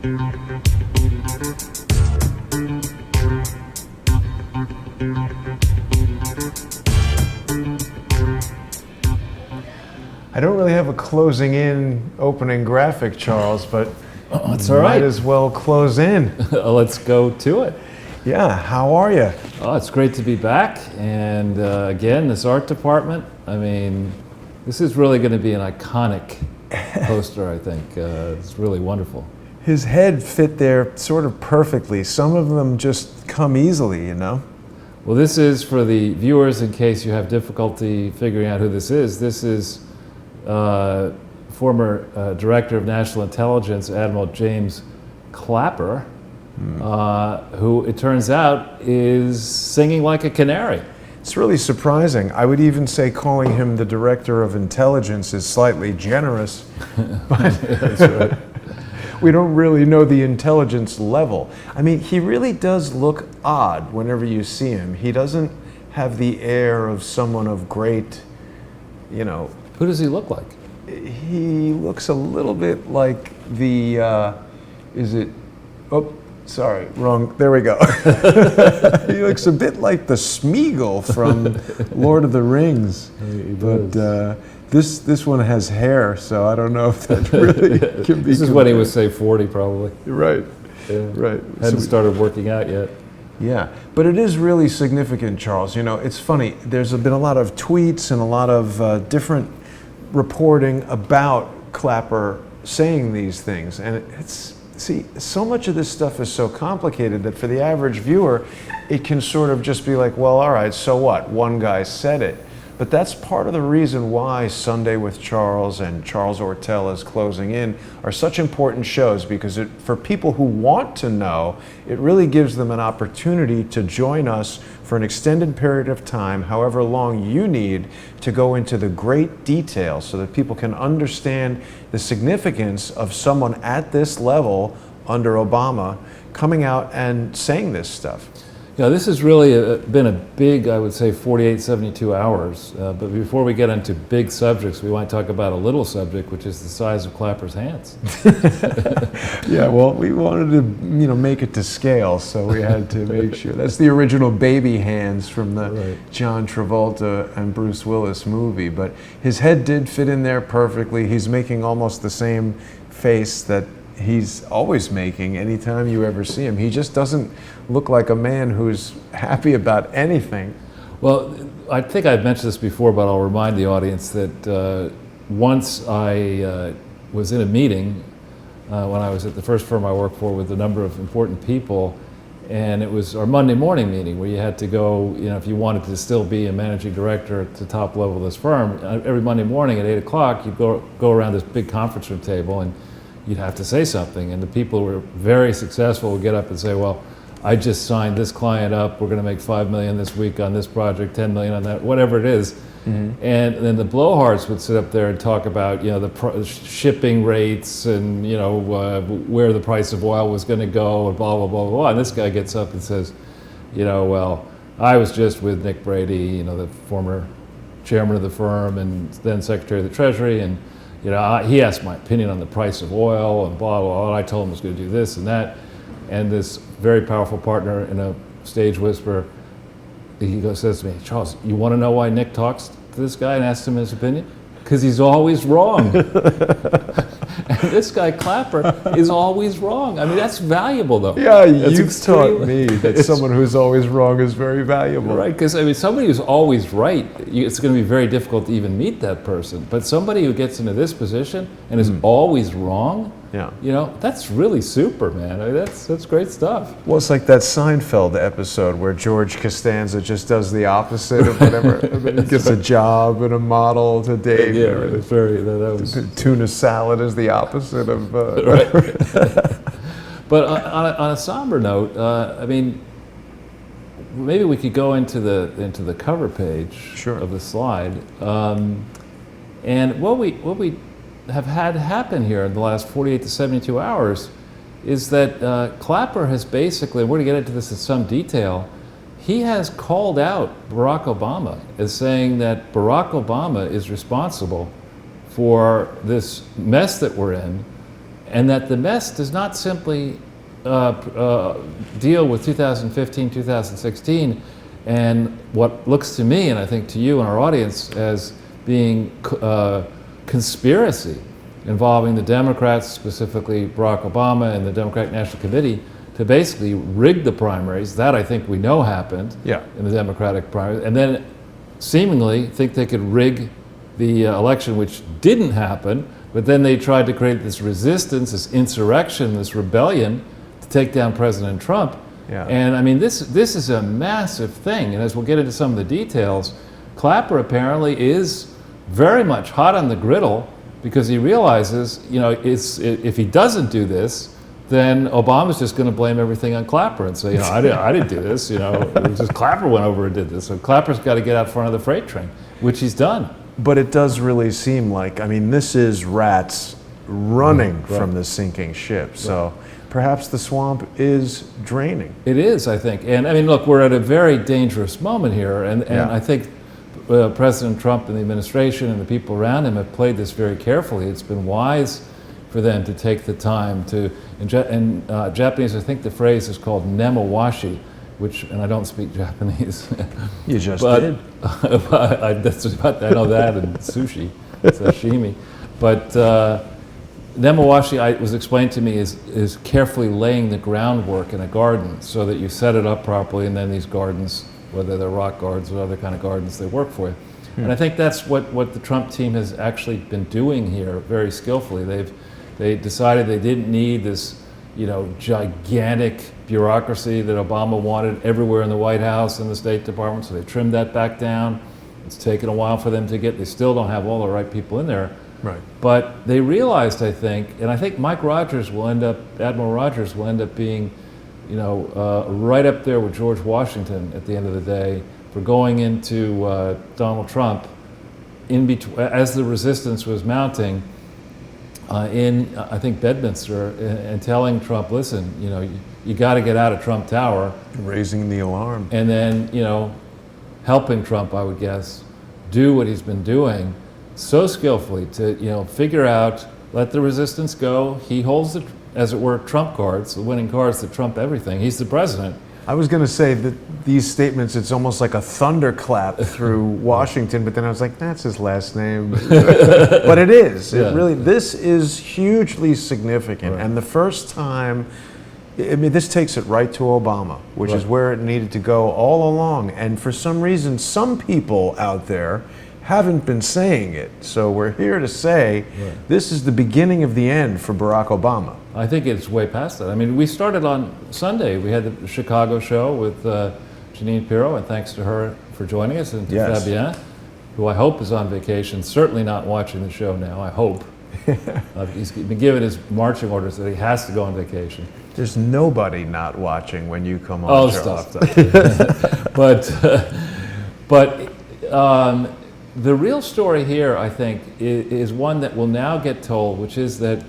I don't really have a closing in opening graphic, Charles, but it's all right. Might as well close in. Let's go to it. Yeah, how are you? Oh, it's great to be back. And again, this art department, I mean, this is really going to be an iconic poster, I think. It's really wonderful. His head fit there sort of perfectly. Some of them just come easily, you know? Well, this is, for the viewers, in case you have difficulty figuring out who this is former Director of National Intelligence, Admiral James Clapper, who it turns out is singing like a canary. It's really surprising. I would even say calling him the Director of Intelligence is slightly generous. But That's right. we don't really know the intelligence level. I mean, he really does look odd whenever you see him. He doesn't have the air of someone of great, you know. Who does he look like? He looks a little bit like the, sorry, wrong, there we go. He looks a bit like the Smeagol from Lord of the Rings. But this one has hair, so I don't know if that really can be This is when he was, say, 40 probably. Right, Yeah. right. Hadn't started working out yet. Yeah, but it is really significant, Charles. You know, it's funny, there's been a lot of tweets and a lot of different reporting about Clapper saying these things, and see, so much of this stuff is so complicated that for the average viewer, it can sort of just be like, well, all right, so what? One guy said it. But that's part of the reason why Sunday with Charles and Charles Ortel is closing in are such important shows, because for people who want to know, it really gives them an opportunity to join us for an extended period of time, however long you need, to go into the great details so that people can understand the significance of someone at this level under Obama coming out and saying this stuff. Yeah, this has really been a big, I would say, 48, 72 hours. But before we get into big subjects, we want to talk about a little subject, which is the size of Clapper's hands. Yeah, well, we wanted to, make it to scale, so we had to make sure. That's the original baby hands from the John Travolta and Bruce Willis movie. But his head did fit in there perfectly. He's making almost the same face that he's always making anytime you ever see him. He just doesn't look like a man who's happy about anything. Well, I think I've mentioned this before, but I'll remind the audience that once I was in a meeting when I was at the first firm I worked for with a number of important people, and it was our Monday morning meeting where you had to go, if you wanted to still be a managing director at the top level of this firm, every Monday morning at 8 o'clock, you'd go around this big conference room table and you'd have to say something, and the people who were very successful would get up and say, well, I just signed this client up, we're going to make $5 million this week on this project, $10 million on that, whatever it is. Mm-hmm. And then the blowhards would sit up there and talk about, the shipping rates and, where the price of oil was going to go and blah, blah, blah, blah. And this guy gets up and says, well, I was just with Nick Brady, the former chairman of the firm and then Secretary of the Treasury, and he asked my opinion on the price of oil and blah, blah, blah, and I told him I was going to do this and that. And this very powerful partner in a stage whisper, says to me, Charles, you want to know why Nick talks to this guy and asks him his opinion? Because he's always wrong. And this guy, Clapper, is always wrong. I mean, that's valuable, though. Yeah, you've taught me that someone who's always wrong is very valuable. Right, because, somebody who's always right, it's going to be very difficult to even meet that person. But somebody who gets into this position and is always wrong, that's really super, man. I mean, that's great stuff. Well, it's like that Seinfeld episode where George Costanza just does the opposite of whatever. He gets a job and a model to date. Yeah, it's very, that was... Tuna salad is the opposite of... Right. But on a somber note, maybe we could go into the cover page of the slide. And what we have had happen here in the last 48 to 72 hours is that Clapper has basically, we're going to get into this in some detail, he has called out Barack Obama as saying that Barack Obama is responsible for this mess that we're in, and that the mess does not simply deal with 2015, 2016, and what looks to me, and I think to you and our audience, as being conspiracy involving the Democrats, specifically Barack Obama and the Democratic National Committee, to basically rig the primaries. That I think we know happened in the Democratic primaries, and then seemingly think they could rig the election, which didn't happen, but then they tried to create this resistance, this insurrection, this rebellion to take down President Trump. And I mean, this is a massive thing, and as we'll get into some of the details, Clapper apparently is very mumuch hot on the griddle because he realizes, you know, if he doesn't do this, then Obama's just going to blame everything on Clapper and say, you know, I didn't do this, you know, it was just Clapper went over and did this. So Clapper's got to get out front of the freight train, which he's done. But it does really seem like, I mean, this is rats running from the sinking ship. So perhaps the swamp is draining. It is, I think. And I mean, look, we're at a very dangerous moment here. And I think President Trump and the administration and the people around him have played this very carefully. It's been wise for them to take the time to, in Japanese, I think the phrase is called nemawashi, which, and I don't speak Japanese. You just I did. know that, and sushi, sashimi. But nemawashi, it was explained to me, is carefully laying the groundwork in a garden so that you set it up properly, and then these gardens, whether they're rock gardens or other kind of gardens, they work for you. And I think that's what the Trump team has actually been doing here very skillfully. They decided they didn't need this, you know, gigantic bureaucracy that Obama wanted everywhere in the White House and the State Department, so they trimmed that back down. It's taken a while for them to get, they still don't have all the right people in there. Right. But they realized, I think, and I think Admiral Rogers will end up being, you know, right up there with George Washington at the end of the day for going into Donald Trump in between, as the resistance was mounting in, I think, Bedminster, and telling Trump, listen, you know, you got to get out of Trump Tower. Raising the alarm. And then, you know, helping Trump, I would guess, do what he's been doing so skillfully to, you know, figure out, let the resistance go. He holds the, as it were, Trump cards, the winning cards that trump everything. He's the president. I was going to say that these statements, it's almost like a thunderclap through Washington, but then I was like, that's his last name. But it is. It really, this is hugely significant. And the first time, I mean, this takes it right to Obama, which is where it needed to go all along. And for some reason, some people out there haven't been saying it. So we're here to say this is the beginning of the end for Barack Obama. I think it's way past that. I mean, we started on Sunday. We had the Chicago show with Jeanine Pirro, and thanks to her for joining us, and to Fabien, who I hope is on vacation, certainly not watching the show now, I hope. He's been given his marching orders that he has to go on vacation. There's nobody not watching when you come on. Oh, Charles. stop. But the real story here, I think, is one that will now get told, which is that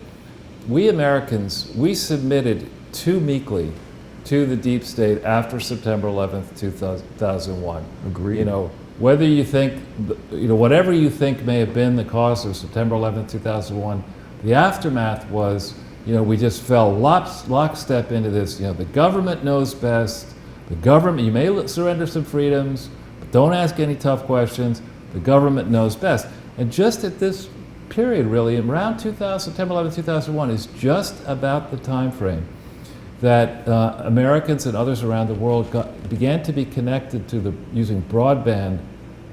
we Americans, we submitted too meekly to the deep state after September 11th, 2001. Agreed. You know, whether you think, you know, whatever you think may have been the cause of September 11th, 2001, the aftermath was, you know, we just fell lockstep into this. You know, the government knows best. The government, you may surrender some freedoms, but don't ask any tough questions. The government knows best. And just at this period, really, around September 11, 2001, is just about the time frame that Americans and others around the world began to be connected to using broadband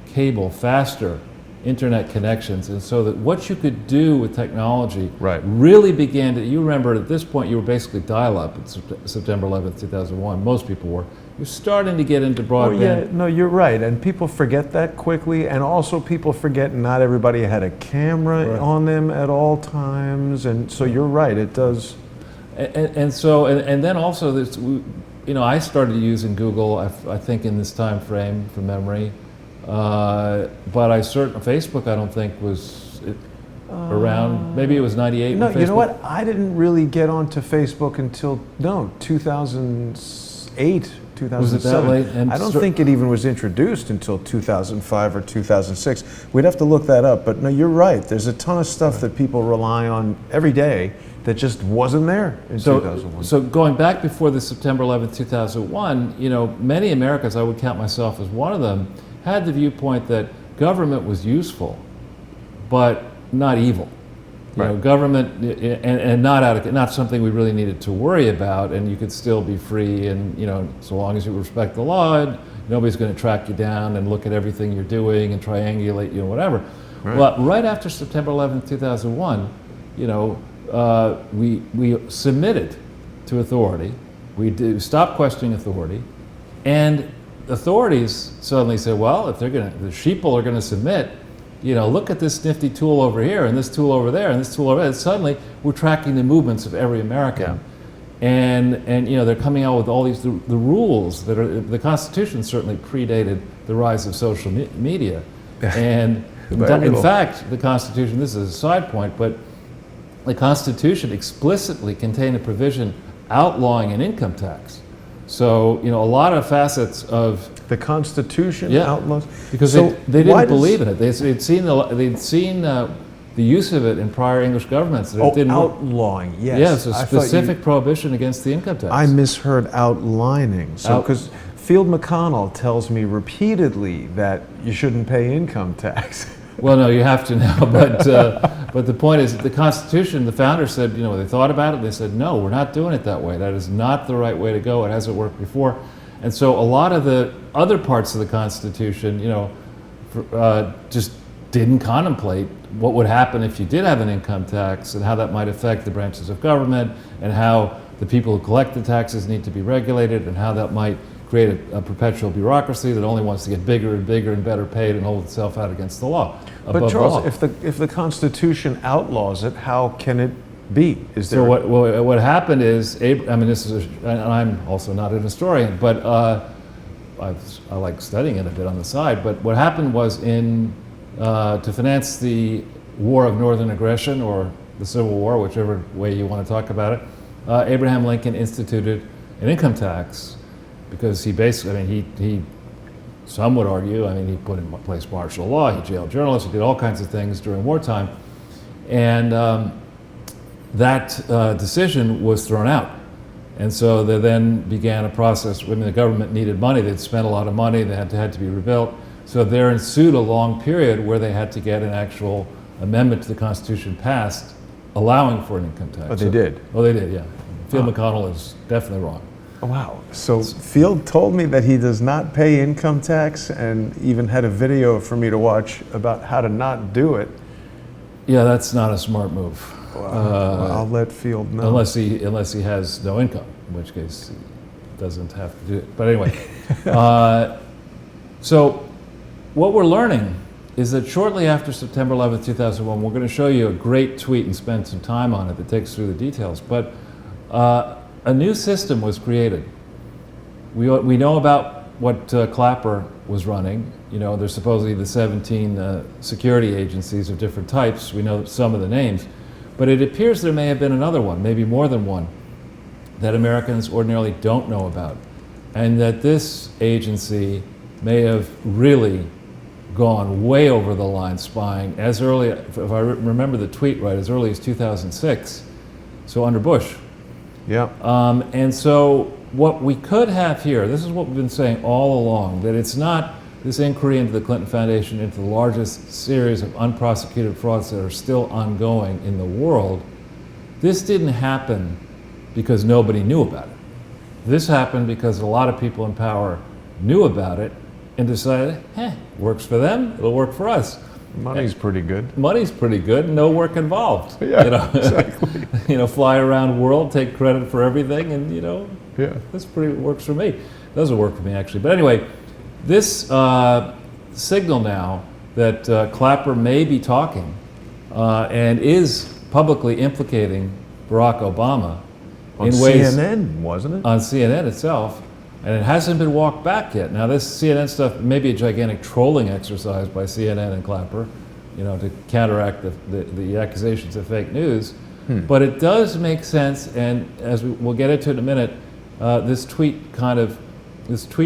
cable, faster internet connections, and so that what you could do with technology really began to, you remember at this point you were basically dial-up at September 11th, 2001, most people were. You're starting to get into broadband. Oh, yeah, no, you're right, and people forget that quickly, and also people forget not everybody had a camera on them at all times, and so you're right, it does. And then also, there's, you know, I started using Google, I think in this time frame from memory, but Facebook I don't think was around, maybe it was 98. No, you know what, I didn't really get onto Facebook until, 2008. 2007. Was it that late? And I don't think it even was introduced until 2005 or 2006. We'd have to look that up, but no, you're right. There's a ton of stuff that people rely on every day that just wasn't there in 2001. So going back before the September 11th, 2001, you know, many Americans, I would count myself as one of them, had the viewpoint that government was useful, but not evil. You know, government and not something we really needed to worry about, and you could still be free, and you know, so long as you respect the law, nobody's going to track you down and look at everything you're doing and triangulate you and whatever. Well, right after September 11th, 2001, you know, we submitted to authority. We stopped questioning authority, and authorities suddenly said, well, if the sheeple are going to submit, you know, look at this nifty tool over here and this tool over there and this tool over there. And suddenly we're tracking the movements of every American. And you know, they're coming out with all these, the rules that are, the Constitution certainly predated the rise of social media. And in fact, the Constitution, this is a side point, but the Constitution explicitly contained a provision outlawing an income tax. So, you know, a lot of facets of the Constitution outlaws, because they didn't believe in it. They'd seen the use of it in prior English governments. That it didn't outlawing, yes. Yes, a specific prohibition against the income tax. I misheard outlining. So, because Field McConnell tells me repeatedly that you shouldn't pay income tax. Well, no, you have to now. But the point is, that the Constitution, the founders said, you know, they thought about it. They said, no, we're not doing it that way. That is not the right way to go. It hasn't worked before. And so a lot of the other parts of the Constitution, you know, just didn't contemplate what would happen if you did have an income tax and how that might affect the branches of government and how the people who collect the taxes need to be regulated and how that might create a perpetual bureaucracy that only wants to get bigger and bigger and better paid and hold itself out against the law. But Charles, if the Constitution outlaws it, how can it be? So what happened is, I mean, this is, and I'm also not an historian, but I like studying it a bit on the side. But what happened was, to finance the War of Northern Aggression or the Civil War, whichever way you want to talk about it, Abraham Lincoln instituted an income tax. Because he basically, I mean, he some would argue, I mean, he put in place martial law, he jailed journalists, he did all kinds of things during wartime. And that decision was thrown out. And so they then began a process. I mean, the government needed money, they'd spent a lot of money, they had to be rebuilt. So there ensued a long period where they had to get an actual amendment to the Constitution passed, allowing for an income tax. But they did? Oh, they did, yeah. Field McConnell is definitely wrong. Wow. So Field told me that he does not pay income tax and even had a video for me to watch about how to not do it. Yeah, that's not a smart move. Well, I'll let Field know. Unless he has no income, in which case he doesn't have to do it. But anyway, so what we're learning is that shortly after September 11th, 2001, we're going to show you a great tweet and spend some time on it that takes through the details. But a new system was created. We know about what Clapper was running. You know, there's supposedly the 17 security agencies of different types. We know some of the names. But it appears there may have been another one, maybe more than one, that Americans ordinarily don't know about. And that this agency may have really gone way over the line spying as early, if I remember the tweet right, as early as 2006, so under Bush. Yeah. And so what we could have here, this is what we've been saying all along, that it's not this inquiry into the Clinton Foundation, into the largest series of unprosecuted frauds that are still ongoing in the world. This didn't happen because nobody knew about it. This happened because a lot of people in power knew about it and decided, works for them, it'll work for us. Money's pretty good. Money's pretty good, no work involved. Yeah, you know? exactly. You know, fly around the world, take credit for everything, and you know, this works for me. Doesn't work for me actually, but anyway, this signal now that Clapper may be talking and is publicly implicating Barack Obama on in ways CNN, wasn't it? On CNN itself. And it hasn't been walked back yet. Now this CNN stuff may be a gigantic trolling exercise by CNN and Clapper, you know, to counteract the accusations of fake news. But it does make sense, and as we'll get into in a minute, this tweet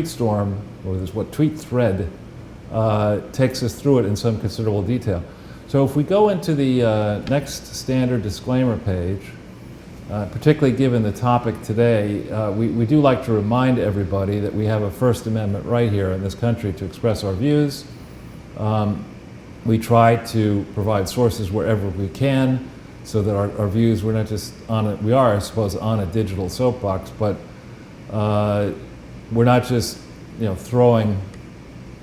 storm, or this tweet thread, takes us through it in some considerable detail. So if we go into the next standard disclaimer page, particularly given the topic today, we do like to remind everybody that we have a First Amendment right here in this country to express our views. We try to provide sources wherever we can so that our views, we're not just on it, we are, I suppose, on a digital soapbox, but we're not just throwing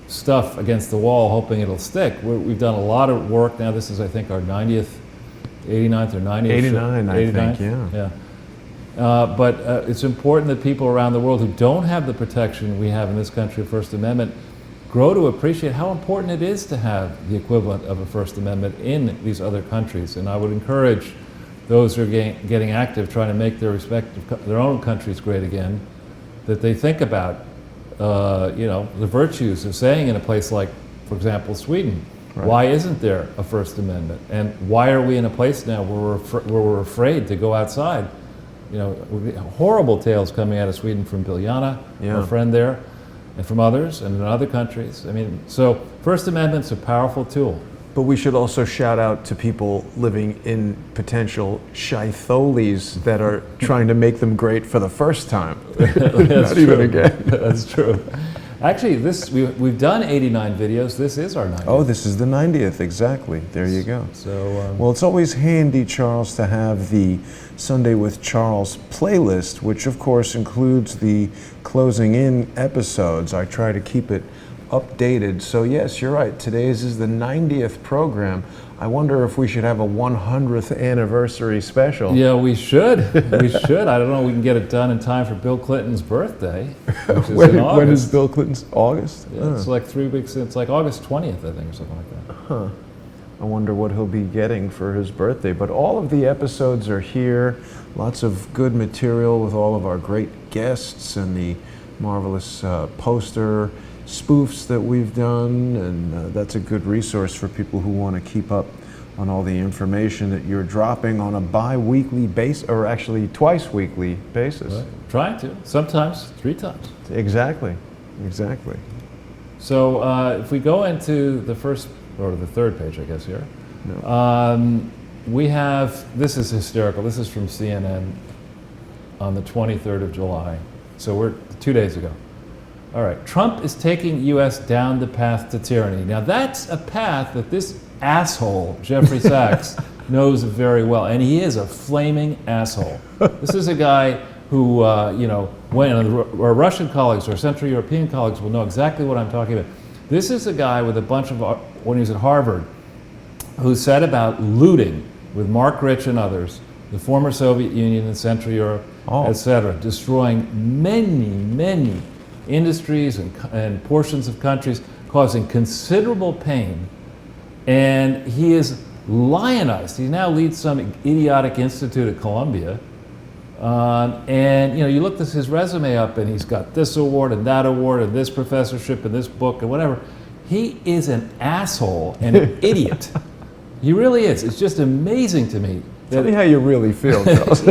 stuff against the wall hoping it'll stick. We've done a lot of work now. This is, I think, our 89th or 90th 89, I 89th? think, yeah. But it's important that people around the world who don't have the protection we have in this country of First Amendment grow to appreciate how important it is to have the equivalent of a First Amendment in these other countries. And I would encourage those who are getting active, trying to make their own countries great again, that they think about the virtues of saying in a place like, for example, Sweden, right. Why isn't there a First Amendment? And why are we in a place now where we're afraid to go outside? Horrible tales coming out of Sweden from Biljana, our friend there, and from others, and in other countries. I mean, so First Amendment's a powerful tool. But we should also shout out to people living in potential shitholes that are trying to make them great for the first time. That's Not even again. That's true. Actually, we've done 89 videos. This is our 90th. Oh, this is the 90th, exactly. There you go. So, well, it's always handy, Charles, to have the Sunday with Charles playlist, which of course includes the closing in episodes. I try to keep it updated. So yes, you're right. Today's is the 90th program. I wonder if we should have a 100th anniversary special. Yeah, we should. We should. I don't know if we can get it done in time for Bill Clinton's birthday, which is in August. When is Bill Clinton's? August? Yeah, it's like 3 weeks. It's like August 20th, I think, or something like that. Huh. I wonder what he'll be getting for his birthday. But all of the episodes are here. Lots of good material with all of our great guests and the marvelous poster spoofs that we've done, and that's a good resource for people who want to keep up on all the information that you're dropping on a bi-weekly basis, or actually twice weekly basis. Right. Trying to, sometimes 3 times. Exactly, exactly. So if we go into the first, or the third page, I guess here, we have, this is hysterical, this is from CNN on the 23rd of July, so we're 2 days ago. All right, Trump is taking U.S. down the path to tyranny. Now that's a path that this asshole, Jeffrey Sachs, knows very well, and he is a flaming asshole. This is a guy who, when our Russian colleagues or Central European colleagues will know exactly what I'm talking about. This is a guy with a bunch of, when he was at Harvard, who set about looting with Mark Rich and others, the former Soviet Union and Central Europe, etc., destroying many industries and portions of countries, causing considerable pain. And he is lionized. He now leads some idiotic institute at Columbia. And you look at his resume up and he's got this award and this professorship and this book and whatever. He is an asshole and an idiot. He really is. It's just amazing to me. Tell me how you really feel, Charles.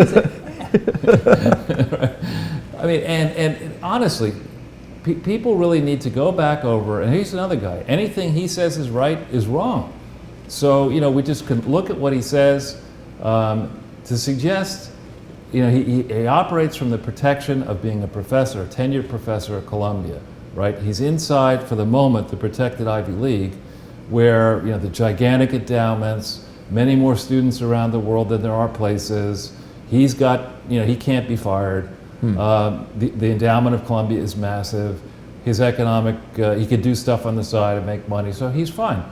I mean, and honestly, people really need to go back over, and he's another guy, anything he says is right is wrong. So, we just can look at what he says to suggest, he operates from the protection of being a professor, a tenured professor at Columbia, right? He's inside, for the moment, the protected Ivy League, where, the gigantic endowments, many more students around the world than there are places. He's got, he can't be fired. The endowment of Columbia is massive. His economic, he could do stuff on the side and make money, so he's fine.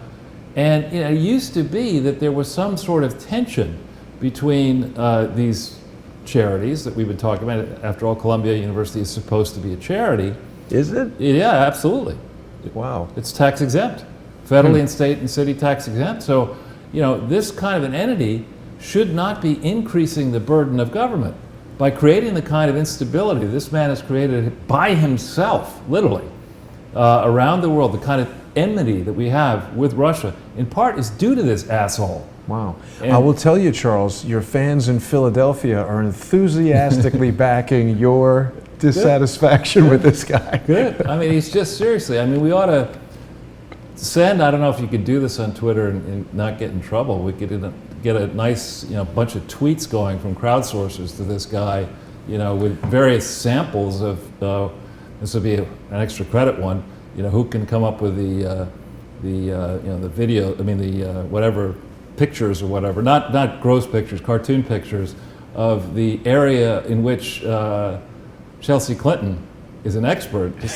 And it used to be that there was some sort of tension between these charities that we've been talking about. After all, Columbia University is supposed to be a charity. Is it? Yeah, absolutely. Wow. It's tax exempt, federally and state and city tax exempt. So, this kind of an entity should not be increasing the burden of government by creating the kind of instability this man has created by himself, literally, around the world. The kind of enmity that we have with Russia, in part, is due to this asshole. Wow. I will tell you, Charles, your fans in Philadelphia are enthusiastically backing your dissatisfaction with this guy. Good. I mean, he's just, seriously, we ought to send, I don't know if you could do this on Twitter and not get in trouble. We could get a nice, bunch of tweets going from crowdsourcers to this guy, with various samples of, this would be an extra credit one, who can come up with the video, whatever pictures or whatever, not gross pictures, cartoon pictures of the area in which Chelsea Clinton is an expert. We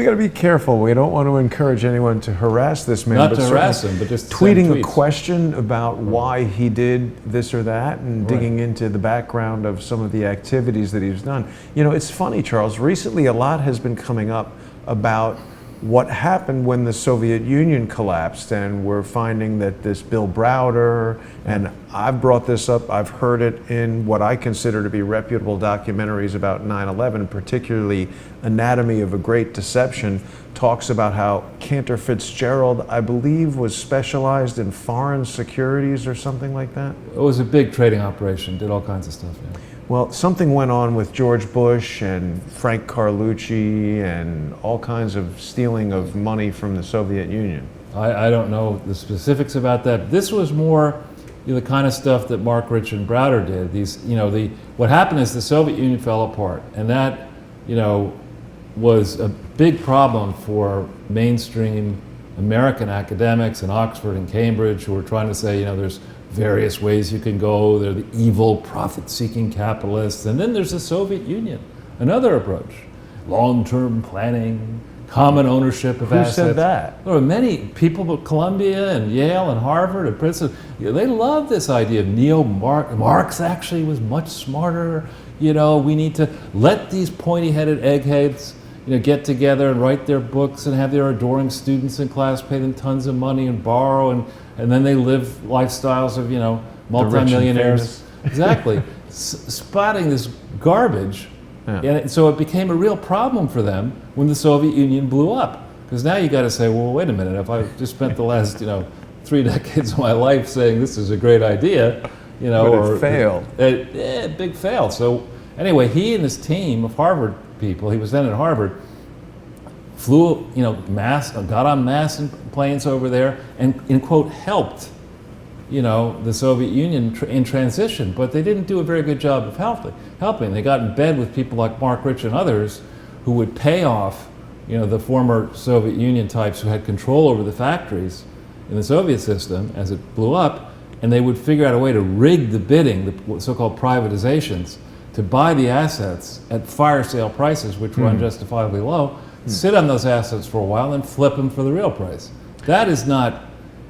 got to be careful. We don't want to encourage anyone to harass this man. Not to harass him, but just tweeting a question about why he did this or that, and digging into the background of some of the activities that he's done. It's funny, Charles. Recently, a lot has been coming up about what happened when the Soviet Union collapsed, and we're finding that this Bill Browder, and I've brought this up, I've heard it in what I consider to be reputable documentaries about 9/11, particularly Anatomy of a Great Deception, talks about how Cantor Fitzgerald, I believe, was specialized in foreign securities or something like that. It was a big trading operation, did all kinds of stuff. Yeah. Well, something went on with George Bush and Frank Carlucci and all kinds of stealing of money from the Soviet Union. I don't know the specifics about that. This was more the kind of stuff that Mark Rich and Browder did. What happened is the Soviet Union fell apart, and that was a big problem for mainstream American academics in Oxford and Cambridge who were trying to say, there's various ways you can go. They're the evil, profit-seeking capitalists. And then there's the Soviet Union, another approach. Long-term planning, common ownership of assets. Who said that? There were many people at Columbia and Yale and Harvard and Princeton. They love this idea of Marx actually was much smarter. We need to let these pointy-headed eggheads get together and write their books and have their adoring students in class pay them tons of money and borrow, and then they live lifestyles of, multimillionaires. Exactly. Spotting this garbage. Yeah. And so it became a real problem for them when the Soviet Union blew up. Because now you got to say, well, wait a minute, if I just spent the last, 3 decades of my life saying this is a great idea, but it failed. Big fail. So anyway, he and his team of Harvard people, he was then at Harvard, flew, got on mass planes over there and, in quote, helped, the Soviet Union in transition, but they didn't do a very good job of helping. They got in bed with people like Mark Rich and others who would pay off, the former Soviet Union types who had control over the factories in the Soviet system as it blew up, and they would figure out a way to rig the bidding, the so-called privatizations, to buy the assets at fire sale prices, which were unjustifiably low, sit on those assets for a while and flip them for the real price. That is not,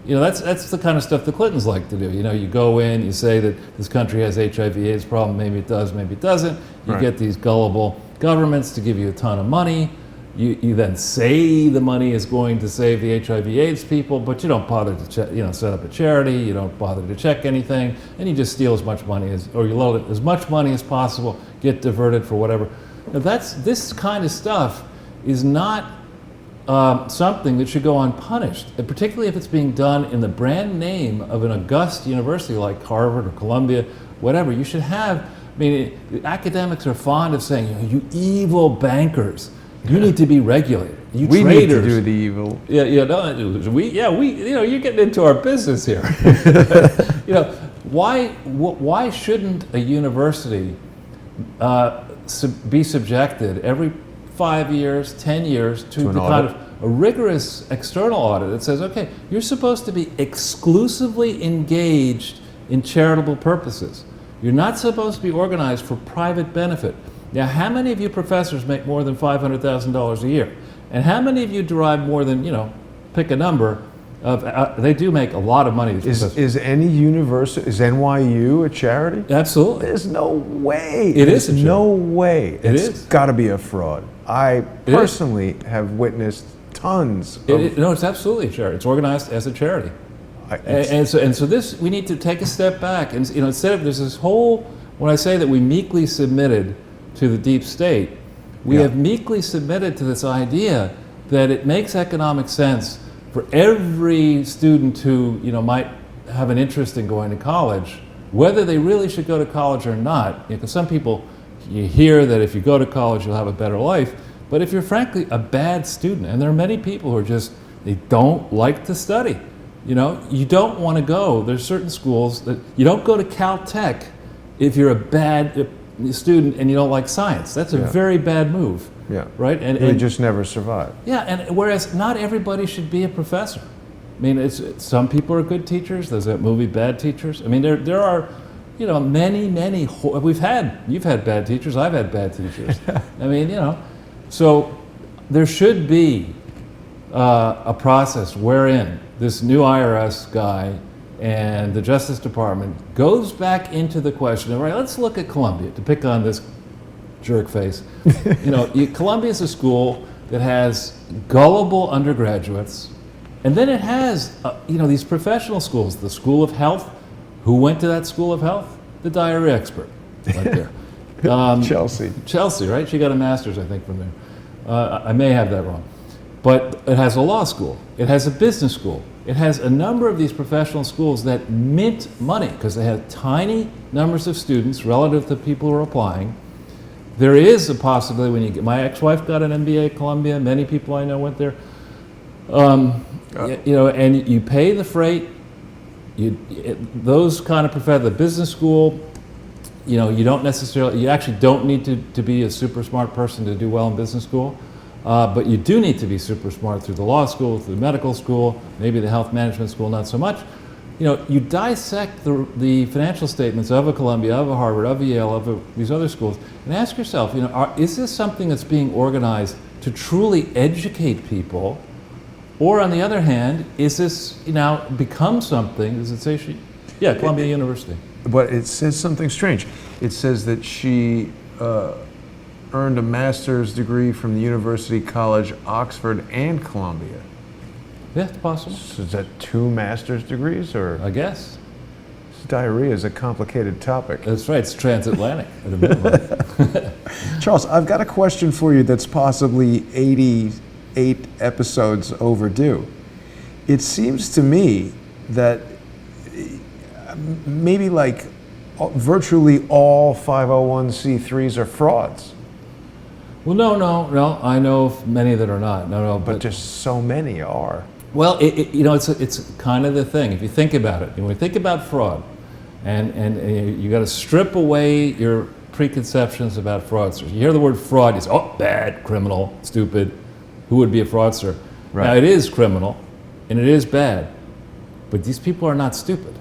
that's the kind of stuff the Clintons like to do. You go in, you say that this country has HIV/AIDS problem, maybe it does, maybe it doesn't. You get these gullible governments to give you a ton of money. You then say the money is going to save the HIV/AIDS people, but you don't bother to set up a charity, you don't bother to check anything, and you just steal as much money or you load it as much money as possible, get diverted for whatever. Now this kind of stuff is not something that should go unpunished, and particularly if it's being done in the brand name of an august university like Harvard or Columbia, whatever. You should have, the academics are fond of saying, you evil bankers, you need to be regulated. You we traders. Need to do the evil. You're getting into our business here. Why shouldn't a university be subjected every 5 years, 10 years to the kind of a rigorous external audit that says, okay, you're supposed to be exclusively engaged in charitable purposes. You're not supposed to be organized for private benefit. Now, how many of you professors make more than $500,000 a year? And how many of you derive more than, pick a number of, they do make a lot of money. Is any university, is NYU a charity? Absolutely. There's no way. It is a charity. No way. It's got to be a fraud. I personally have witnessed tons of... No, it's absolutely a charity. It's organized as a charity. And so this, we need to take a step back. And, instead of, there's this whole, when I say that we meekly submitted to the deep state, we have meekly submitted to this idea that it makes economic sense for every student who might have an interest in going to college, whether they really should go to college or not. Because some people, you hear that if you go to college you'll have a better life, but if you're frankly a bad student, and there are many people who are just, they don't like to study, You know, you don't want to go. There's certain schools that you don't go to Caltech if you're a bad student and you don't like science. That's a very bad move. Yeah. Right? And they just never survive. Yeah, and whereas not everybody should be a professor. I mean, some people are good teachers. There's that movie Bad Teachers. I mean, there are, you know, many. You've had bad teachers. I've had bad teachers. I mean, you know, so there should be a process wherein this new IRS guy and the Justice Department goes back into the question of, right, let's look at Columbia, to pick on this jerk face. You know, Columbia is a school that has gullible undergraduates, and then it has, you know, these professional schools, the School of Health. Who went to that School of Health? The diarrhea expert, right there. Chelsea, right? She got a master's, I think, from there. I may have that wrong. But it has a law school. It has a business school. It has a number of these professional schools that mint money because they have tiny numbers of students relative to people who are applying. There is a possibility when you get, my ex-wife got an MBA at Columbia, many people I know went there. You know, and you pay the freight. Those kind of the business school, you know, you actually don't need to be a super smart person to do well in business school. But you do need to be super smart through the law school, through the medical school, maybe the health management school, not so much. You know, you dissect the financial statements of a Columbia, of a Harvard, of a Yale, of these other schools, and ask yourself, you know, is this something that's being organized to truly educate people? Or on the other hand, is this, you know, become something, does it say she? Yeah, Columbia University. But it says something strange. It says that she earned a master's degree from the University College, Oxford, and Columbia. Yeah, it's possible. So is that 2 master's degrees, or? I guess. Diarrhea is a complicated topic. That's right, it's transatlantic at a minimum. Charles, I've got a question for you that's possibly 88 episodes overdue. It seems to me that maybe like virtually all 501c3s are frauds. Well, no. I know of many that are not. No. But just so many are. Well, you know, it's kind of the thing. If you think about it, when we think about fraud, and you got to strip away your preconceptions about fraudsters. You hear the word fraud, you say, oh, bad, criminal, stupid. Who would be a fraudster? Right. Now, it is criminal, and it is bad, but these people are not stupid.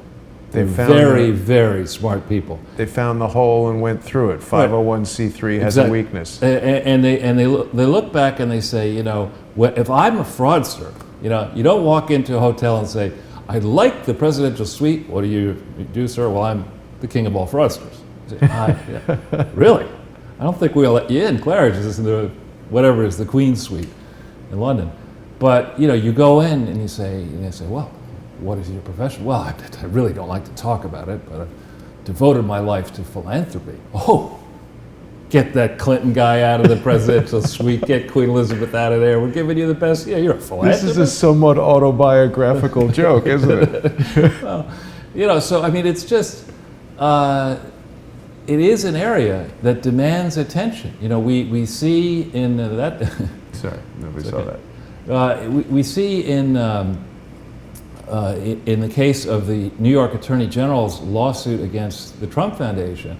They're very smart people. They found the hole and went through it. 501c3 has a weakness. And they look back and they say, you know, if I'm a fraudster, you know, you don't walk into a hotel and say, I like the presidential suite. What do you do, sir? Well, I'm the king of all fraudsters. Say, yeah. Really? I don't think we'll let you in. Claridge is in the, whatever is the Queen's suite in London. But, you know, you go in and you say, well, what is your profession? Well, I really don't like to talk about it, but I've devoted my life to philanthropy. Oh, get that Clinton guy out of the presidential suite, get Queen Elizabeth out of there. We're giving you the best. Yeah, you're a philanthropist. This is a somewhat autobiographical joke, isn't it? Well, you know, so I mean, it's just, it is an area that demands attention. You know, we see in that. Sorry, nobody saw that. We see in the case of the New York Attorney General's lawsuit against the Trump Foundation,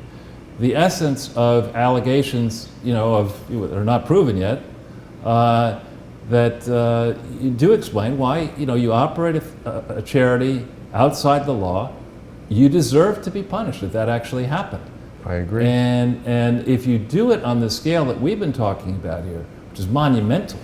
the essence of allegations, you know, that are not proven yet, that you do explain why, you know, you operate a charity outside the law, you deserve to be punished if that actually happened. I agree. And if you do it on the scale that we've been talking about here, which is monumental,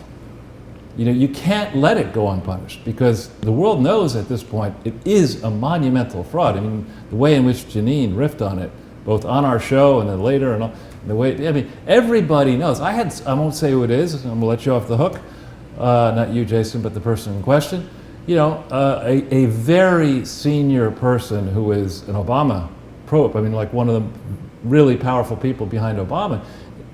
you know, you can't let it go unpunished because the world knows at this point it is a monumental fraud. I mean, the way in which Janine riffed on it, both on our show and then later, and the way, I mean, everybody knows. I won't say who it is, I'm gonna let you off the hook. Not you, Jason, but the person in question. You know, a very senior person who is an Obama probe, I mean, like one of the really powerful people behind Obama,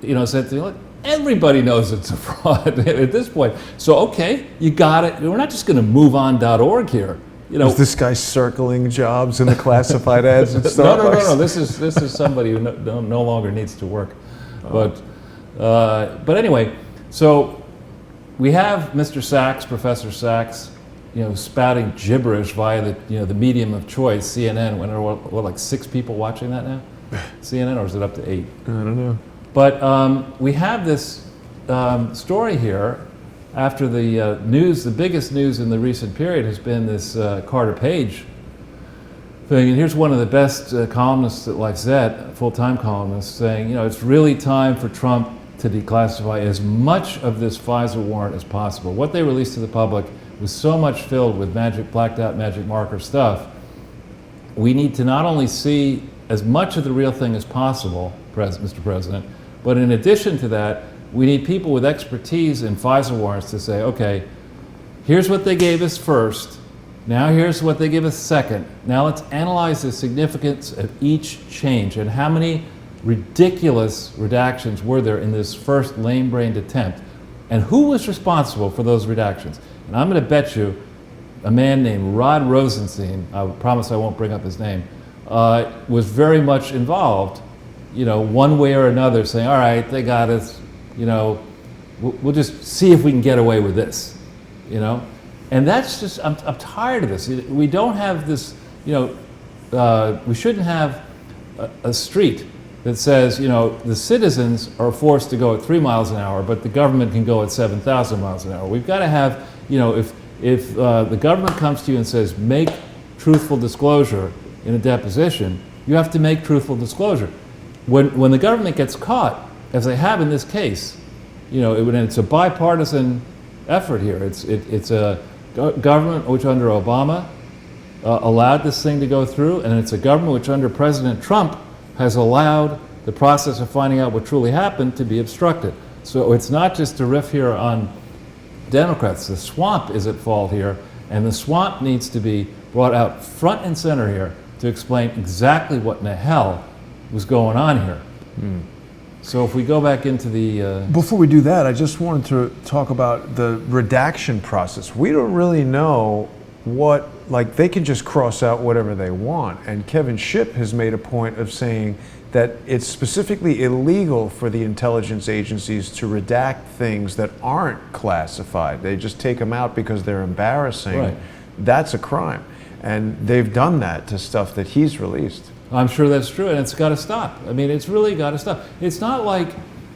you know, said to me, look, everybody knows it's a fraud at this point. So, okay, you got it. We're not just going to move on.org here. You know, is this guy circling jobs in the classified ads at Starbucks? No. This is somebody who no longer needs to work. Oh. But anyway, so we have Mr. Sachs, Professor Sachs, spouting gibberish via the medium of choice, CNN. When there are what, like 6 people watching that now? CNN, or is it up to 8? I don't know. But we have this story here after the news. The biggest news in the recent period has been this Carter Page thing. And here's one of the best columnists at Lifezette, full-time columnists, saying, it's really time for Trump to declassify as much of this FISA warrant as possible. What they released to the public was so much filled with blacked out magic marker stuff. We need to not only see as much of the real thing as possible, Mr. President, but in addition to that, we need people with expertise in FISA warrants to say, okay, here's what they gave us first, now here's what they give us second. Now let's analyze the significance of each change and how many ridiculous redactions were there in this first lame-brained attempt, and who was responsible for those redactions. And I'm going to bet you a man named Rod Rosenstein, I promise I won't bring up his name, was very much involved, one way or another, saying, all right, they got us, we'll just see if we can get away with this, And that's just, I'm tired of this. We don't have this, we shouldn't have a street that says, the citizens are forced to go at 3 miles an hour, but the government can go at 7,000 miles an hour. We've got to have, if the government comes to you and says, make truthful disclosure in a deposition, you have to make truthful disclosure. When the government gets caught, as they have in this case, it's a bipartisan effort here. It's a government which under Obama allowed this thing to go through, and it's a government which under President Trump has allowed the process of finding out what truly happened to be obstructed. So it's not just a riff here on Democrats. The swamp is at fault here, and the swamp needs to be brought out front and center here to explain exactly what in the hell was going on here. So if we go back into the... Before we do that, I just wanted to talk about the redaction process. We don't really know what, they can just cross out whatever they want. And Kevin Shipp has made a point of saying that it's specifically illegal for the intelligence agencies to redact things that aren't classified. They just take them out because they're embarrassing. Right. That's a crime. And they've done that to stuff that he's released. I'm sure that's true, and it's got to stop. I mean, it's really got to stop. It's not like,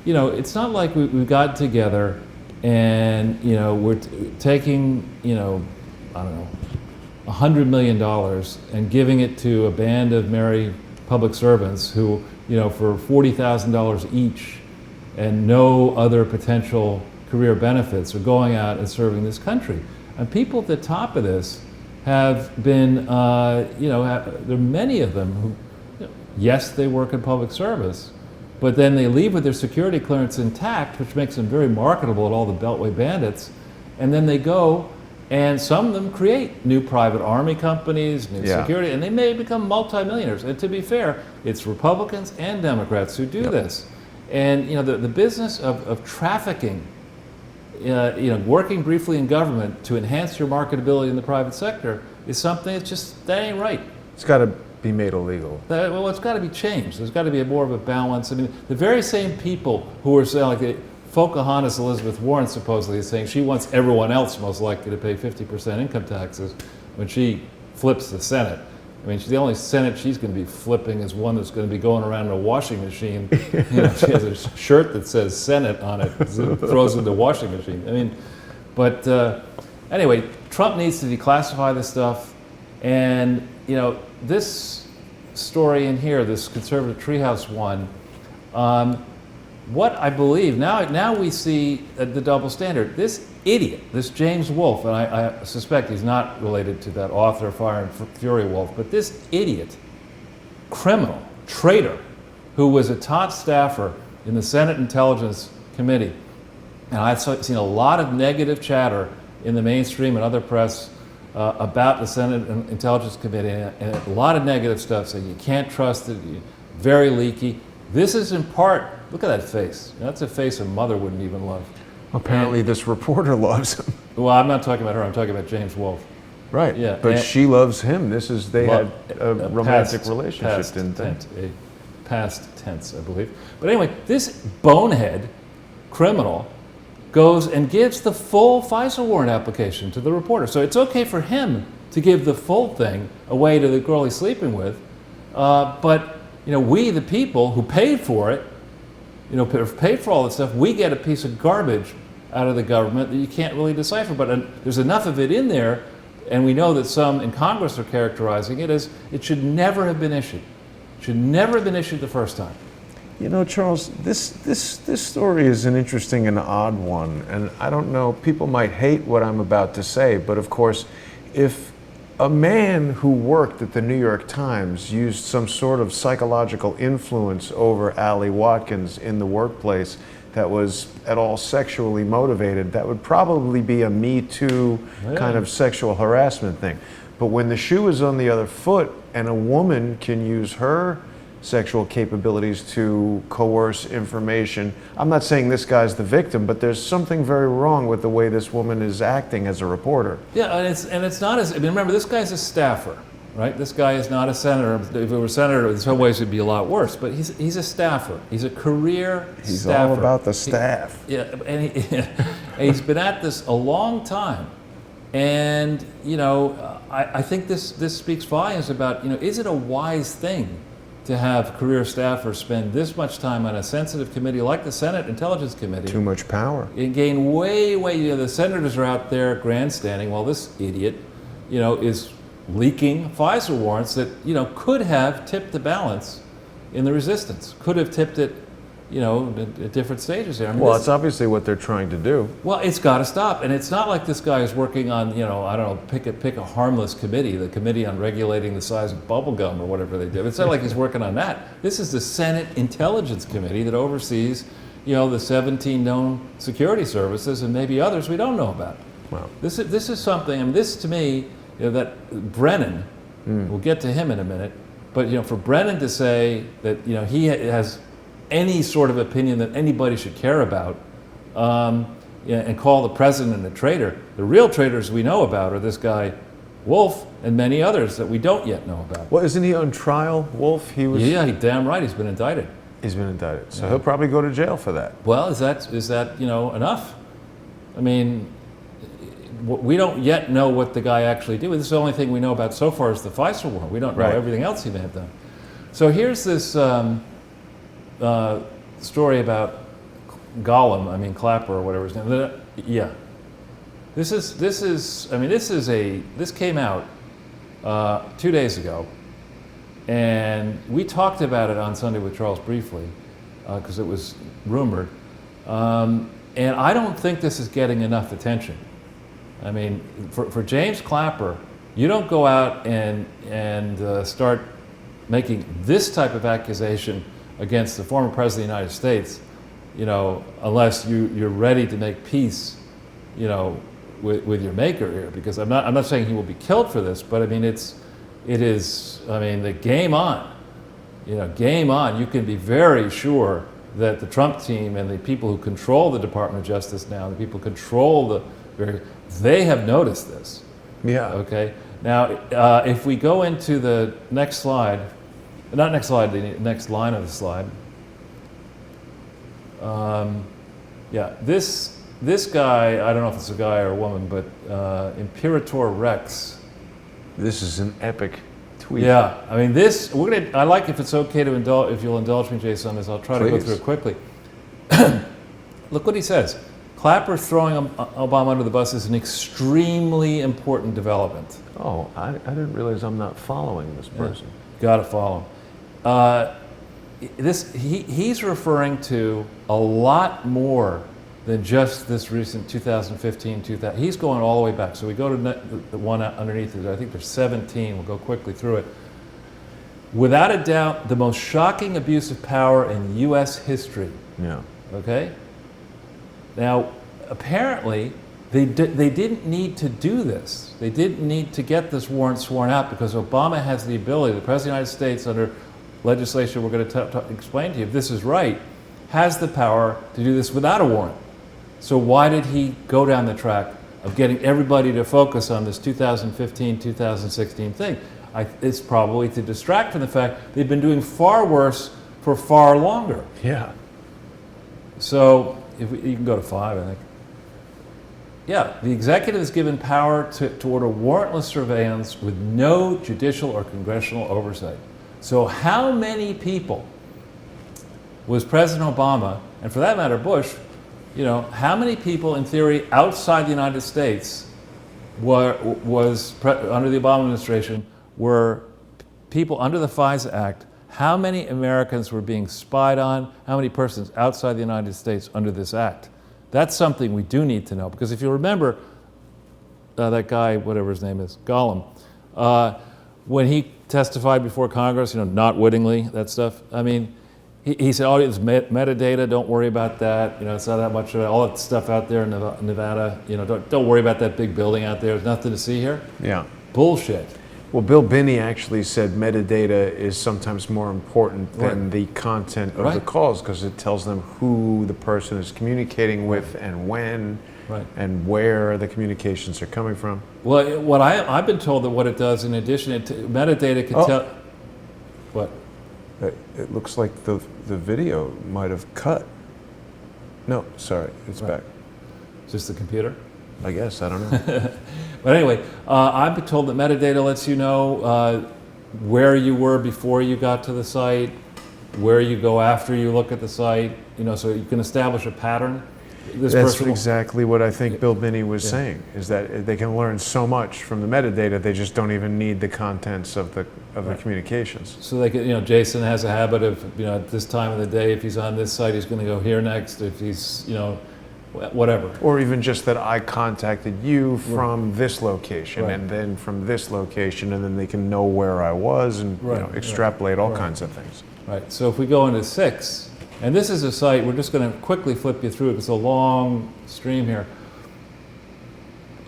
it's not like we've got together and, we're taking, I don't know, $100 million and giving it to a band of merry public servants who, for $40,000 each and no other potential career benefits are going out and serving this country. And people at the top of this have been, there are many of them who, yes, they work in public service, but then they leave with their security clearance intact, which makes them very marketable at all the Beltway bandits, and then they go and some of them create new private army companies, new security, and they may become multimillionaires. And to be fair, it's Republicans and Democrats who do this. And the business of trafficking, working briefly in government to enhance your marketability in the private sector is something that ain't right. It's got to be made illegal. Well, it's got to be changed. There's got to be more of a balance. I mean, the very same people who are saying, Pocahontas Elizabeth Warren supposedly is saying she wants everyone else most likely to pay 50% income taxes when she flips the Senate. I mean, the only Senate she's going to be flipping is one that's going to be going around in a washing machine. She has a shirt that says Senate on it, throws it in the washing machine. I mean, but anyway, Trump needs to declassify this stuff. And, this story in here, this conservative treehouse one, what I believe, now we see the double standard. This idiot, this James Wolfe, and I suspect he's not related to that author, Fire and Fury Wolf, but this idiot, criminal, traitor, who was a top staffer in the Senate Intelligence Committee, and I've seen a lot of negative chatter in the mainstream and other press about the Senate Intelligence Committee, and a lot of negative stuff, saying you can't trust it, very leaky. This is in part, look at that face. That's a face a mother wouldn't even love. Apparently this reporter loves him. Well, I'm not talking about her, I'm talking about James Wolfe. Right, yeah, but she loves him. They had a romantic past, relationship, past didn't tense, they? Past tense, I believe. But anyway, this bonehead criminal goes and gives the full FISA warrant application to the reporter. So it's okay for him to give the full thing away to the girl he's sleeping with, but we, the people who paid for it, paid for all this stuff, we get a piece of garbage out of the government that you can't really decipher. But there's enough of it in there, and we know that some in Congress are characterizing it as it should never have been issued. It should never have been issued the first time. Charles, this story is an interesting and odd one, and I don't know, people might hate what I'm about to say, but of course, if a man who worked at the New York Times used some sort of psychological influence over Allie Watkins in the workplace that was at all sexually motivated, that would probably be a Me Too kind of sexual harassment thing. But when the shoe is on the other foot and a woman can use her sexual capabilities to coerce information, I'm not saying this guy's the victim, but there's something very wrong with the way this woman is acting as a reporter. Yeah, and it's not as, remember, this guy's a staffer, right? This guy is not a senator. If it were a senator, in some ways it'd be a lot worse, but he's a staffer. He's a career staffer. He's all about the staff. He's been at this a long time. And, I think this speaks volumes about, is it a wise thing to have career staffers spend this much time on a sensitive committee like the Senate Intelligence Committee? Too much power. And gain way, the senators are out there grandstanding while this idiot, is leaking FISA warrants that, could have tipped the balance in the resistance, could have tipped it, at different stages there. Well, it's obviously what they're trying to do. Well, it's got to stop. And it's not like this guy is working on, I don't know, pick a harmless committee, the Committee on Regulating the Size of Bubblegum or whatever they do. It's not like he's working on that. This is the Senate Intelligence Committee that oversees, the 17 known security services and maybe others we don't know about. Wow. This is something, this to me, that Brennan, we'll get to him in a minute, but, for Brennan to say that, he has any sort of opinion that anybody should care about, and call the president a traitor. The real traitors we know about are this guy, Wolf, and many others that we don't yet know about. Well, isn't he on trial, Wolf? Yeah, damn right, he's been indicted. He's been indicted, so he'll probably go to jail for that. Well, is that enough? We don't yet know what the guy actually did. This is the only thing we know about so far is the FISA warrant. We don't know everything else he may have done. So here's this story about Gollum, Clapper or whatever his name. Yeah, this came out 2 days ago, and we talked about it on Sunday with Charles briefly because it was rumored, and I don't think this is getting enough attention. For James Clapper, you don't go out and start making this type of accusation against the former president of the United States, unless you're ready to make peace, with your maker here. Because I'm not saying he will be killed for this, but it is the game on. Game on. You can be very sure that the Trump team and the people who control the Department of Justice now, the people who control they have noticed this. Yeah. Okay. Now, if we go into the next slide. Not next slide, the next line of the slide. This guy, I don't know if it's a guy or a woman, but Imperator Rex. This is an epic tweet. Yeah, I like, if it's okay to if you'll indulge me, Jason, on this, I'll try to go through it quickly. Look what he says. Clapper throwing Obama under the bus is an extremely important development. Oh, I didn't realize I'm not following this person. Got to follow. He's referring to a lot more than just this recent 2015, 2000. He's going all the way back. So we go to the one underneath it. I think there's 17. We'll go quickly through it. Without a doubt, the most shocking abuse of power in U.S. history. Yeah. Okay? Now, apparently, they didn't need to do this. They didn't need to get this warrant sworn out because Obama has the ability, the President of the United States, under legislation we're going to explain to you, if this is right, has the power to do this without a warrant. So why did he go down the track of getting everybody to focus on this 2015, 2016 thing? It's probably to distract from the fact they've been doing far worse for far longer. Yeah. So you can go to 5, I think. Yeah, the executive is given power to order warrantless surveillance with no judicial or congressional oversight. So how many people was President Obama, and for that matter Bush, how many people in theory outside the United States under the Obama administration were people under the FISA Act? How many Americans were being spied on? How many persons outside the United States under this act? That's something we do need to know, because if you remember that guy, whatever his name is, Gollum, when he testified before Congress, not wittingly, that stuff, I mean, he said, oh, it's metadata, don't worry about that, it's not that much of it, all that stuff out there in Nevada, don't worry about that big building out there, there's nothing to see here. Yeah. Bullshit. Well, Bill Binney actually said metadata is sometimes more important than the content of the calls, because it tells them who the person is communicating with and when and where the communications are coming from. Well, what I've been told that what it does, in addition, metadata can tell... What? It looks like the video might have cut. No, sorry, it's back. Just the computer? I guess, I don't know. But anyway, I've been told that metadata lets you know where you were before you got to the site, where you go after you look at the site, so you can establish a pattern. That's exactly what I think Bill Binney was saying, is that they can learn so much from the metadata, they just don't even need the contents of the communications. So they can, Jason has a habit of, at this time of the day, if he's on this site, he's going to go here next. If he's, whatever. Or even just that I contacted you from this location and then from this location, and then they can know where I was and extrapolate all kinds of things. Right. So if we go into 6, and this is a site, we're just going to quickly flip you through it. It's a long stream here.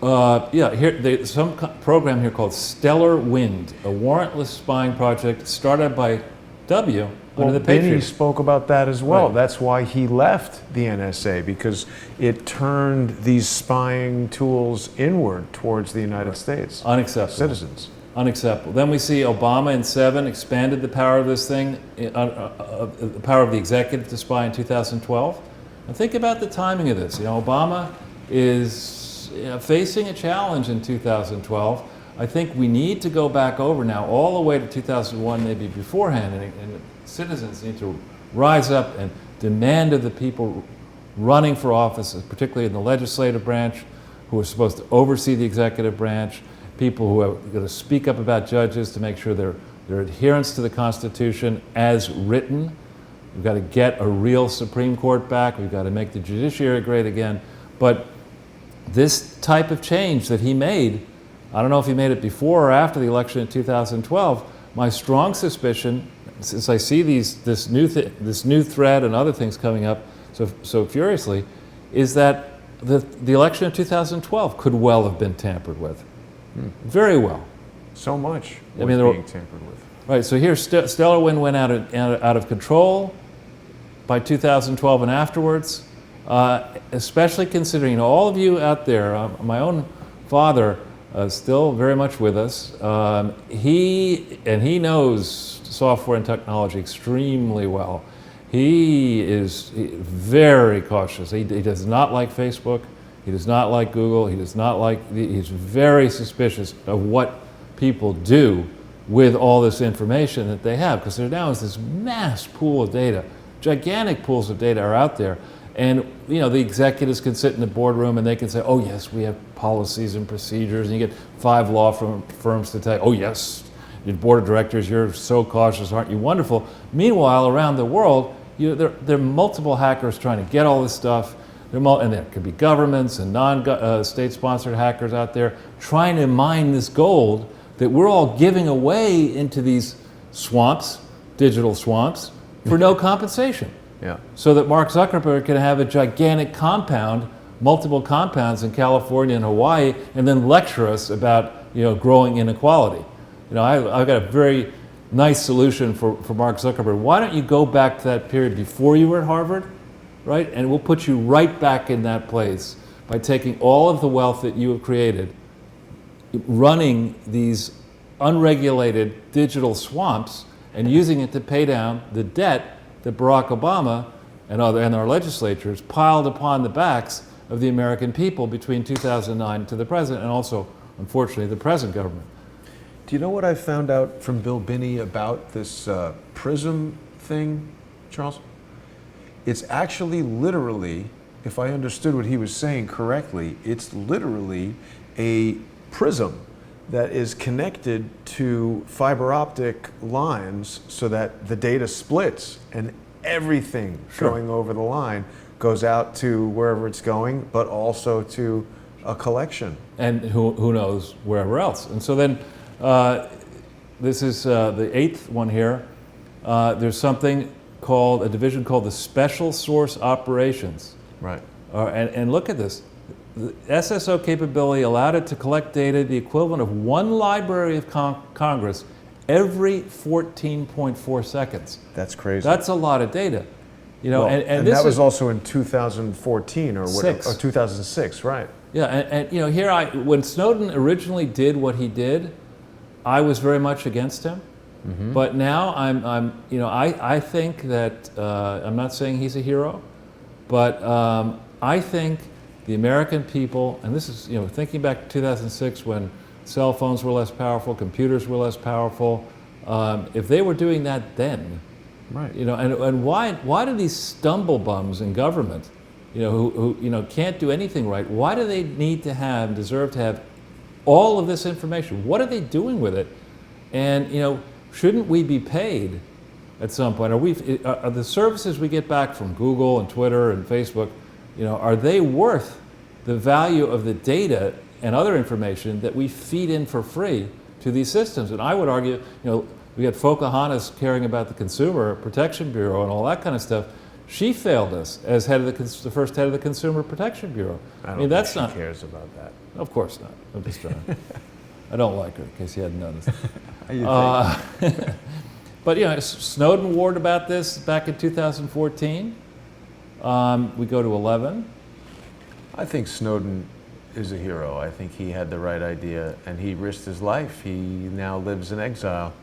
There's some program here called Stellar Wind, a warrantless spying project started by W. Well, Binney spoke about that as well. Right. That's why he left the NSA, because it turned these spying tools inward towards the United States. Unacceptable. Citizens. Unacceptable. Then we see Obama in 7 expanded the power of this thing, the power of the executive to spy in 2012. And think about the timing of this. Obama is facing a challenge in 2012. I think we need to go back over now all the way to 2001, maybe beforehand, and citizens need to rise up and demand of the people running for office, particularly in the legislative branch, who are supposed to oversee the executive branch, people who are going to speak up about judges to make sure their adherence to the Constitution as written. We've got to get a real Supreme Court back. We've got to make the judiciary great again. But this type of change that he made, I don't know if he made it before or after the election in 2012, my strong suspicion, since I see this new thread and other things coming up so furiously, is that the election of 2012 could well have been tampered with. Very well. So much was being tampered with. Right, so here Stellar Wind went out of control by 2012 and afterwards, especially considering all of you out there, my own father still very much with us. He knows software and technology extremely well. He is very cautious. He does not like Facebook. He does not like Google. He does not like. He's very suspicious of what people do with all this information that they have, because there now is this mass pool of data. Gigantic pools of data are out there. And the executives can sit in the boardroom and they can say, oh yes, we have policies and procedures, and you get 5 law firms to tell you, oh yes, your board of directors, you're so cautious, aren't you wonderful? Meanwhile, around the world, there are multiple hackers trying to get all this stuff, and there could be governments and non-state-sponsored hackers out there trying to mine this gold that we're all giving away into these swamps, digital swamps, for no compensation. Yeah. So that Mark Zuckerberg can have a gigantic compound, multiple compounds in California and Hawaii, and then lecture us about growing inequality. I've got a very nice solution for Mark Zuckerberg. Why don't you go back to that period before you were at Harvard, right? And we'll put you right back in that place by taking all of the wealth that you have created, running these unregulated digital swamps, and using it to pay down the debt that Barack Obama and our legislatures piled upon the backs of the American people between 2009 to the present, and also, unfortunately, the present government. Do you know what I found out from Bill Binney about this PRISM thing, Charles? It's actually literally, if I understood what he was saying correctly, it's literally a prism that is connected to fiber optic lines so that the data splits and everything going over the line goes out to wherever it's going, but also to a collection. And who knows wherever else. And so then, this is the 8th one here. There's something called, a division called the Special Source Operations. Right. And look at this. The SSO capability allowed it to collect data the equivalent of one Library of Congress every 14.4 seconds. That's crazy. That's a lot of data. You know, Well, and that was also in 2014 or what? Six. Or 2006, right? Yeah, and you know, here when Snowden originally did what he did, I was very much against him. Mm-hmm. But now I think that, I'm not saying he's a hero, but I think the American people, and this is, thinking back to 2006 when cell phones were less powerful, computers were less powerful, if they were doing that then, right? And why do these stumble bums in government, who can't do anything right, why do they need to deserve to have all of this information? What are they doing with it? And shouldn't we be paid at some point? Are the services we get back from Google and Twitter and Facebook, are they worth the value of the data and other information that we feed in for free to these systems? And I would argue, we got Pocahontas caring about the Consumer Protection Bureau and all that kind of stuff. She failed us as head of the first head of the Consumer Protection Bureau. I don't that's think not. she cares about that. Of course not. I'm just trying. I don't like her, in case you hadn't noticed. You think? But Snowden warned about this back in 2014. We go to 11. I think Snowden is a hero. I think he had the right idea, and he risked his life. He now lives in exile.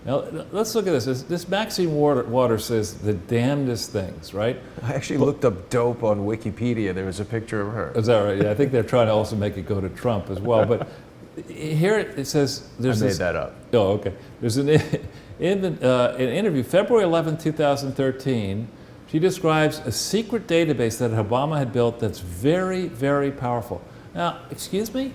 Now, let's look at this. This Maxine Waters says the damnedest things, right? I actually looked up dope on Wikipedia. There was a picture of her. Is that right? Yeah, I think they're trying to also make it go to Trump as well. But here it says there's I made that up. Oh, okay. There's an interview, February 11, 2013. She describes a secret database that Obama had built that's very, very powerful. Now, excuse me?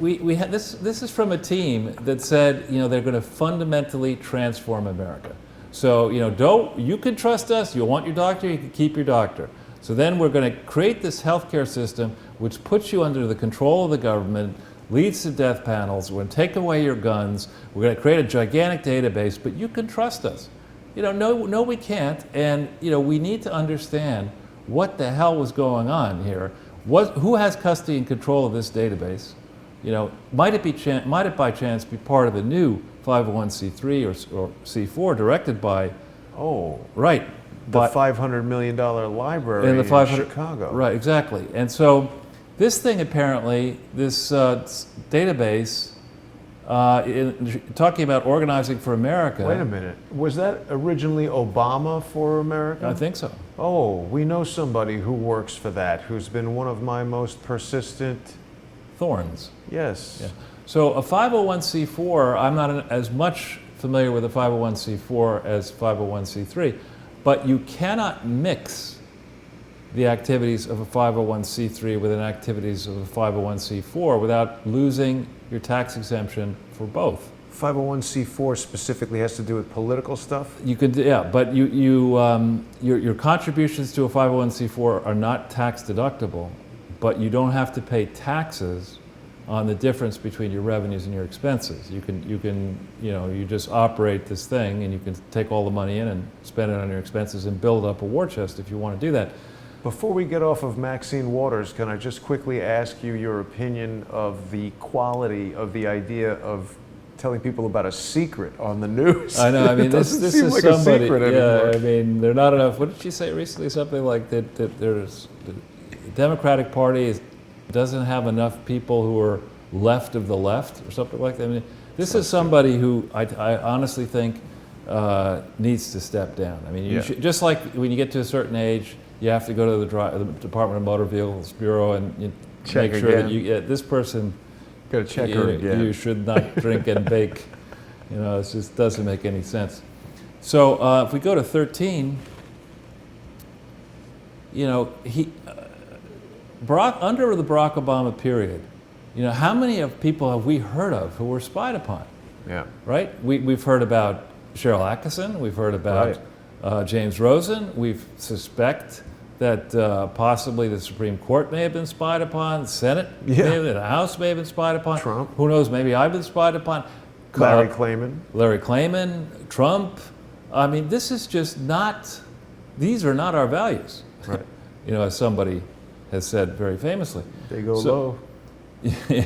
We had this is from a team that said, they're going to fundamentally transform America. So, you can trust us. You want your doctor, you can keep your doctor. So then we're going to create this healthcare system which puts you under the control of the government, leads to death panels. We're going to take away your guns. We're going to create a gigantic database, but you can trust us. No, we can't. And, we need to understand what the hell was going on here. Who has custody and control of this database? Might it by chance be part of a new 501c3 or C4 directed by? Oh, right. The $500 million library in Chicago. Right, exactly. And so this thing apparently, this database, talking about organizing for America. Wait a minute. Was that originally Obama for America? I think so. Oh, we know somebody who works for that, who's been one of my most persistent thorns. Yes. Yeah. So a 501c4, I'm not as much familiar with a 501c4 as 501c3, but you cannot mix the activities of a 501c3 with the activities of a 501c4 without losing your tax exemption for both. 501c4 specifically has to do with political stuff? You could, yeah, but your contributions to a 501c4 are not tax deductible, but you don't have to pay taxes on the difference between your revenues and your expenses. You just operate this thing and you can take all the money in and spend it on your expenses and build up a war chest if you want to do that. Before we get off of Maxine Waters, can I just quickly ask you your opinion of the quality of the idea of telling people about a secret on the news? I know, I mean, this is like somebody, a secret yeah, anymore. I mean, they're not enough. What did she say recently? Something like that there's, the Democratic Party doesn't have enough people who are left of the left or something like that. I mean, this is somebody who I honestly think needs to step down. I mean, you should, just like when you get to a certain age, you have to go to the Department of Motor Vehicles Bureau and you Check make sure that again. this person, Got to check her again. you should not drink and bake. You know, it just doesn't make any sense. So if we go to 13, you know, under the Barack Obama period, you know, how many of people have we heard of who were spied upon? Yeah. Right? We've heard about Cheryl Atkinson. We've heard about James Rosen. We suspect that possibly the Supreme Court may have been spied upon, the Senate may have been, the House may have been spied upon. Trump. Who knows, maybe I've been spied upon. Larry Klayman. Larry Klayman, Trump. I mean, this is just not, these are not our values. Right. You know, as somebody has said very famously. They go low.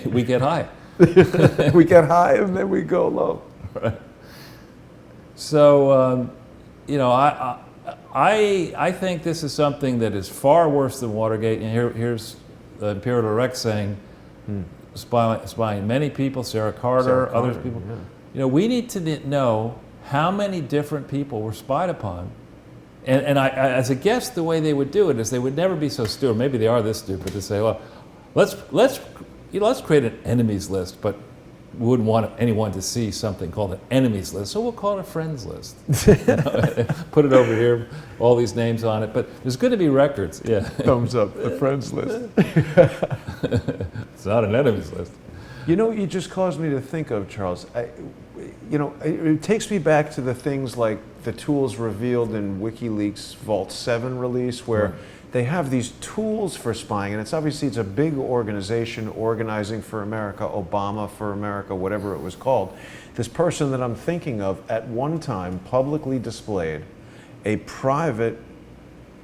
We get high. We get high and then we go low. Right. So, you know, I think this is something that is far worse than Watergate. And here's the Imperial Rex saying, spying many people, Sarah Carter, other people. Yeah. You know, we need to know how many different people were spied upon. And I, as a guess, the way they would do it is they would never be so stupid. Maybe they are this stupid to say, well, let's create an enemies list, but we wouldn't want anyone to see something called an enemies list, so we'll call it a friends list. Put it over here, all these names on it, but there's going to be records. Yeah. Thumbs up, the friends list. It's not an enemies list. You know, you just caused me to think of, Charles. You know, it takes me back to the things like the tools revealed in WikiLeaks Vault 7 release, where they have these tools for spying, and it's a big organization, Organizing for America, Obama for America, whatever it was called. This person that I'm thinking of at one time publicly displayed a private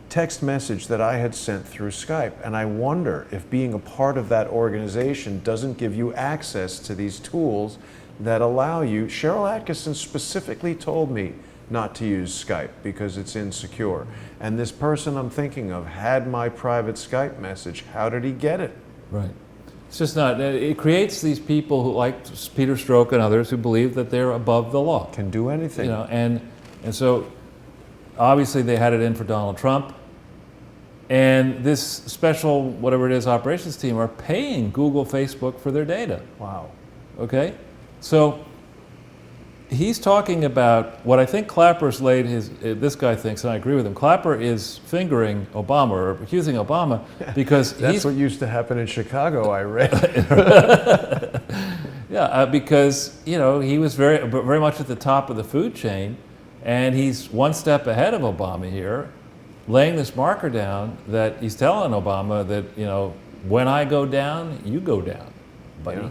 text message that I had sent through Skype, and I wonder if being a part of that organization doesn't give you access to these tools that allow you. Cheryl Atkinson specifically told me not to use Skype because it's insecure. And this person I'm thinking of had my private Skype message. How did he get it? Right. It's just not, it creates these people who, like Peter Strzok and others, who believe that they're above the law. Can do anything. You know, and so obviously they had it in for Donald Trump. And this special, whatever it is, operations team are paying Google, Facebook for their data. Wow. Okay? So he's talking about what I think Clapper's laid this guy thinks, and I agree with him, Clapper is fingering Obama or accusing Obama because That's what used to happen in Chicago, I read. Yeah, because, you know, he was very much at the top of the food chain, and he's one step ahead of Obama here, laying this marker down that he's telling Obama that, you know, when I go down, you go down, buddy.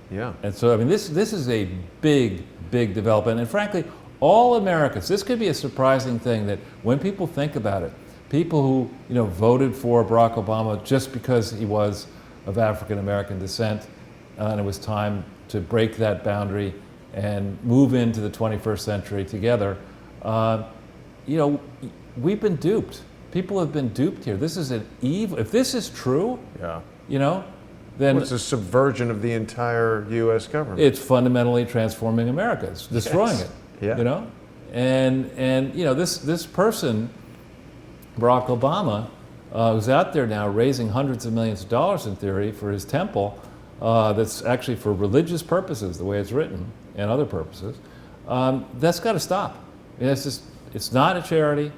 Yeah. And so, I mean, this is a big development. And frankly, all Americans, this could be a surprising thing that when people think about it, people who, you know, voted for Barack Obama just because he was of African American descent, and it was time to break that boundary and move into the 21st century together, you know, we've been duped. People have been duped here. This is an evil, if this is true, you know, then it's a subversion of the entire U.S. government. It's fundamentally transforming America. It's destroying it. Yeah. You know, and you know, this person, Barack Obama, who's out there now raising hundreds of millions of dollars in theory for his temple, that's actually for religious purposes, the way it's written, and other purposes. That's got to stop. I mean, it's not a charity.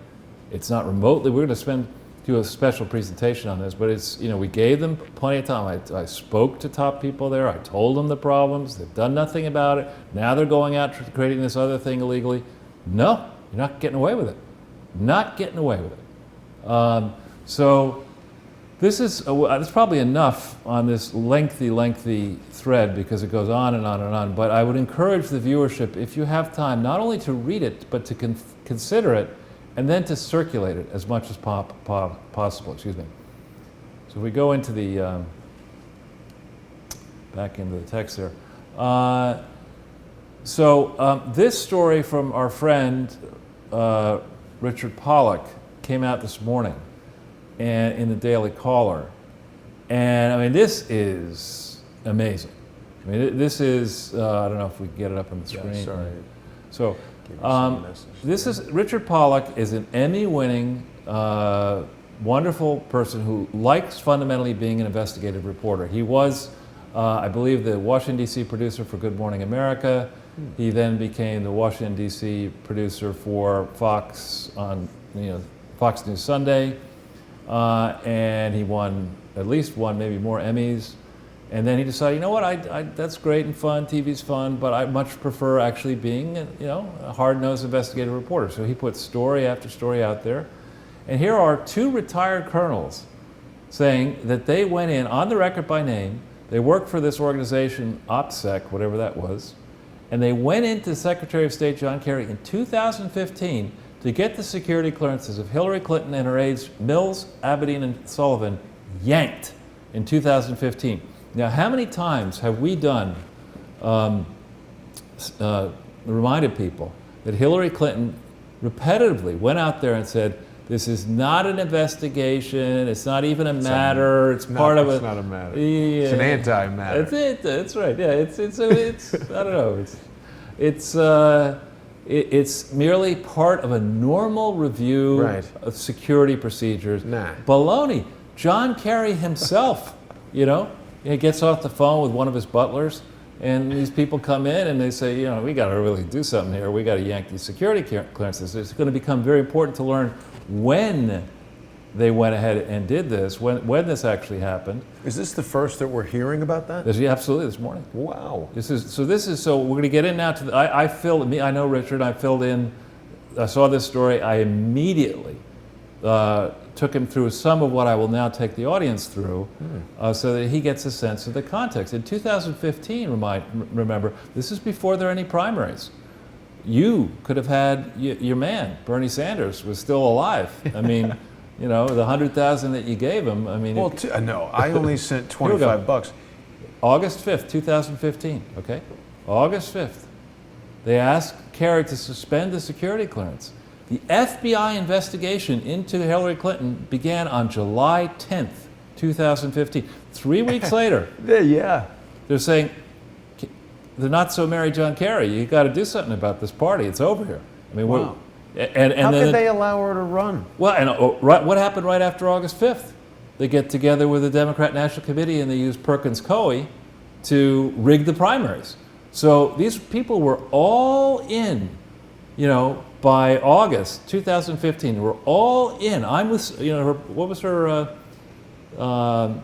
It's not remotely. We're going to do a special presentation on this, but it's, you know, we gave them plenty of time. I spoke to top people there. I told them the problems. They've done nothing about it. Now they're going out creating this other thing illegally. No, you're not getting away with it. Not getting away with it. So this is it's probably enough on this lengthy thread because it goes on and on and on. But I would encourage the viewership, if you have time, not only to read it, but to consider it, and then to circulate it as much as possible. Excuse me. So if we go into the back into the text there. This story from our friend Richard Pollack came out this morning, and in the Daily Caller, and I mean, this is amazing. I mean, this is I don't know if we can get it up on the screen. Yeah, sorry. So this is Richard Pollack is an Emmy-winning wonderful person who likes fundamentally being an investigative reporter. He was, I believe, the Washington, D.C. producer for Good Morning America. He then became the Washington, D.C. producer for Fox on, Fox News Sunday. And he won at least one, maybe more Emmys. And then he decided, you know what, that's great and fun, TV's fun, but I much prefer actually being, a hard-nosed investigative reporter. So he put story after story out there. And here are two retired colonels saying that they went in, on the record by name, they worked for this organization, OPSEC, whatever that was, and they went into Secretary of State John Kerry in 2015 to get the security clearances of Hillary Clinton and her aides, Mills, Abedin, and Sullivan, yanked in 2015. Now, how many times have we reminded people that Hillary Clinton repetitively went out there and said, this is not an investigation, it's not even a matter, it's part of a... It's not a matter. Yeah, it's an anti-matter. That's right, yeah, it's I don't know, it's merely part of a normal review of security procedures. Nah. Baloney. John Kerry himself, he gets off the phone with one of his butlers, and these people come in and they say, we got to really do something here. We got to yank these security clearances. It's going to become very important to learn when they went ahead and did this, when this actually happened. Is this the first that we're hearing about that? Yeah, absolutely, this morning. Wow. So we're going to get in now to I know Richard, I saw this story, I immediately took him through some of what I will now take the audience through so that he gets a sense of the context. In 2015, remember, this is before there are any primaries. You could have had your man, Bernie Sanders, was still alive. I mean, the 100,000 that you gave him, I mean... Well, no, I only sent $25. August 5th, 2015, okay? August 5th. They asked Kerry to suspend the security clearance. The FBI investigation into Hillary Clinton began on July 10th, 2015. 3 weeks later, yeah, they're saying, the not-so-merry John Kerry, you got to do something about this party. It's over here. I mean, wow. And how then could they allow her to run? Well, and what happened right after August 5th? They get together with the Democrat National Committee and they use Perkins Coie to rig the primaries. So these people were all in, by August 2015. They were all in. I'm with, what was her, what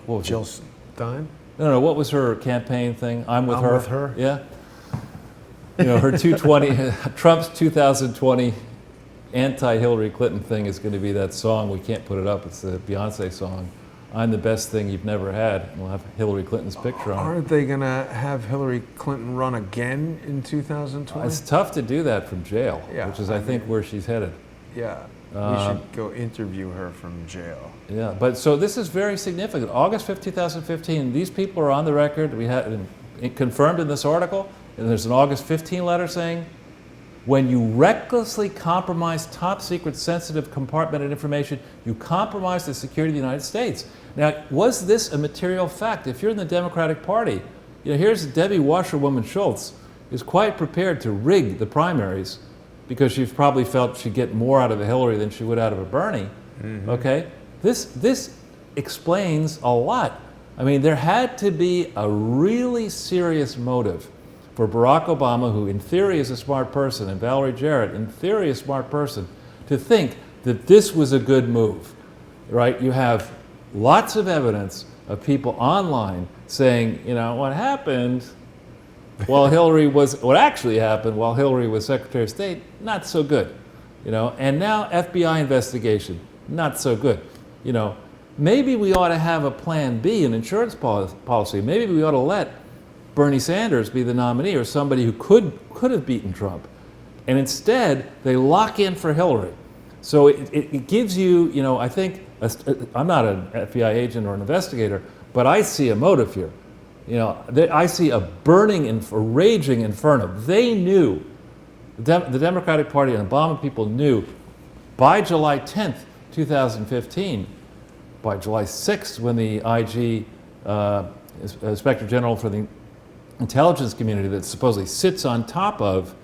was Jill Stein? No, what was her campaign thing? I'm with her. Yeah. Her 220, Trump's 2020 anti-Hillary Clinton thing is going to be that song. We can't put it up. It's the Beyonce song. I'm the best thing you've never had. And we'll have Hillary Clinton's picture on it. Aren't they going to have Hillary Clinton run again in 2020? It's tough to do that from jail, yeah, which is, I think, where she's headed. Yeah. We should go interview her from jail. Yeah, but so this is very significant. August 5th, 2015, these people are on the record. We had it confirmed in this article, and there's an August 15 letter saying, when you recklessly compromise top secret sensitive compartmented information, you compromise the security of the United States. Now, was this a material fact? If you're in the Democratic Party, here's Debbie Wasserwoman Schultz is quite prepared to rig the primaries because she probably felt she'd get more out of a Hillary than she would out of a Bernie. Mm-hmm. Okay? This explains a lot. I mean, there had to be a really serious motive for Barack Obama, who in theory is a smart person, and Valerie Jarrett, in theory a smart person, to think that this was a good move, right? You have lots of evidence of people online saying, what happened while what actually happened while Hillary was Secretary of State, not so good, and now FBI investigation, not so good, Maybe we ought to have a plan B, an insurance policy. Maybe we ought to let Bernie Sanders be the nominee or somebody who could have beaten Trump. And instead, they lock in for Hillary. So it gives you, I think, I'm not an FBI agent or an investigator, but I see a motive here. I see a burning, a raging inferno. They knew, the Democratic Party and Obama people knew by July 10th, 2015, by July 6th, when the IG, Inspector General for the intelligence community that supposedly sits on top of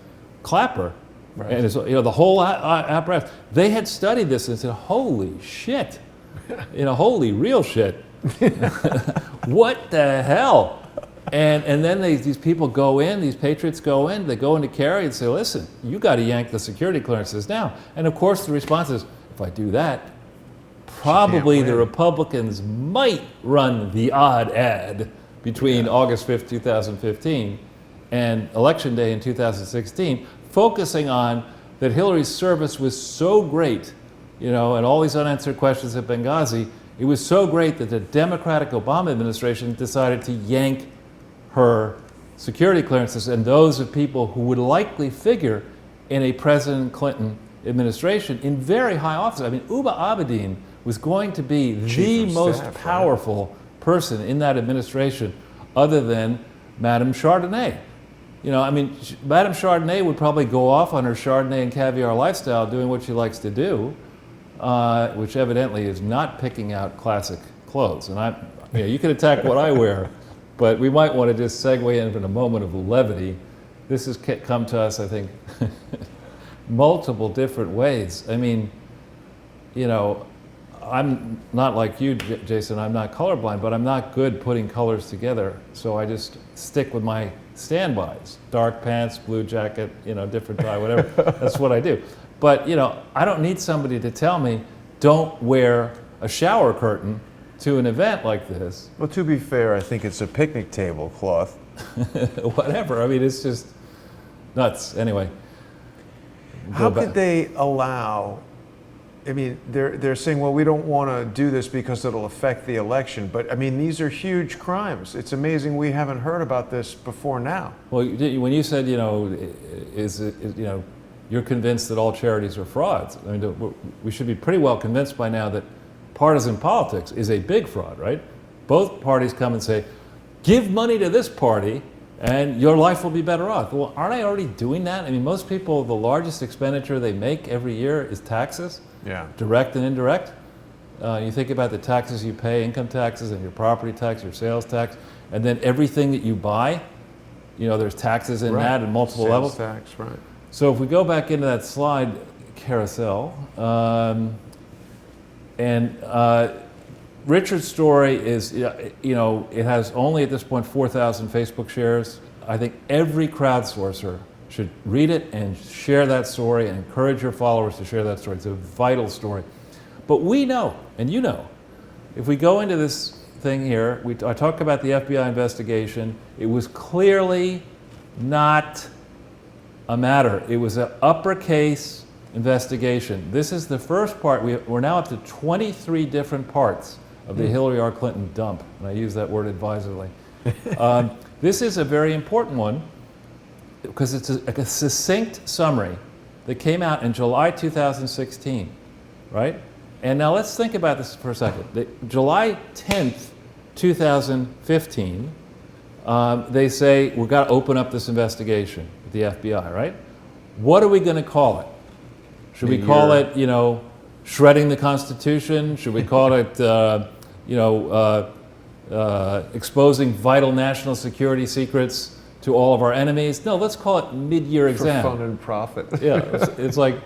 Clapper, Right. And it's, the whole apparatus. They had studied this and said, "Holy shit, holy real shit, what the hell?" And then these people go in, these patriots go in, they go into Kerry and say, "Listen, you got to yank the security clearances down." And of course, the response is, "If I do that, probably the Republicans might run the odd ad between August 5th, 2015 and Election Day in 2016, focusing on that Hillary's service was so great, and all these unanswered questions at Benghazi, it was so great that the Democratic Obama administration decided to yank her security clearances and those of people who would likely figure in a President Clinton administration in very high office." I mean, Uba Abedin was going to be the most powerful person in that administration other than Madame Chardonnay. Madame Chardonnay would probably go off on her Chardonnay and caviar lifestyle doing what she likes to do, which evidently is not picking out classic clothes. And you can attack what I wear, but we might want to just segue into a moment of levity. This has come to us, I think, multiple different ways. I mean, I'm not like you, Jason, I'm not colorblind, but I'm not good putting colors together. So I just stick with my standbys. Dark pants, blue jacket, different tie, whatever. That's what I do. But, I don't need somebody to tell me, don't wear a shower curtain to an event like this. Well, to be fair, I think it's a picnic table cloth. Whatever. I mean, it's just nuts. Anyway. How could they allow, they're saying, well, we don't want to do this because it'll affect the election. But, these are huge crimes. It's amazing we haven't heard about this before now. Well, when you said, you're convinced that all charities are frauds. We should be pretty well convinced by now that partisan politics is a big fraud, right? Both parties come and say, give money to this party and your life will be better off. Well, aren't I already doing that? Most people, the largest expenditure they make every year is taxes, direct and indirect. You think about the taxes you pay, income taxes and your property tax, your sales tax, and then everything that you buy, there's taxes in that at multiple levels. Tax, right. So if we go back into that slide carousel, Richard's story is, it has only at this point 4,000 Facebook shares. I think every crowdsourcer should read it and share that story and encourage your followers to share that story. It's a vital story. But we know, and if we go into this thing here, I talk about the FBI investigation. It was clearly not a matter. It was an uppercase investigation. This is the first part. We're now up to 23 different parts of the Hillary R. Clinton dump, and I use that word advisedly. This is a very important one because it's a succinct summary that came out in July 2016, right? And now let's think about this for a second. July 10th, 2015, they say, we've got to open up this investigation with the FBI, right? What are we going to call it? Should we call it, shredding the Constitution? Should we call it, exposing vital national security secrets to all of our enemies? No, let's call it mid-year exam. For fun and profit. Yeah, it's like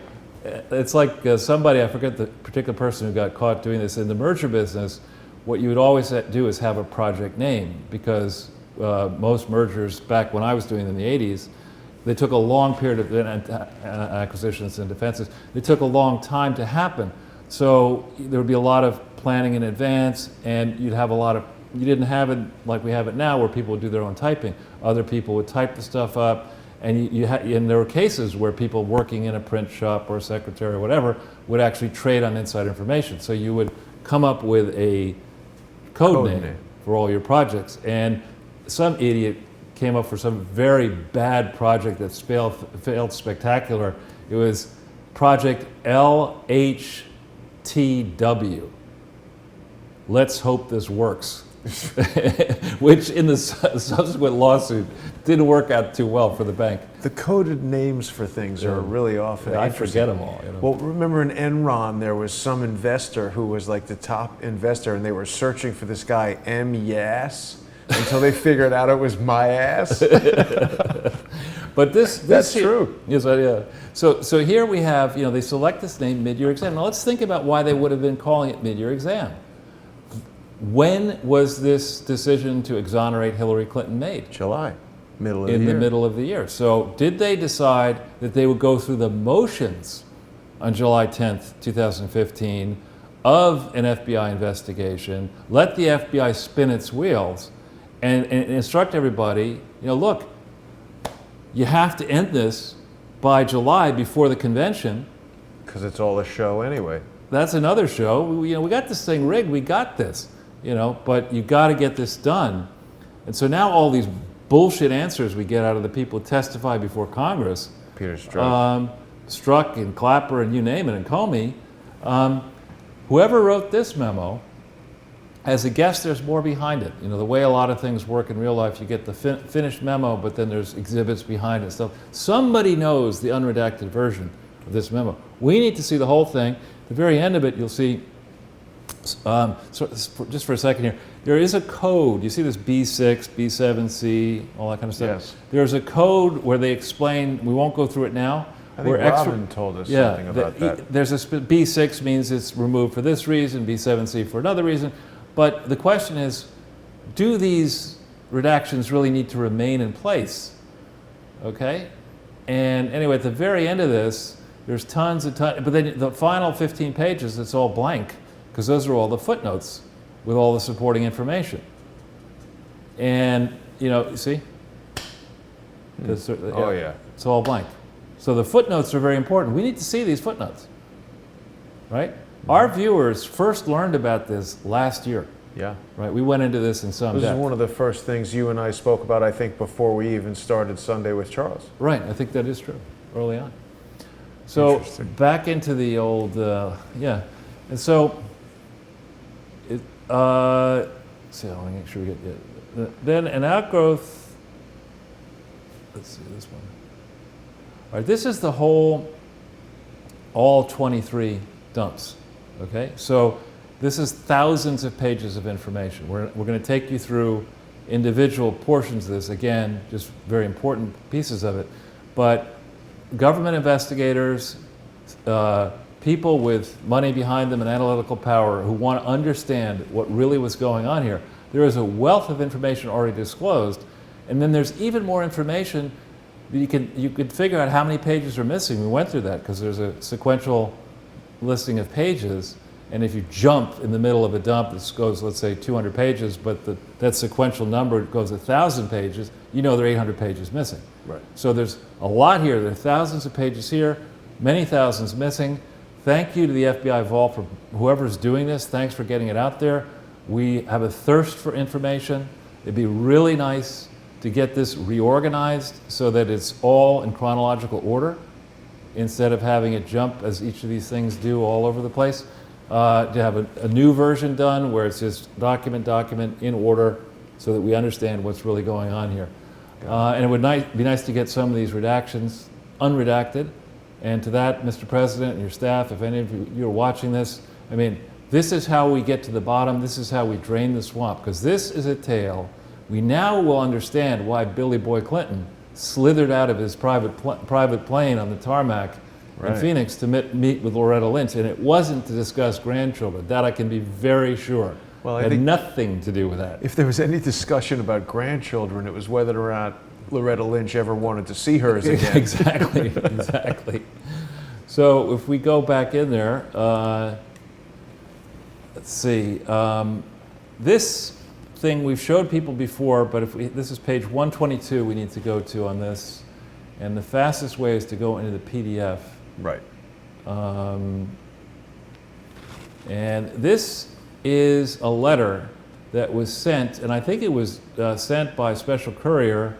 somebody, I forget the particular person who got caught doing this in the merger business. What you would always do is have a project name, because most mergers back when I was doing them in the 80s, they took a long period of acquisitions and defenses. They took a long time to happen. So there would be a lot of planning in advance, and you'd have you didn't have it like we have it now where people would do their own typing. Other people would type the stuff up, and and there were cases where people working in a print shop or a secretary or whatever would actually trade on inside information. So you would come up with a code name for all your projects, and some idiot came up for some very bad project that failed spectacular. It was Project LHTW. Let's hope this works. Which in the subsequent lawsuit didn't work out too well for the bank. The coded names for things are really often I forget them all. Well, remember in Enron, there was some investor who was like the top investor, and they were searching for this guy, M. Yass, until they figured out it was my ass. But That's true. Yes, yeah. So here we have, they select this name, mid-year exam. Now let's think about why they would have been calling it mid-year exam. When was this decision to exonerate Hillary Clinton made? July, middle of the year. In the middle of the year. So did they decide that they would go through the motions on July 10th, 2015 of an FBI investigation, let the FBI spin its wheels, and instruct everybody, look, you have to end this by July before the convention. Because it's all a show anyway. That's another show. We got this thing rigged. We got this, but you got to get this done. And so now all these bullshit answers we get out of the people who testify before Congress, Peter Strzok. Strzok and Clapper and you name it, and Comey, whoever wrote this memo, as a guess, there's more behind it. The way a lot of things work in real life, you get the finished memo, but then there's exhibits behind it and stuff. Somebody knows the unredacted version of this memo. We need to see the whole thing. At the very end of it, you'll see, just for a second here, there is a code. You see this B6, B7C, all that kind of stuff? Yes. There's a code where they explain, we won't go through it now. I think Robin told us something about that. There's B6 means it's removed for this reason, B7C for another reason. But the question is, do these redactions really need to remain in place? Okay? And anyway, at the very end of this, there's tons and tons, but then the final 15 pages, it's all blank, because those are all the footnotes with all the supporting information. And, see? Oh, yeah. It's all blank. So the footnotes are very important. We need to see these footnotes, right? Our viewers first learned about this last year. Yeah. Right, we went into this in some This depth. is one of the first things you and I spoke about, I think, before we even started Sunday with Charles. Right, I think that is true, early on. So back into the old, yeah. And so, see, I want to make sure we get, then an outgrowth, let's see this one. All right, this is the whole, all 23 dumps. Okay, so this is thousands of pages of information. We're going to take you through individual portions of this, again, just very important pieces of it. But government investigators, people with money behind them and analytical power who want to understand what really was going on here, there is a wealth of information already disclosed, and then there's even more information. You could figure out how many pages are missing. We went through that because there's a sequential listing of pages, and if you jump in the middle of a dump that goes, let's say, 200 pages, but that sequential number goes 1,000 pages, there are 800 pages missing. Right. So there's a lot here. There are thousands of pages here, many thousands missing. Thank you to the FBI Vault for whoever's doing this. Thanks for getting it out there. We have a thirst for information. It'd be really nice to get this reorganized so that it's all in chronological order, instead of having it jump as each of these things do all over the place. To have a new version done where it's just document in order so that we understand what's really going on here. And it would be nice to get some of these redactions unredacted. And to that, Mr. President and your staff, if any of you are watching this, this is how we get to the bottom. This is how we drain the swamp, because this is a tale. We now will understand why Billy Boy Clinton slithered out of his private plane on the tarmac in Phoenix to meet with Loretta Lynch, and it wasn't to discuss grandchildren. That I can be very sure. Well, it had nothing to do with that. If there was any discussion about grandchildren, it was whether or not Loretta Lynch ever wanted to see hers again. Exactly. So if we go back in there, let's see. This thing we've showed people before, but this is page 122 we need to go to on this, and the fastest way is to go into the PDF. Right. And this is a letter that was sent, and I think it was sent by special courier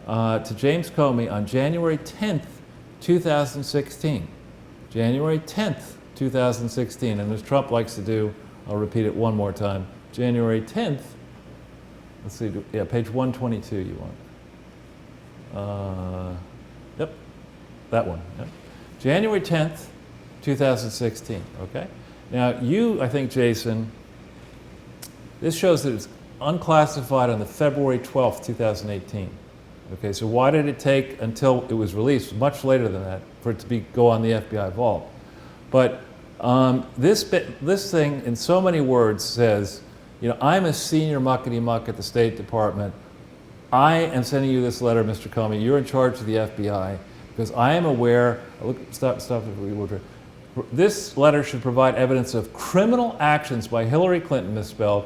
to James Comey on January 10th, 2016. January 10th, 2016. And as Trump likes to do, I'll repeat it one more time. January 10th, let's see, yeah, page 122 you want. Yep, that one. Yep. January 10th, 2016, okay? Now you, I think, Jason, this shows that it's unclassified on the February 12th, 2018. Okay, so why did it take until it was released, much later than that, for it to go on the FBI vault? But this thing, in so many words, says, I'm a senior muckety-muck at the State Department. I am sending you this letter, Mr. Comey. You're in charge of the FBI, because I am aware. Stop. This letter should provide evidence of criminal actions by Hillary Clinton, misspelled,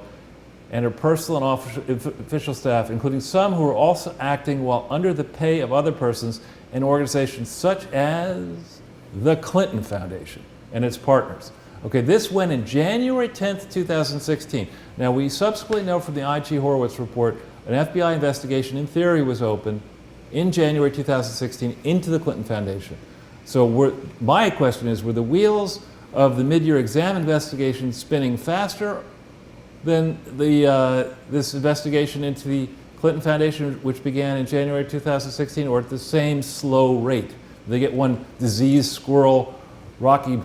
and her personal and official staff, including some who are also acting while under the pay of other persons in organizations such as the Clinton Foundation and its partners. Okay, this went in January 10th, 2016. Now, we subsequently know from the I.G. Horowitz report an FBI investigation, in theory, was opened in January 2016 into the Clinton Foundation. So my question is, were the wheels of the mid-year exam investigation spinning faster than this investigation into the Clinton Foundation, which began in January 2016, or at the same slow rate? They get one diseased squirrel, Rocky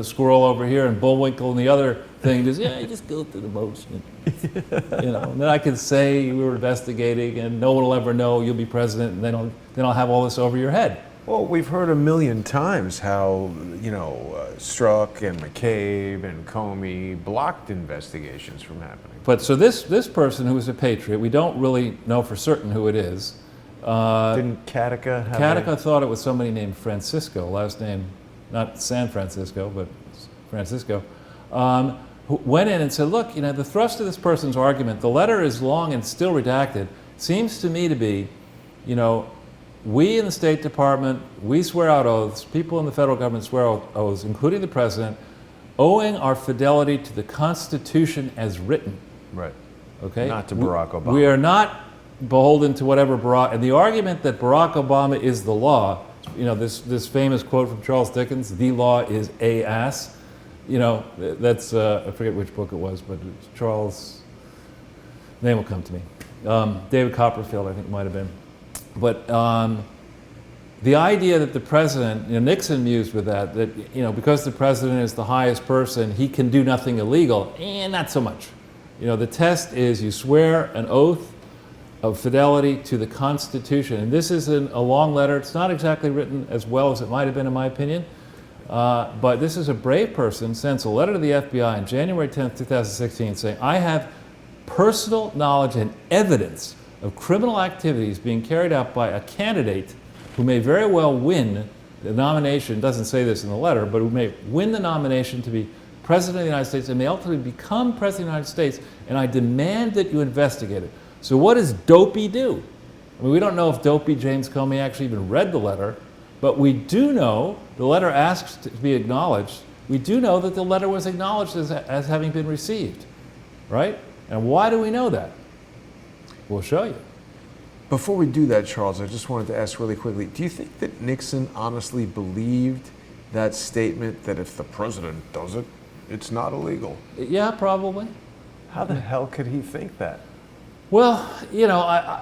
squirrel over here, and Bullwinkle, and the other thing just, you just go through the motion. And then I can say we were investigating, and no one will ever know you'll be president, and then I'll have all this over your head. Well, we've heard a million times how, Strzok and McCabe and Comey blocked investigations from happening. But so this person who is a patriot, we don't really know for certain who it is. Didn't Katica have Katica thought it was somebody named Francisco, last name, not San Francisco, but Francisco, who went in and said, look, the thrust of this person's argument, the letter is long and still redacted, seems to me to be, we in the State Department, we swear out oaths, people in the federal government swear out oaths, including the president, owing our fidelity to the Constitution as written. Right. Okay? Not to Barack Obama. We are not beholden to whatever Barack, and the argument that Barack Obama is the law, this famous quote from Charles Dickens, the law is a ass, that's, I forget which book it was, but Charles, name will come to me. David Copperfield, I think, might have been. But the idea that the president, Nixon mused with that because the president is the highest person, he can do nothing illegal, not so much. The test is you swear an oath of fidelity to the Constitution. And this is a long letter. It's not exactly written as well as it might have been, in my opinion. But this is a brave person, sends a letter to the FBI on January 10th, 2016, saying, I have personal knowledge and evidence of criminal activities being carried out by a candidate who may very well win the nomination, doesn't say this in the letter, but who may win the nomination to be President of the United States and may ultimately become President of the United States, and I demand that you investigate it. So what does Dopey do? I mean, we don't know if Dopey James Comey actually even read the letter, but we do know the letter asks to be acknowledged. We do know that the letter was acknowledged as having been received, right? And why do we know that? We'll show you. Before we do that, Charles, I just wanted to ask really quickly, do you think that Nixon honestly believed that statement that if the president does it, it's not illegal? Yeah, probably. How the hell could he think that? Well,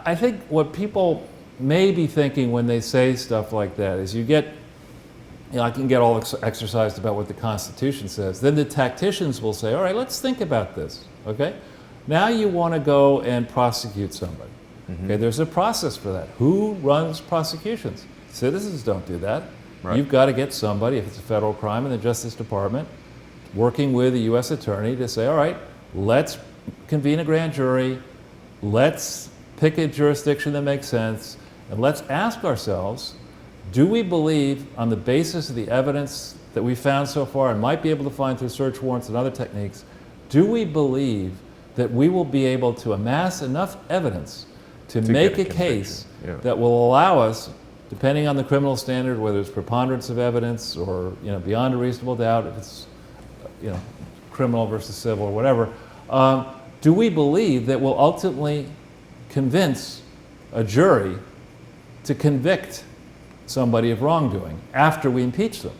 I think what people may be thinking when they say stuff like that is I can get all exercised about what the Constitution says. Then the tacticians will say, all right, let's think about this, okay? Now you want to go and prosecute somebody. Mm-hmm. Okay, there's a process for that. Who runs prosecutions? Citizens don't do that. Right. You've got to get somebody, if it's a federal crime, in the Justice Department, working with a U.S. attorney to say, all right, let's convene a grand jury, let's pick a jurisdiction that makes sense, and let's ask ourselves, do we believe, on the basis of the evidence that we found so far and might be able to find through search warrants and other techniques, do we believe that we will be able to amass enough evidence to make a case that will allow us, depending on the criminal standard, whether it's preponderance of evidence or beyond a reasonable doubt, if it's criminal versus civil or whatever, do we believe that we'll ultimately convince a jury to convict somebody of wrongdoing after we impeach them?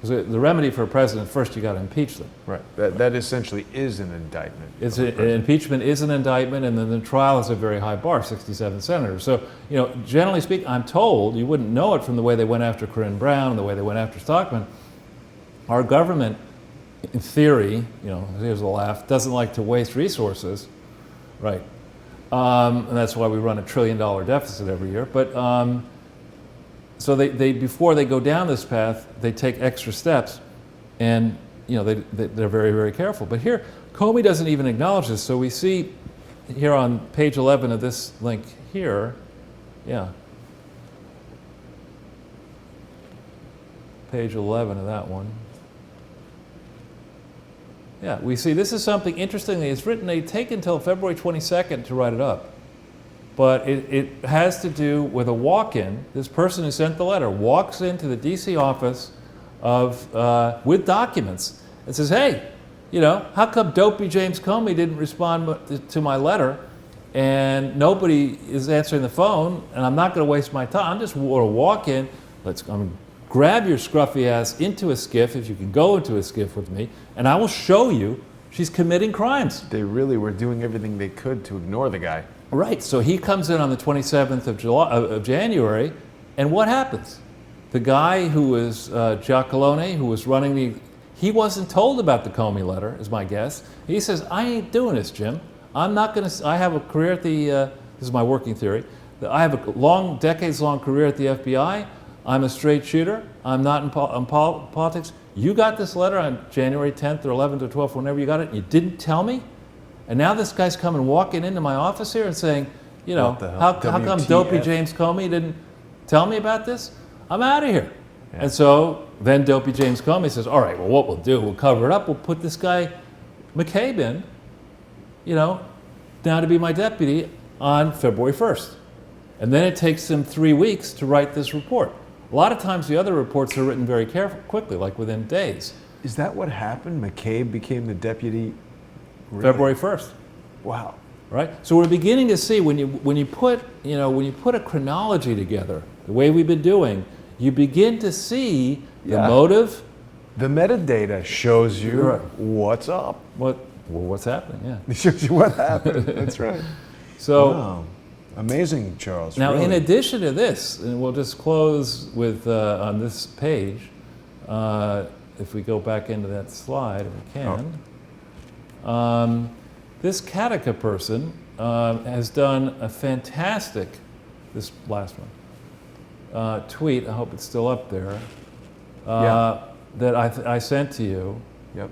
Because the remedy for a president, first you got to impeach them. Right. That essentially is an indictment. Impeachment is an indictment, and then the trial is a very high bar, 67 senators. So, generally speaking, I'm told, you wouldn't know it from the way they went after Corinne Brown and the way they went after Stockman, our government, in theory, here's a laugh, doesn't like to waste resources, right? And that's why we run $1 trillion deficit every year. But so they before they go down this path, they take extra steps, and they're very, very careful. But here, Comey doesn't even acknowledge this. So we see here on page 11 of this link here, page 11 of that one. Yeah, we see this is something interestingly. It's written, they take until February 22nd to write it up. But it has to do with a walk-in. This person who sent the letter walks into the DC office with documents and says, hey, how come dopey James Comey didn't respond to my letter, and nobody is answering the phone, and I'm not going to waste my time. I'm just going to walk in. Grab your scruffy ass into a skiff, if you can go into a skiff with me, and I will show you she's committing crimes. They really were doing everything they could to ignore the guy. Right, so he comes in on the 27th of January, and what happens? The guy who was Giacolone, who was running he wasn't told about the Comey letter, is my guess. He says, I ain't doing this, Jim. I'm not going to, I have a career at this is my working theory, I have a decades-long career at the FBI. I'm a straight shooter. I'm not in politics. You got this letter on January 10th or 11th or 12th, whenever you got it, and you didn't tell me? And now this guy's coming walking into my office here and saying, how come dopey James Comey didn't tell me about this? I'm out of here. Yeah. And so then dopey James Comey says, all right, well, what we'll do, we'll cover it up. We'll put this guy McCabe in, now to be my deputy on February 1st. And then it takes him 3 weeks to write this report. A lot of times the other reports are written very quickly, like within days. Is that what happened? McCabe became the deputy? Really? February 1st. Wow. Right? So we're beginning to see when you put a chronology together, the way we've been doing, you begin to see the motive. The metadata shows you what's up. What's happening, yeah. It shows you what happened. That's right. So wow. Amazing, Charles. Now, really. in addition to this, and we'll just close with on this page, if we go back into that slide, if we can. This Katica person has done a fantastic, this last one, tweet, I hope it's still up there, that I sent to you. Yep.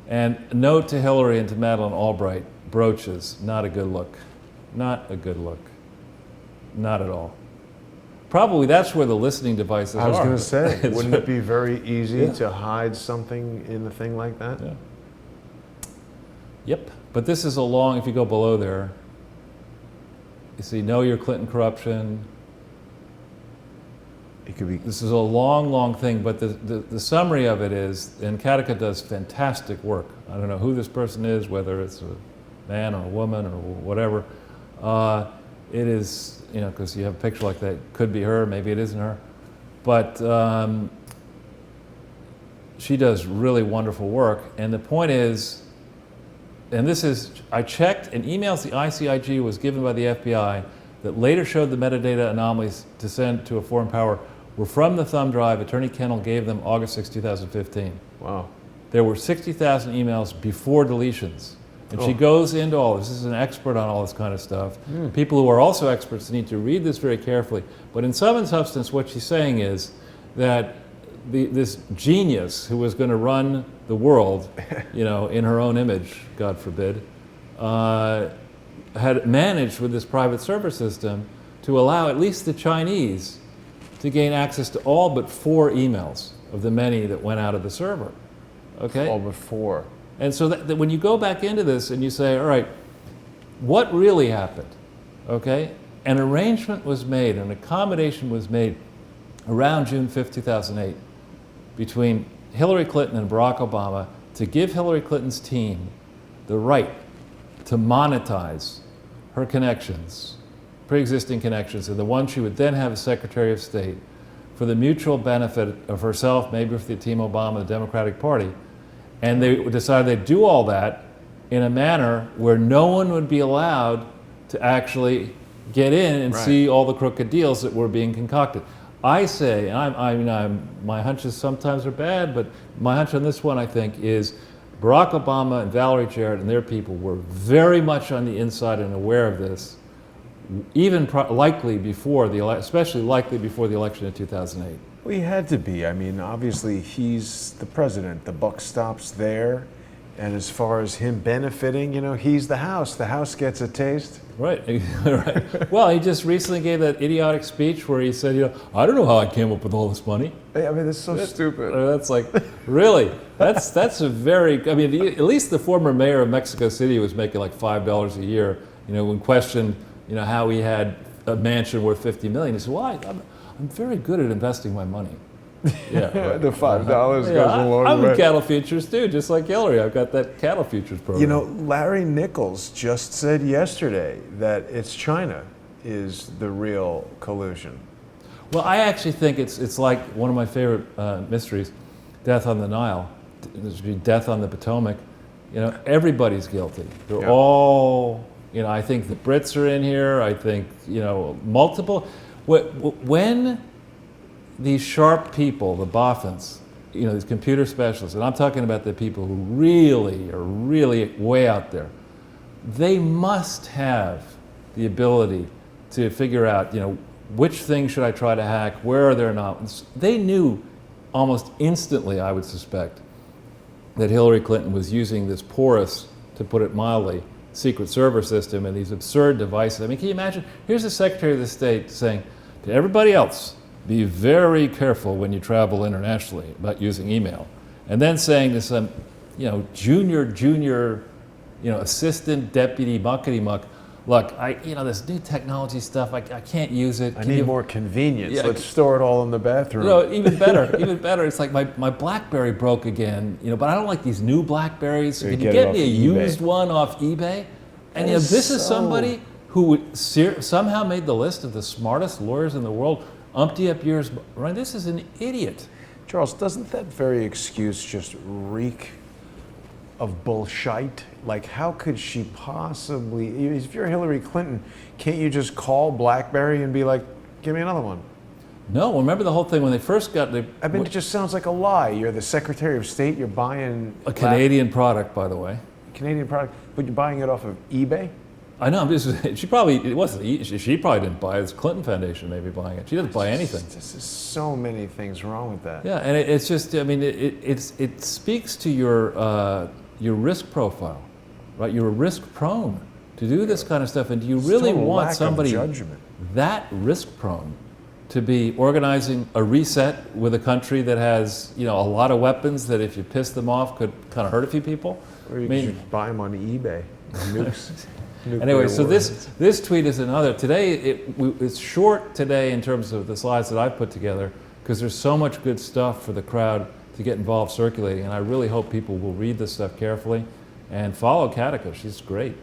And note to Hillary and to Madeleine Albright, brooches, not a good look. Not a good look. Not at all. Probably that's where the listening devices are. I was going to say, wouldn't it be very easy to hide something in a thing like that? Yeah. Yep. But this is a long, if you go below there, you see, know your Clinton corruption. It could be. This is a long, long thing, but the summary of it is, and Katica does fantastic work. I don't know who this person is, whether it's a man or a woman or whatever. It is, because you have a picture like that, could be her, maybe it isn't her. But she does really wonderful work. And the point is, and this is, I checked, and emails the ICIG was given by the FBI that later showed the metadata anomalies to send to a foreign power were from the thumb drive Attorney Kendall gave them August 6, 2015. Wow. There were 60,000 emails before deletions. And she goes into all this. This is an expert on all this kind of stuff. People who are also experts need to read this very carefully. But in sum and substance, what she's saying is that this genius who was going to run the world, in her own image, God forbid, had managed with this private server system to allow at least the Chinese to gain access to all but 4 emails of the many that went out of the server. Okay? All but 4. And so that when you go back into this and you say, all right, what really happened? Okay? An arrangement was made, an accommodation was made around June 5th, 2008 between Hillary Clinton and Barack Obama to give Hillary Clinton's team the right to monetize her connections, pre-existing connections, and the one she would then have as Secretary of State for the mutual benefit of herself, maybe for the team Obama, the Democratic Party. And they decided they'd do all that in a manner where no one would be allowed to actually get in and see all the crooked deals that were being concocted. I say, and my hunches sometimes are bad, but my hunch on this one, I think, is Barack Obama and Valerie Jarrett and their people were very much on the inside and aware of this, even likely before the especially likely before the election in 2008. Well, he had to be. I mean, obviously, he's the president. The buck stops there. And as far as him benefiting, you know, he's the House. The House gets a taste. Right. Right. Well, he just recently gave that idiotic speech where he said, you know, I don't know how I came up with all this money. I mean, that's so stupid. That's like, really? That's a very, I mean, at least the former mayor of Mexico City was making like $5 a year, you know, when questioned, you know, how he had a mansion worth $50 million. He said, well, I'm very good at investing my money. Yeah, right. The $5 goes a long way. I'm in cattle futures too, just like Hillary. I've got that cattle futures program. You know, Larry Nichols just said yesterday that it's China is the real collusion. Well, I actually think it's like one of my favorite mysteries, Death on the Nile. There should be Death on the Potomac. You know, everybody's guilty. They're all, you know, I think the Brits are in here. I think, you know, multiple. When these sharp people, the boffins, you know, these computer specialists, and I'm talking about the people who really are really way out there, they must have the ability to figure out, you know, which thing should I try to hack, where are their anomalies. They knew almost instantly, I would suspect, that Hillary Clinton was using this porous, to put it mildly, secret server system and these absurd devices. I mean, can you imagine? Here's the Secretary of the State saying to everybody else, be very careful when you travel internationally about using email. And then saying to some, you know, junior, you know, assistant deputy muckety-muck, look, you know, this new technology stuff, I can't use it. I need more convenience. Yeah, let's store it all in the bathroom. You know, even better. It's like my BlackBerry broke again, you know, but I don't like these new BlackBerries. So can you get me a used one off eBay? And you know, this is somebody who somehow made the list of the smartest lawyers in the world. Umpty up years, right? This is an idiot. Charles, doesn't that very excuse just reek of bullshit? Like, how could she possibly, if you're Hillary Clinton, can't you just call BlackBerry and be like, give me another one? No, remember the whole thing when they first got the... I mean, it just sounds like a lie. You're the Secretary of State, you're buying... A Canadian product, by the way. Canadian product, but you're buying it off of eBay? I know. She probably didn't buy it. It's Clinton Foundation maybe buying it. She doesn't buy anything. There's just so many things wrong with that. Yeah, and it's just. I mean, it speaks to your risk profile, right? You're risk prone to do this kind of stuff, and do you really want somebody that risk prone to be organizing a reset with a country that has, you know, a lot of weapons that if you piss them off could kind of hurt a few people? Or you should buy them on eBay. Nukes. Anyway, so this tweet is another. Today, it's short today in terms of the slides that I've put together because there's so much good stuff for the crowd to get involved circulating, and I really hope people will read this stuff carefully and follow Katika. She's great.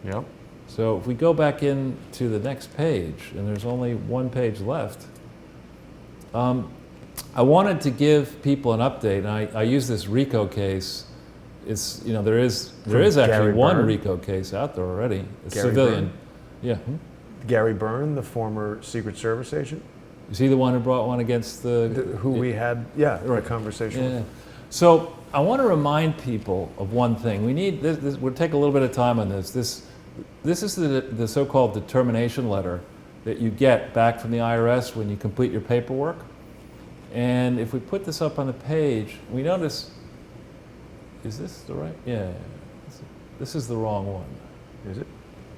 Yep. So if we go back into the next page, and there's only one page left, I wanted to give people an update, and I use this RICO case. It's, you know, there is actually one RICO case out there already. It's civilian. Yeah. Gary Byrne, the former Secret Service agent. Is he the one who brought one against who we had? Yeah, right. A conversation. Yeah. So I want to remind people of one thing. We need this. We'll take a little bit of time on this. This is the so-called determination letter that you get back from the IRS when you complete your paperwork. And if we put this up on the page, we notice. Is this the right? Yeah. This is the wrong one. Is it?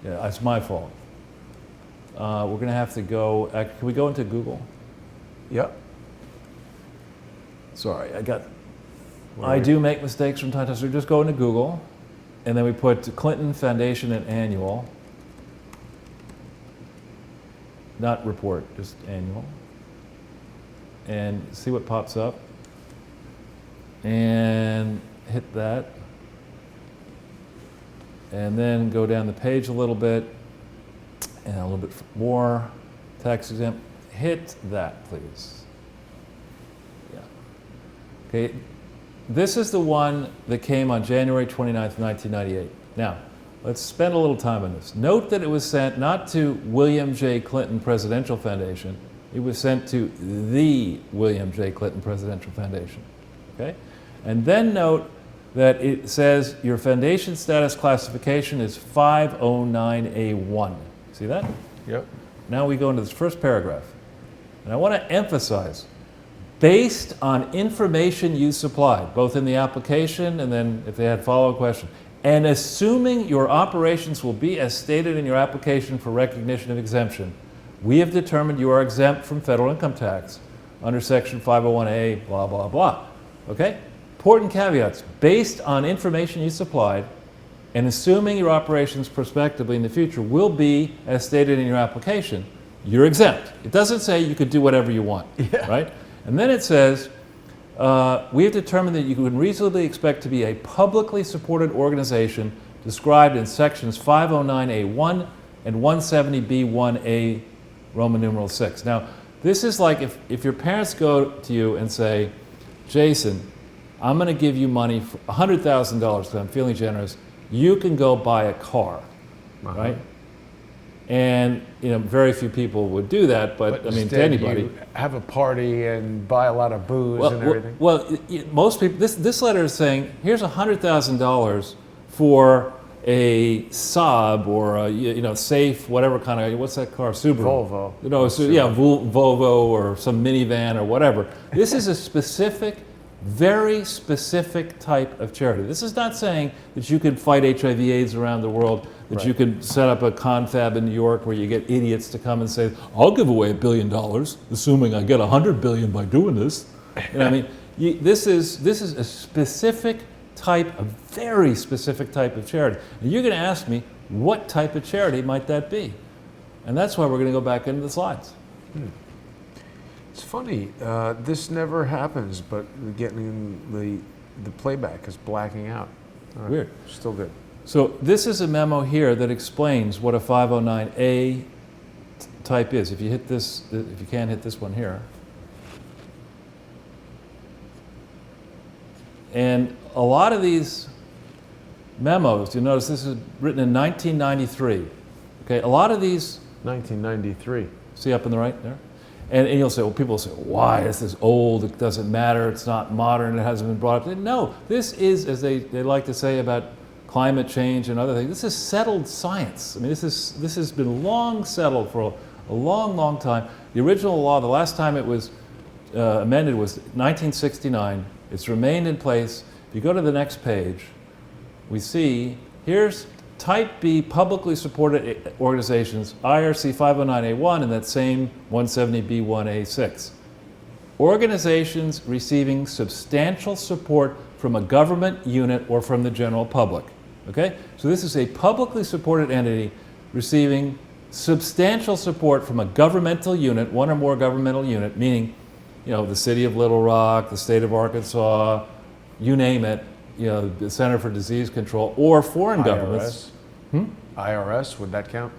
Yeah, it's my fault. We're going to have to go. Can we go into Google? Yep. Sorry, I do make mistakes from time to time. So we just go into Google, and then we put Clinton Foundation and annual. Not report, just annual. And see what pops up. And hit that, and then go down the page a little bit, and a little bit more, tax exempt. Hit that, please. Yeah. Okay, this is the one that came on January 29th, 1998. Now, let's spend a little time on this. Note that it was sent not to William J. Clinton Presidential Foundation, it was sent to the William J. Clinton Presidential Foundation, okay? And then note that it says your foundation status classification is 509A1. See that? Yep. Now we go into this first paragraph. And I want to emphasize, based on information you supplied, both in the application and then if they had follow-up questions, and assuming your operations will be as stated in your application for recognition of exemption, we have determined you are exempt from federal income tax under section 501A, blah, blah, blah. Okay? Important caveats. Based on information you supplied, and assuming your operations prospectively in the future will be as stated in your application, you're exempt. It doesn't say you could do whatever you want, right? And then it says, we have determined that you can reasonably expect to be a publicly supported organization described in sections 509A1 and 170B1A, Roman numeral 6. Now, this is like if your parents go to you and say, Jason, I'm going to give you money for $100,000 because I'm feeling generous. You can go buy a car, right? And very few people would do that, but I mean, to anybody. You have a party and buy a lot of booze and everything. Well, most people. This letter is saying, here's $100,000 for a Saab or a safe, whatever kind of, what's that car? Subaru. Volvo. Yeah, Volvo or some minivan or whatever. This is a specific, very specific type of charity. This is not saying that you can fight HIV/AIDS around the world, that you can set up a confab in New York where you get idiots to come and say, I'll give away $1 billion, assuming I get $100 billion by doing this. I mean, this is a specific type, a very specific type of charity. And you're going to ask me, what type of charity might that be? And that's why we're going to go back into the slides. It's funny, this never happens, but getting the playback is blacking out. Weird. Still good. So this is a memo here that explains what a 509A type is. If you hit this, if you can't hit this one here. And a lot of these memos, you notice this is written in 1993. Okay, a lot of these. 1993. See up on the right there? And you'll say, well, people will say, why? This is old, it doesn't matter, it's not modern, it hasn't been brought up. No, this is, as they like to say about climate change and other things, this is settled science. I mean, this has been long settled for a long, long time. The original law, the last time it was amended was 1969. It's remained in place. If you go to the next page, we see here's Type B publicly supported organizations, IRC 509A1 and that same 170B1A6. Organizations receiving substantial support from a government unit or from the general public. Okay? So this is a publicly supported entity receiving substantial support from a governmental unit, one or more governmental unit, meaning, the city of Little Rock, the state of Arkansas, you name it, the Center for Disease Control, or foreign governments. IRS, would that count?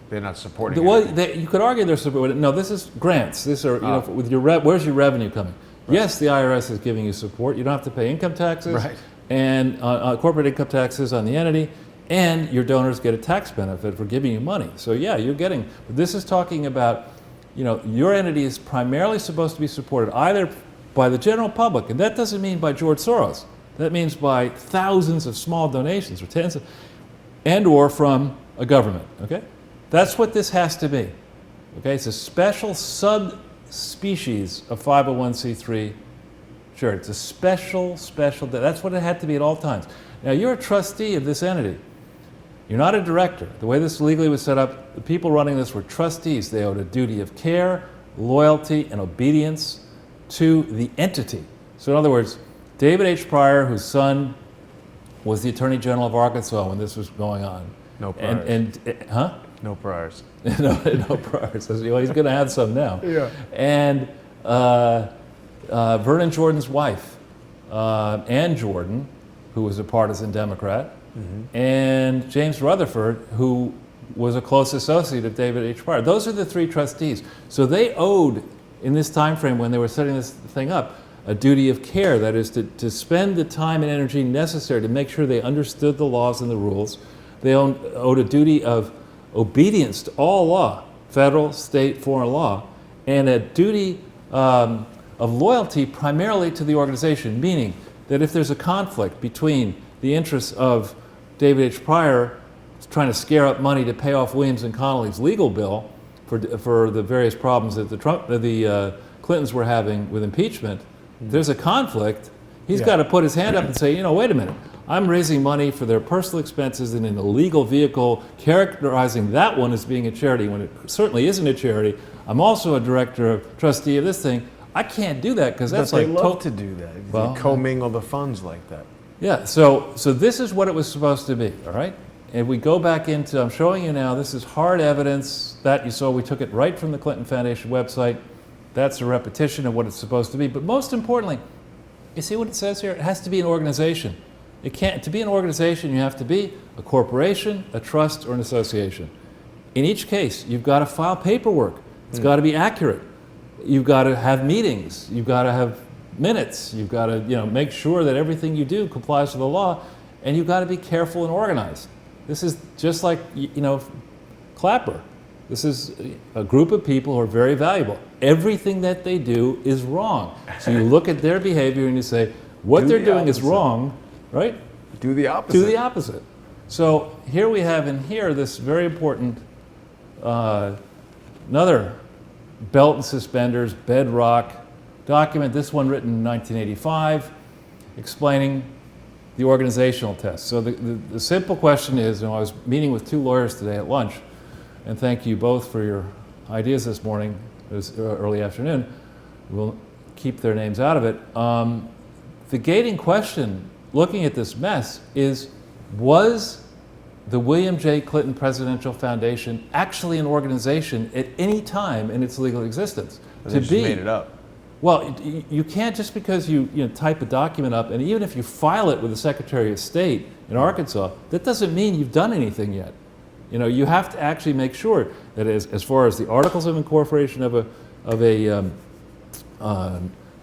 They're not supporting it. Well, you could argue they're supporting. No, this is grants. These are, with your where's your revenue coming? Right. Yes, the IRS is giving you support. You don't have to pay income taxes, right, and corporate income taxes on the entity, and your donors get a tax benefit for giving you money. So yeah, you're getting. But this is talking about, your entity is primarily supposed to be supported either by the general public, and that doesn't mean by George Soros. That means by thousands of small donations or tens of, and or from a government, okay? That's what this has to be, okay? It's a special subspecies of 501c3 charity. It's a special, that's what it had to be at all times. Now, you're a trustee of this entity. You're not a director. The way this legally was set up, the people running this were trustees. They owed a duty of care, loyalty, and obedience to the entity. So in other words, David H. Pryor, whose son was the Attorney General of Arkansas when this was going on. No Pryors. No Pryors. no Pryors. Well, he's going to have some now. Yeah. And Vernon Jordan's wife, Ann Jordan, who was a partisan Democrat, and James Rutherford, who was a close associate of David H. Pryor. Those are the three trustees. So they owed, in this time frame when they were setting this thing up, a duty of care, that is to spend the time and energy necessary to make sure they understood the laws and the rules. They owed a duty of obedience to all law, federal, state, foreign law, and a duty of loyalty primarily to the organization, meaning that if there's a conflict between the interests of David H. Pryor trying to scare up money to pay off Williams and Connolly's legal bill for the various problems that the Clintons were having with impeachment, there's a conflict. He's got to put his hand up and say, wait a minute, I'm raising money for their personal expenses in an illegal vehicle, characterizing that one as being a charity when it certainly isn't a charity. I'm also a trustee of this thing. I can't do that because that's they love to do that. Well, they commingle the funds like that. Yeah, so this is what it was supposed to be, all right? And we go back into, I'm showing you now, this is hard evidence that you saw. We took it right from the Clinton Foundation website. That's a repetition of what it's supposed to be. But most importantly, you see what it says here? It has to be an organization. To be an organization, you have to be a corporation, a trust, or an association. In each case, you've got to file paperwork. It's got to be accurate. You've got to have meetings. You've got to have minutes. You've got to make sure that everything you do complies with the law, and you've got to be careful and organized. This is just like Clapper. This is a group of people who are very valuable. Everything that they do is wrong. So you look at their behavior and you say, what they're doing is wrong, right? Do the opposite. Do the opposite. So here we have in here this very important, another belt and suspenders, bedrock document, this one written in 1985, explaining the organizational test. So the simple question is, I was meeting with two lawyers today at lunch, and thank you both for your ideas this morning, this early afternoon. We'll keep their names out of it. The gating question, looking at this mess, is was the William J. Clinton Presidential Foundation actually an organization at any time in its legal existence? They just made it up. Well, you can't just because you type a document up, and even if you file it with the Secretary of State in Arkansas, that doesn't mean you've done anything yet. You have to actually make sure that as far as the articles of incorporation of a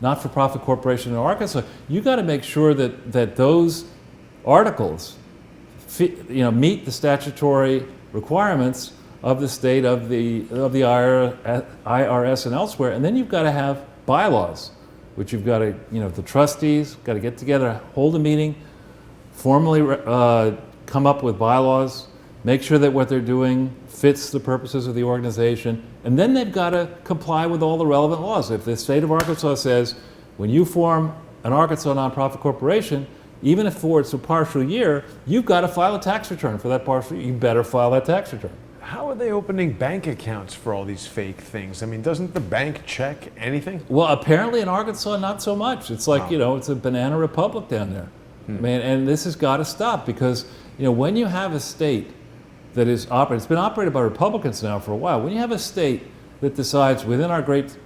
not-for-profit corporation in Arkansas, you got to make sure that those articles meet the statutory requirements of the state, of the IRS and elsewhere, and then you've got to have bylaws, which you've got to, the trustees got to get together, hold a meeting, formally come up with bylaws, make sure that what they're doing fits the purposes of the organization, and then they've got to comply with all the relevant laws. If the state of Arkansas says, when you form an Arkansas nonprofit corporation, even if it's a partial year, you've got to file a tax return for that partial year. You better file that tax return. How are they opening bank accounts for all these fake things? I mean, doesn't the bank check anything? Well, apparently in Arkansas, not so much. It's like, it's a banana republic down there. And this has got to stop because, when you have a state that is it's been operated by Republicans now for a while. When you have a state that decides within our great,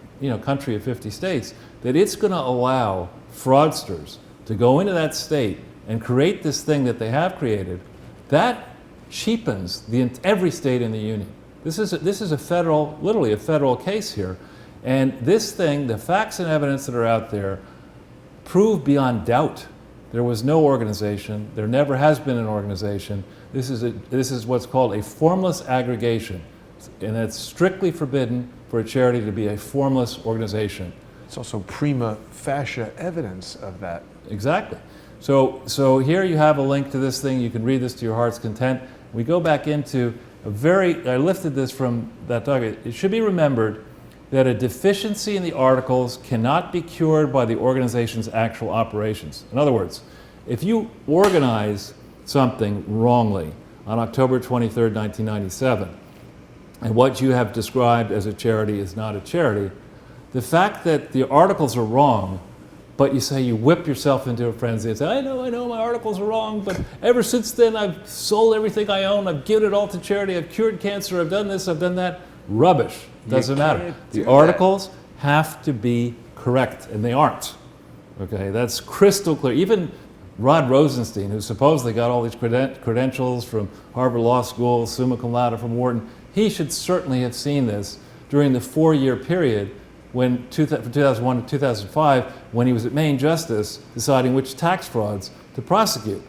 country of 50 states that it's going to allow fraudsters to go into that state and create this thing that they have created, that cheapens every state in the union. This is literally a federal case here. And this thing, the facts and evidence that are out there, prove beyond doubt there was no organization. There never has been an organization. This is what's called a formless aggregation, and it's strictly forbidden for a charity to be a formless organization. It's also prima facie evidence of that. Exactly. So here you have a link to this thing. You can read this to your heart's content. We go back into I lifted this from that document. It should be remembered that a deficiency in the articles cannot be cured by the organization's actual operations. In other words, if you organize something wrongly on October 23rd, 1997, and what you have described as a charity is not a charity, the fact that the articles are wrong, but you say you whip yourself into a frenzy and say, I know, my articles are wrong, but ever since then I've sold everything I own, I've given it all to charity, I've cured cancer, I've done this, I've done that. Rubbish. Doesn't matter. The articles have to be correct, and they aren't. Okay, that's crystal clear. Even Rod Rosenstein, who supposedly got all these credentials from Harvard Law School, summa cum laude from Wharton, he should certainly have seen this during the 4-year period from 2001 to 2005, when he was at Maine Justice deciding which tax frauds to prosecute.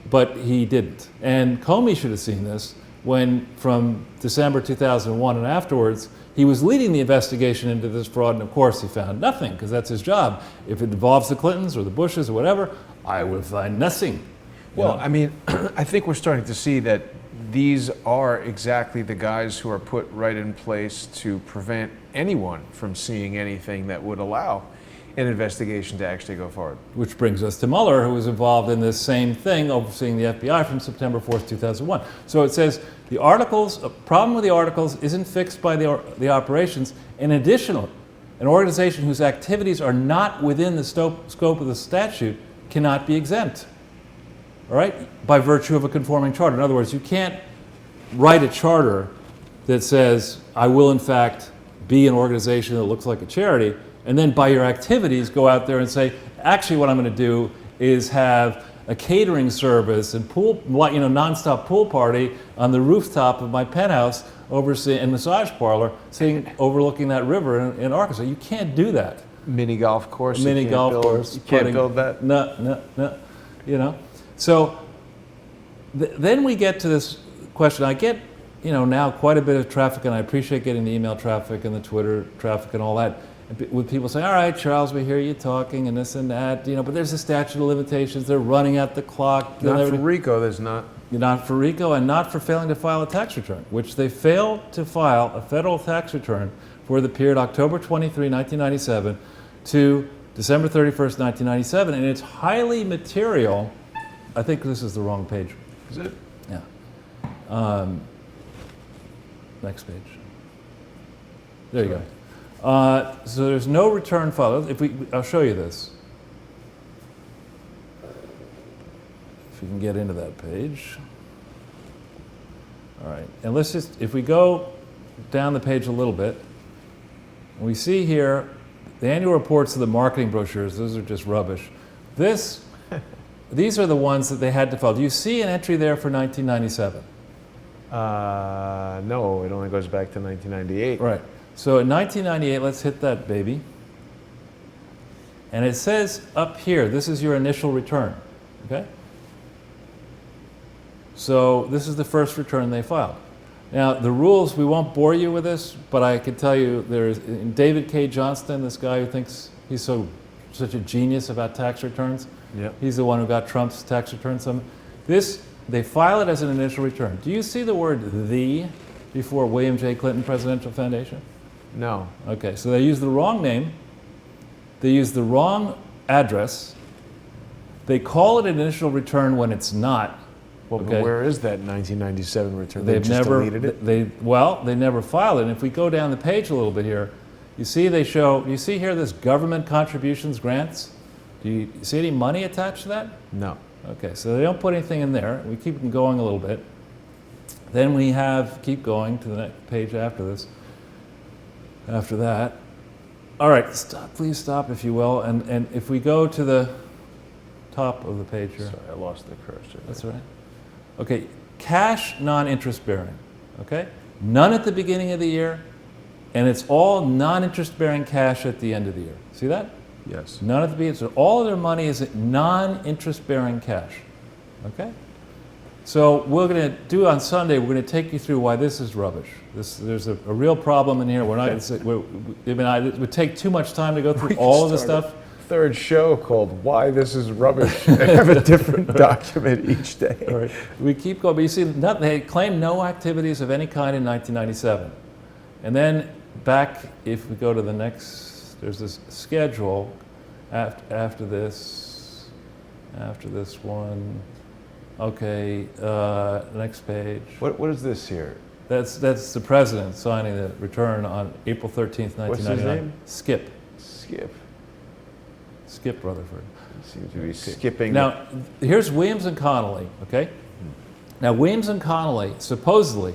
But he didn't. And Comey should have seen this when, from December 2001 and afterwards, He was leading the investigation into this fraud, and of course he found nothing, because that's his job. If it involves the Clintons or the Bushes or whatever, I will find nothing. Well, I mean, I think we're starting to see that these are exactly the guys who are put right in place to prevent anyone from seeing anything that would allow an investigation to actually go forward. Which brings us to Mueller, who was involved in this same thing, overseeing the FBI from September 4th, 2001. So it says the articles, a problem with the articles isn't fixed by the operations. In addition, an organization whose activities are not within the scope of the statute cannot be exempt, all right, by virtue of a conforming charter. In other words, you can't write a charter that says, I will in fact be an organization that looks like a charity, and then by your activities go out there and say, actually what I'm going to do is have a catering service and pool, nonstop pool party on the rooftop of my penthouse and massage parlor, overlooking that river in Arkansas. You can't do that. Mini golf course. Mini golf course. You can't build that. No. So then we get to this question. I get, now quite a bit of traffic, and I appreciate getting the email traffic and the Twitter traffic and all that, with people saying, all right, Charles, we hear you talking and this and that, but there's a statute of limitations. They're running at the clock. Not for RICO, there's not. Not for RICO, and not for failing to file a tax return, which they failed to file a federal tax return for the period October 23, 1997 to December 31st, 1997, and it's highly material. I think this is the wrong page. Is it? Yeah. Next page. There you go. So there's no return filed. I'll show you this. If you can get into that page. All right, and if we go down the page a little bit, we see here the annual reports of the marketing brochures. Those are just rubbish. These are the ones that they had to file. Do you see an entry there for 1997? No, it only goes back to 1998. Right. So in 1998, let's hit that baby. And it says up here, this is your initial return, okay? So this is the first return they filed. Now, the rules, we won't bore you with this, but I can tell you there's David K. Johnston, this guy who thinks he's such a genius about tax returns. Yep. He's the one who got Trump's tax return. They file it as an initial return. Do you see the word "the" before William J. Clinton Presidential Foundation? No. Okay, so they use the wrong name. They use the wrong address. They call it an initial return when it's not. Well, okay? but where is that 1997 return? They've just never deleted it? They never filed it. And if we go down the page a little bit here, you see here this government contributions grants? Do you see any money attached to that? No. Okay, so they don't put anything in there. We keep them going a little bit. Then we keep going to the next page after this. After that. All right, please stop if you will. And if we go to the top of the page here. Sorry, I lost the cursor. That's all right. Okay, cash non-interest bearing, okay? None at the beginning of the year, and it's all non-interest bearing cash at the end of the year. See that? Yes. None at the beginning, so all of their money is non-interest bearing cash, okay? So we're going to do on Sunday, we're going to take you through why this is rubbish. There's a real problem in here. We're not going to say, it would take too much time to go through all of the stuff. Third show called "Why This Is Rubbish." I have a different document each day. All right. We keep going, but you see, they claim no activities of any kind in 1997. And then back, if we go to the next, there's this schedule after this one. Okay, next page. What is this here? That's the president signing the return on April 13th, 1999. What's his name? Skip Rutherford. Seems to be skipping. Now, here's Williams and Connolly, okay? Now, Williams and Connolly supposedly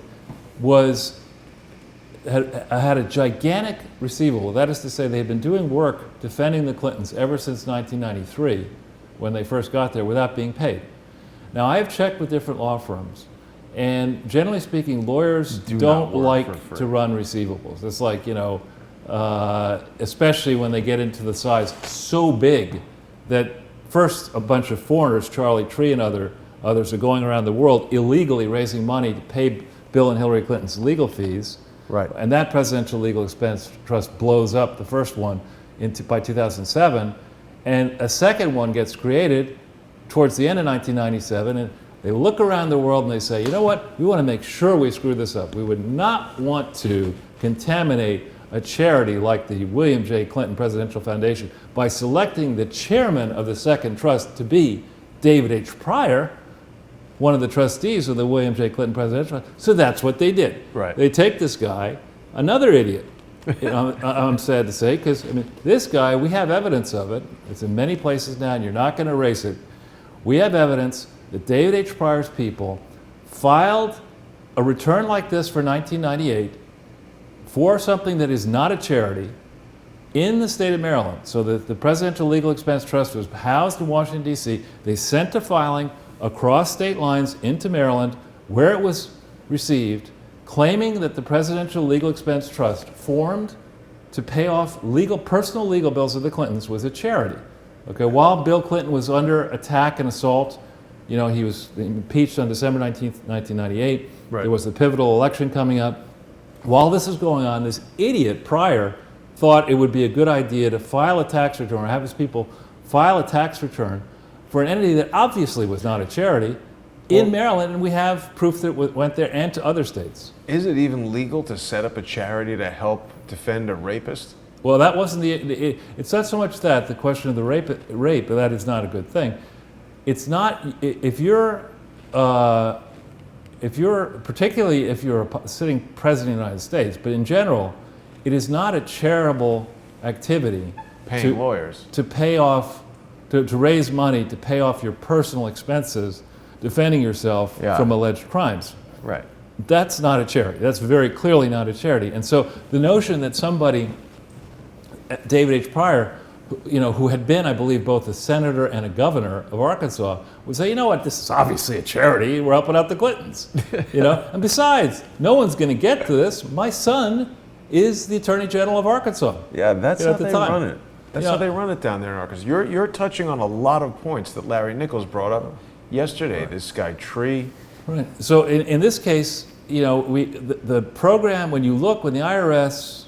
had a gigantic receivable. That is to say, they had been doing work defending the Clintons ever since 1993, when they first got there, without being paid. Now, I have checked with different law firms, and generally speaking, lawyers don't like to run receivables. It's like, especially when they get into the size so big that first a bunch of foreigners, Charlie Tree and others, are going around the world illegally raising money to pay Bill and Hillary Clinton's legal fees. Right. And that Presidential Legal Expense Trust blows up the first one by 2007. And a second one gets created towards the end of 1997. And they look around the world and they say, you know what? We want to make sure we screw this up. We would not want to contaminate a charity like the William J. Clinton Presidential Foundation by selecting the chairman of the second trust to be David H. Pryor, one of the trustees of the William J. Clinton Presidential. So that's what they did. Right. They take this guy, another idiot, I'm sad to say, because I mean, this guy, we have evidence of it. It's in many places now, and you're not going to erase it. We have evidence that David H. Pryor's people filed a return like this for 1998 for something that is not a charity in the state of Maryland. So that the Presidential Legal Expense Trust was housed in Washington, D.C. They sent a filing across state lines into Maryland where it was received, claiming that the Presidential Legal Expense Trust formed to pay off personal legal bills of the Clintons was a charity. Okay, while Bill Clinton was under attack and assault, you know, he was impeached on December 19th, 1998. Right. There was the pivotal election coming up. While this is going on, this idiot Pryor thought it would be a good idea to file a tax return, or have his people file a tax return for an entity that obviously was not a charity in Maryland, and we have proof that it went there and to other states. Is it even legal to set up a charity to help defend a rapist? Well, that wasn't it's not so much that, the question of the rape, that is not a good thing. It's not, particularly if you're a sitting president of the United States, but in general, it is not a charitable activity Paying lawyers. to pay off, to raise money to pay off your personal expenses defending yourself from alleged crimes. Right. That's not a charity. That's very clearly not a charity. And so the notion that somebody, David H. Pryor, who had been, I believe, both a senator and a governor of Arkansas, would say, you know what, this is obviously a charity. We're helping out the Clintons. And besides, no one's going to get to this. My son is the Attorney General of Arkansas. Yeah, that's how they run it. That's how Yeah. they run it down there in Arkansas. You're touching on a lot of points that Larry Nichols brought up yesterday. Right. This guy Tree. Right. So in this case, the program, when the IRS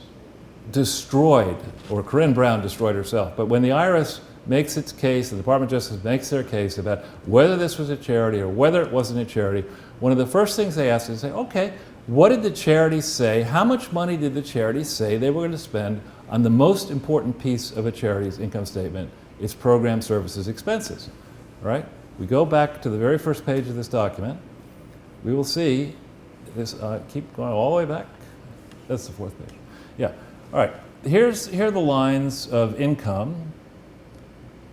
destroyed, or Corinne Brown destroyed herself, but when the IRS makes its case, the Department of Justice makes their case about whether this was a charity or whether it wasn't a charity, one of the first things they ask is, say, okay, what did the charity say? How much money did the charity say they were going to spend on the most important piece of a charity's income statement, its program services expenses? Right? We go back to the very first page of this document. We will see this. Keep going all the way back. That's the fourth page. Yeah. All right. Here are the lines of income.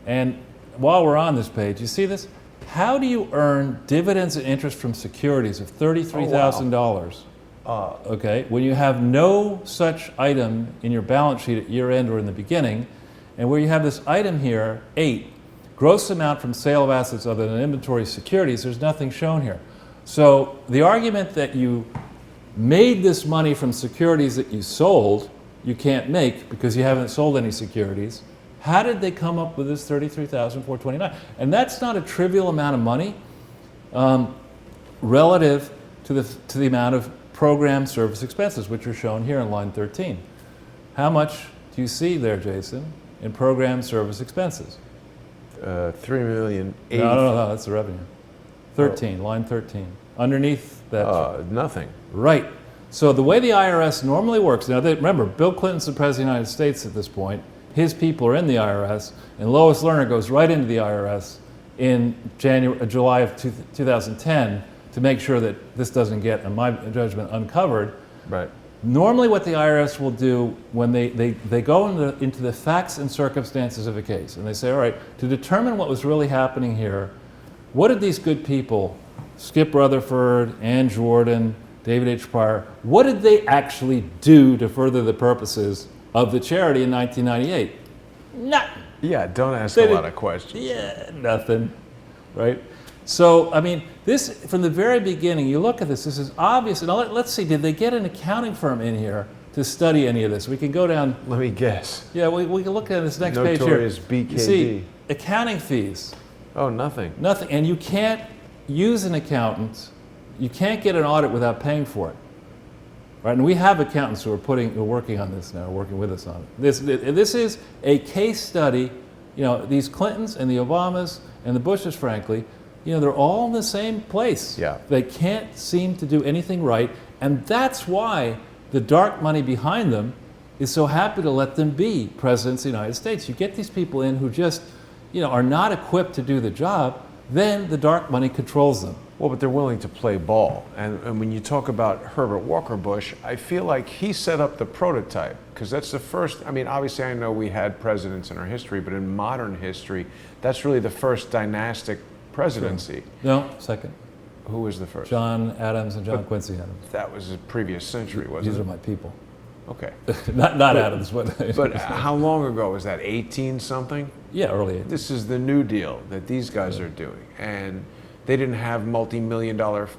And while we're on this page, you see this? How do you earn dividends and interest from securities of $33,000? Okay, when you have no such item in your balance sheet at year end or in the beginning, and where you have this item here, 8, gross amount from sale of assets other than inventory securities, there's nothing shown here. So the argument that you made this money from securities that you sold, you can't make because you haven't sold any securities. How did they come up with this $33,429? And that's not a trivial amount of money relative to the amount of program service expenses, which are shown here in line 13. How much do you see there, Jason, in program service expenses? $3 million. No, that's the revenue. 13, line 13. Underneath that. Nothing. Right. So the way the IRS normally works, now remember, Bill Clinton's the President of the United States at this point. His people are in the IRS, and Lois Lerner goes right into the IRS in July of 2010 to make sure that this doesn't get, in my judgment, uncovered. Right. Normally what the IRS will do when they go into the facts and circumstances of a case, and they say, all right, to determine what was really happening here, what did these good people, Skip Rutherford, Ann Jordan, David H. Pryor, what did they actually do to further the purposes of the charity in 1998? Nothing. Yeah, don't ask a lot of questions. Yeah, nothing, right? So, I mean, this, from the very beginning, you look at this is obvious. Now, let's see, did they get an accounting firm in here to study any of this? We can go down. Let me guess. Yeah, we can look at this next page here. Notorious BKD. You see, accounting fees. Oh, nothing. Nothing. And you can't use an accountant. You can't get an audit without paying for it. right? And we have accountants who are working on this now, working with us on it. This is a case study. You know, these Clintons and the Obamas and the Bushes, frankly, you know, they're all in the same place. Yeah. They can't seem to do anything right, and that's why the dark money behind them is so happy to let them be presidents of the United States. You get these people in who just, you know, are not equipped to do the job, then the dark money controls them. Well, but they're willing to play ball. And when you talk about Herbert Walker Bush, I feel like he set up the prototype, because that's the first, I mean, obviously I know we had presidents in our history, but in modern history, that's really the first dynastic presidency. No, second. Who was the first? John Adams and John Quincy Adams. That was the previous century, wasn't it? These are my people. Okay. not Adams, but... But how long ago was that, 18 something? Yeah, early 80s. This is the New Deal that these guys are doing. And they didn't have multi-million-dollar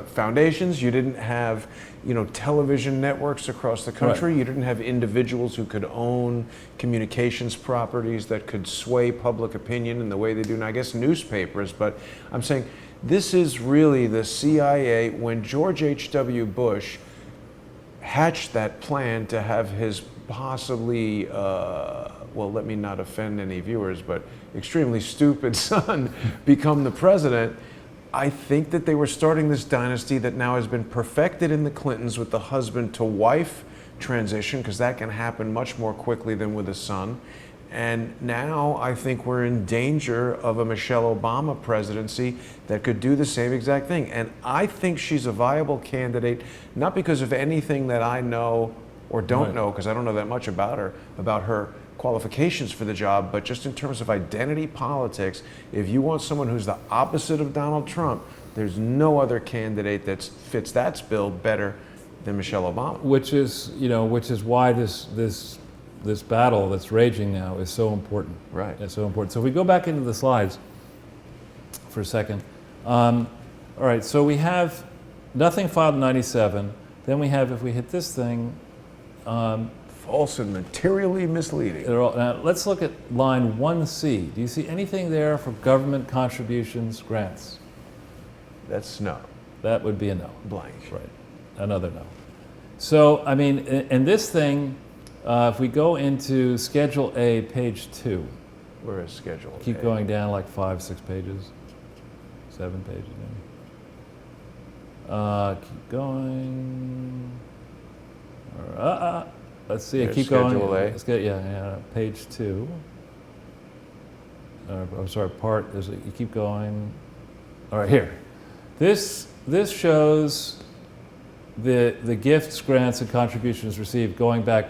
foundations. You didn't have, you know, television networks across the country. Right. You didn't have individuals who could own communications properties that could sway public opinion in the way they do now. I guess newspapers, but I'm saying this is really the CIA when George H.W. Bush hatched that plan to have his possibly, well, let me not offend any viewers, but extremely stupid son become the president. I think that they were starting this dynasty that now has been perfected in the Clintons with the husband to wife transition, because that can happen much more quickly than with a son. And now I think we're in danger of a Michelle Obama presidency that could do the same exact thing. And I think she's a viable candidate, not because of anything that I know or don't know, because I don't know that much about her qualifications for the job, but just in terms of identity politics. If you want someone who's the opposite of Donald Trump, there's no other candidate that fits that bill better than Michelle Obama. Which is why this battle that's raging now is so important. Right. It's so important. So if we go back into the slides for a second. All right, so we have nothing filed in 97. Then we have, if we hit this thing, false and materially misleading. Now let's look at line 1C. Do you see anything there for government contributions, grants? That's no. That would be a no. Blank. Right. Another no. So, I mean, in this thing, if we go into Schedule A, page 2. Where is Schedule A? Keep going down like 5, 6 pages. 7 pages maybe. Keep going. Let's see. There's Keep going. Schedule A. Let's get, yeah, page 2. I'm sorry, you keep going. All right, here. This shows the gifts, grants, and contributions received going back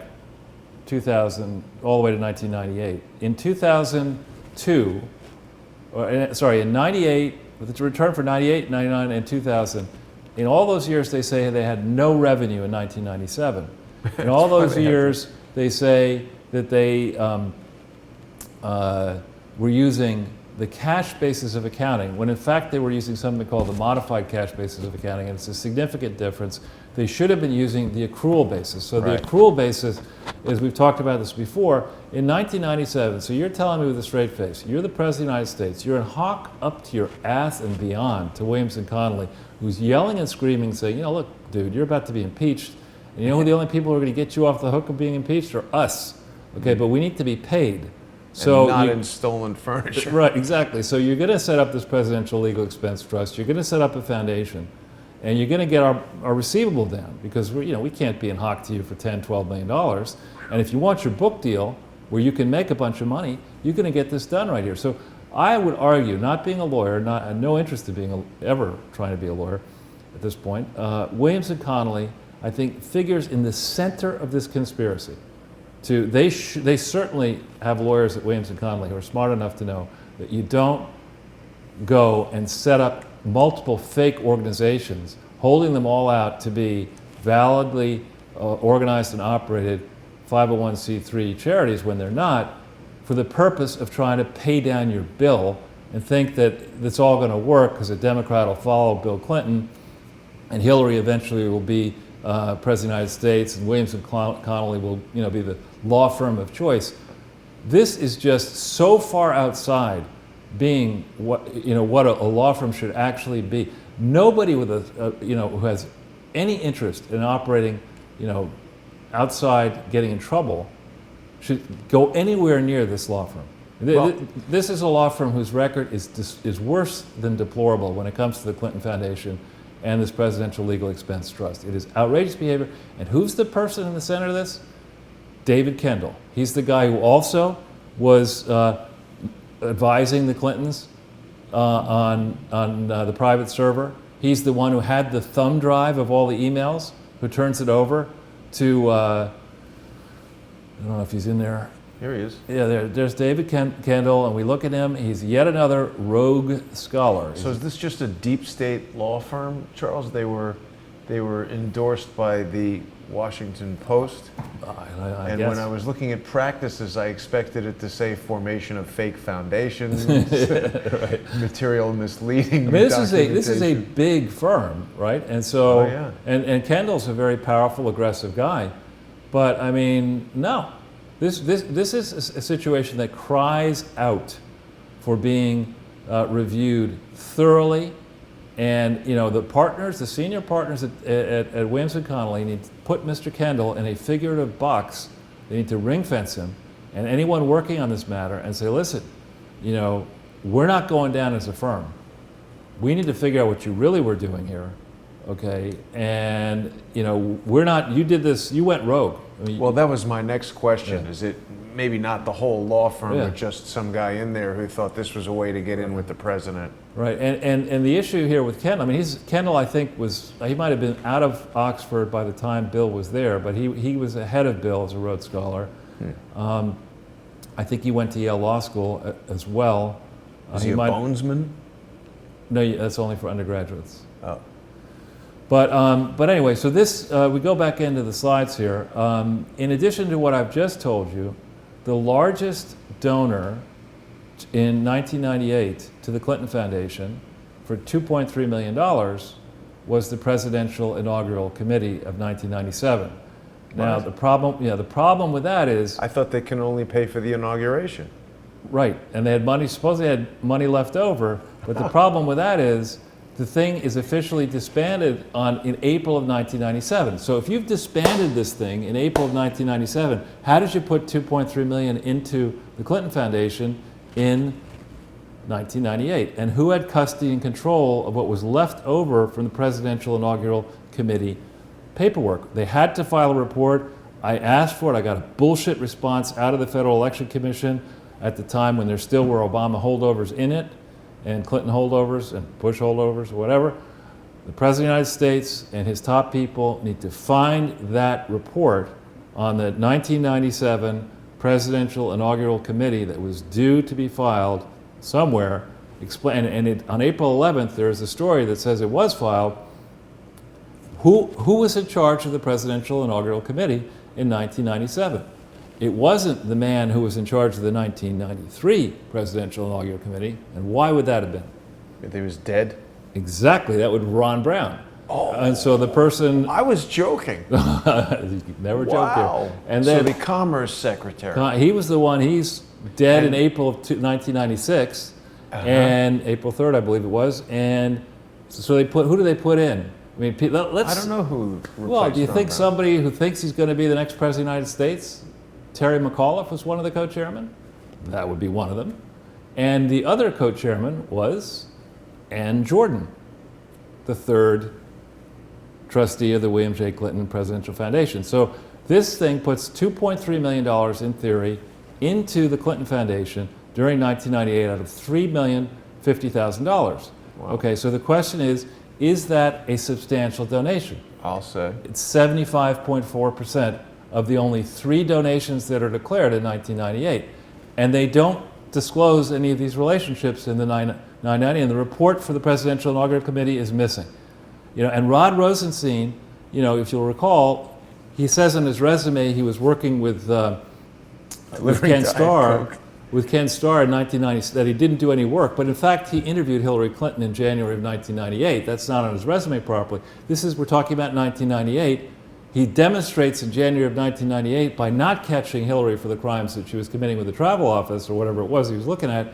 2000 all the way to 1998. In 2002, in 98, with the return for 98, 99, and 2000, in all those years they say they had no revenue in 1997. In all those years they say that they were using the cash basis of accounting, when in fact they were using something called the modified cash basis of accounting, and it's a significant difference. They should have been using the accrual basis. So the accrual basis, as we've talked about this before, in 1997, so you're telling me with a straight face, you're the President of the United States, you're in hock up to your ass and beyond to Williamson Connolly, who's yelling and screaming, saying, you know, look, dude, you're about to be impeached. And you know who the only people who are going to get you off the hook of being impeached are us. Okay, but we need to be paid. So and not in stolen furniture. Right, exactly. So you're going to set up this presidential legal expense trust. You're going to set up a foundation, and you're going to get our receivable down, because we can't be in hock to you for $10, $12 million. And if you want your book deal where you can make a bunch of money, you're going to get this done right here. So I would argue, not being a lawyer, no interest in being ever trying to be a lawyer at this point, Williamson Connolly, I think, figures in the center of this conspiracy. They certainly have lawyers at Williamson Connolly who are smart enough to know that you don't go and set up multiple fake organizations, holding them all out to be validly organized and operated 501c3 charities when they're not, for the purpose of trying to pay down your bill and think that it's all going to work because a Democrat will follow Bill Clinton and Hillary eventually will be President of the United States and Williamson Connolly will be the law firm of choice. This is just so far outside being what a law firm should actually be. Nobody with who has any interest in operating outside getting in trouble should go anywhere near this law firm. Well, This is a law firm whose record is worse than deplorable when it comes to the Clinton Foundation and this Presidential Legal Expense Trust. It is outrageous behavior. And who's the person in the center of this? David Kendall. He's the guy who also was advising the Clintons on the private server. He's the one who had the thumb drive of all the emails, who turns it over to, I don't know if he's in there. Here he is. Yeah, there's David Kendall, and we look at him. He's yet another rogue scholar. So is this just a deep state law firm, Charles? They were endorsed by the Washington Post. I And guess. when I was looking at practices, I expected it to say formation of fake foundations, Right. material misleading. I mean, this is a documentation. big firm, right? And so, Oh, yeah. and Kendall's a very powerful, aggressive guy. But I mean, no, this is a situation that cries out for being reviewed thoroughly. And the senior partners at Williams & Connolly need to put Mr. Kendall in a figurative box. They need to ring fence him, and anyone working on this matter, and say, listen, we're not going down as a firm. We need to figure out what you really were doing here, okay? And we're not. You did this. You went rogue. I mean, Well, that was my next question. Yeah. Is it maybe not the whole law firm, Yeah. but just some guy in there who thought this was a way to get in with the president? Right, and the issue here with Kendall, I mean, Kendall, I think, he might have been out of Oxford by the time Bill was there, but he was ahead of Bill as a Rhodes Scholar. I think he went to Yale Law School as well. Is he a bonesman? No, that's only for undergraduates. Oh. But anyway, so this, we go back into the slides here. In addition to what I've just told you, the largest donor in 1998 to the Clinton Foundation for $2.3 million was the Presidential Inaugural Committee of 1997. Now, the problem with that is... I thought they can only pay for the inauguration. Right, and they had money, supposedly had money left over, but the problem with that is the thing is officially disbanded in April of 1997. So if you've disbanded this thing in April of 1997, how did you put $2.3 million into the Clinton Foundation in 1998? And who had custody and control of what was left over from the Presidential Inaugural Committee paperwork? They had to file a report. I asked for it. I got a bullshit response out of the Federal Election Commission at the time when there still were Obama holdovers in it, and Clinton holdovers and Bush holdovers or whatever. The President of the United States and his top people need to find that report on the 1997 Presidential Inaugural Committee that was due to be filed somewhere. On April 11th, there is a story that says it was filed. Who was in charge of the Presidential Inaugural Committee in 1997? It wasn't the man who was in charge of the 1993 Presidential Inaugural Committee. And why would that have been? If he was dead? Exactly, that would be Ron Brown. Oh. And so the person... I was joking. Never joke Wow. here. And So then the Commerce Secretary. he was the one, he's dead in April of 1996, and April 3rd, I believe it was. And so who do they put in? I mean, let's... I don't know who replaced Well, do you Ron think Brown. somebody who thinks he's going to be the next president of the United States? Terry McAuliffe was one of the co-chairmen. That would be one of them. And the other co-chairman was Ann Jordan, the third trustee of the William J. Clinton Presidential Foundation. So this thing puts $2.3 million in theory into the Clinton Foundation during 1998 out of $3,050,000. Wow. Okay, so the question is that a substantial donation? I'll say. It's 75.4% of the only 3 donations that are declared in 1998. And they don't disclose any of these relationships in the 990, and the report for the Presidential Inaugural Committee is missing. And Rod Rosenstein, if you'll recall, he says in his resume he was working with Ken Starr in 1990, that he didn't do any work, but in fact he interviewed Hillary Clinton in January of 1998. That's not on his resume properly. We're talking about 1998. He demonstrates in January of 1998 by not catching Hillary for the crimes that she was committing with the travel office or whatever it was he was looking at,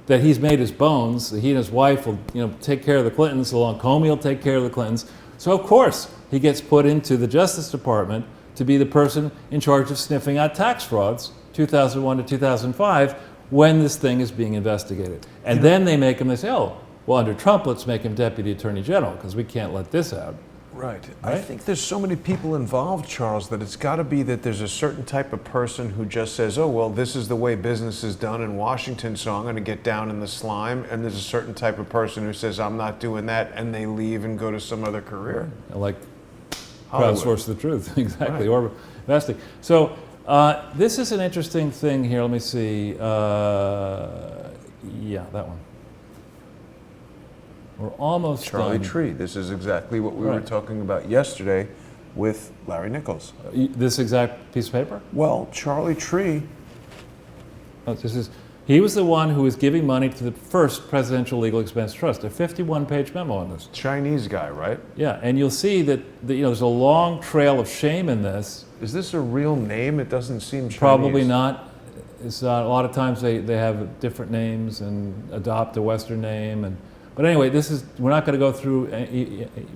that he's made his bones. He and his wife will take care of the Clintons, along Comey will take care of the Clintons. So of course he gets put into the Justice Department to be the person in charge of sniffing out tax frauds, 2001 to 2005, when this thing is being investigated. And then they make him, they say, oh, well, under Trump, let's make him Deputy Attorney General, because we can't let this out. Right. I think there's so many people involved, Charles, that it's got to be that there's a certain type of person who just says, oh, well, this is the way business is done in Washington, so I'm going to get down in the slime. And there's a certain type of person who says, I'm not doing that, and they leave and go to some other career. Like Hollywood. Crowdsource the truth, exactly, Right. or investing. So this is an interesting thing here. Let me see. Yeah, that one. We're almost Charlie done. Tree. This is exactly what we were Right. talking about yesterday with Larry Nichols. This exact piece of paper? Well, Charlie Tree. Oh, he was the one who was giving money to the first Presidential Legal Expense Trust, a 51-page memo on this. Chinese guy, right? Yeah, and you'll see that there's a long trail of shame in this. Is this a real name? It doesn't seem Chinese. Probably not. It's not. A lot of times they have different names and adopt a Western name. But anyway, we're not going to go through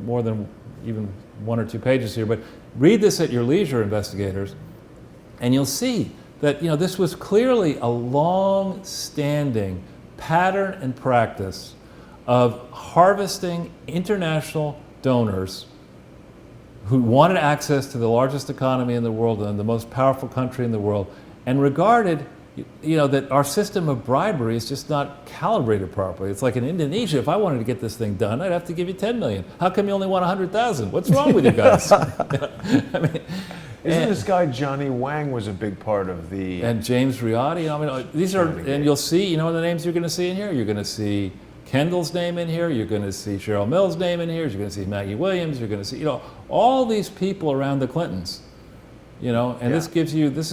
more than even 1 or 2 pages here, but read this at your leisure, investigators, and you'll see that this was clearly a long-standing pattern and practice of harvesting international donors who wanted access to the largest economy in the world and the most powerful country in the world, and regarded that our system of bribery is just not calibrated properly. It's like in Indonesia, if I wanted to get this thing done, I'd have to give you 10 million. How come you only want 100,000? What's wrong with you guys? I mean, Isn't this guy Johnny Wang was a big part of the... And James Riotti, these are, and you'll see, the names you're going to see in here? You're going to see Kendall's name in here, you're going to see Cheryl Mills' name in here, you're going to see Maggie Williams, you're going to see, all these people around the Clintons, and this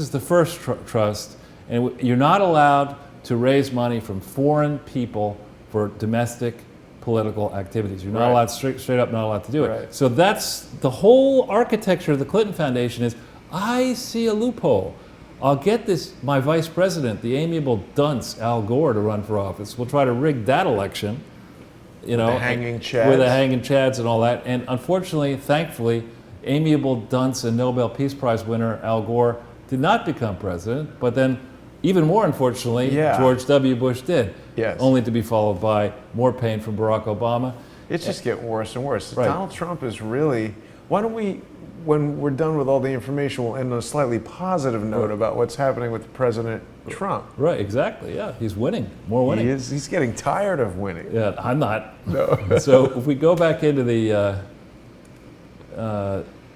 is the first trust. And you're not allowed to raise money from foreign people for domestic political activities. You're not allowed, straight up not allowed to do it. Right. So that's the whole architecture of the Clinton Foundation is, I see a loophole. I'll get my vice president, the amiable dunce Al Gore, to run for office. We'll try to rig that election. With the hanging chads. With the hanging chads and all that. And unfortunately, thankfully, amiable dunce and Nobel Peace Prize winner Al Gore did not become president, but then even more unfortunately, George W. Bush did, only to be followed by more pain from Barack Obama. It's just getting worse and worse. Right. Donald Trump is really... Why don't we, when we're done with all the information, we'll end on a slightly positive note about what's happening with President Trump. Right, exactly, yeah. He's winning, more winning. He's getting tired of winning. Yeah, I'm not. No. So if we go back into the...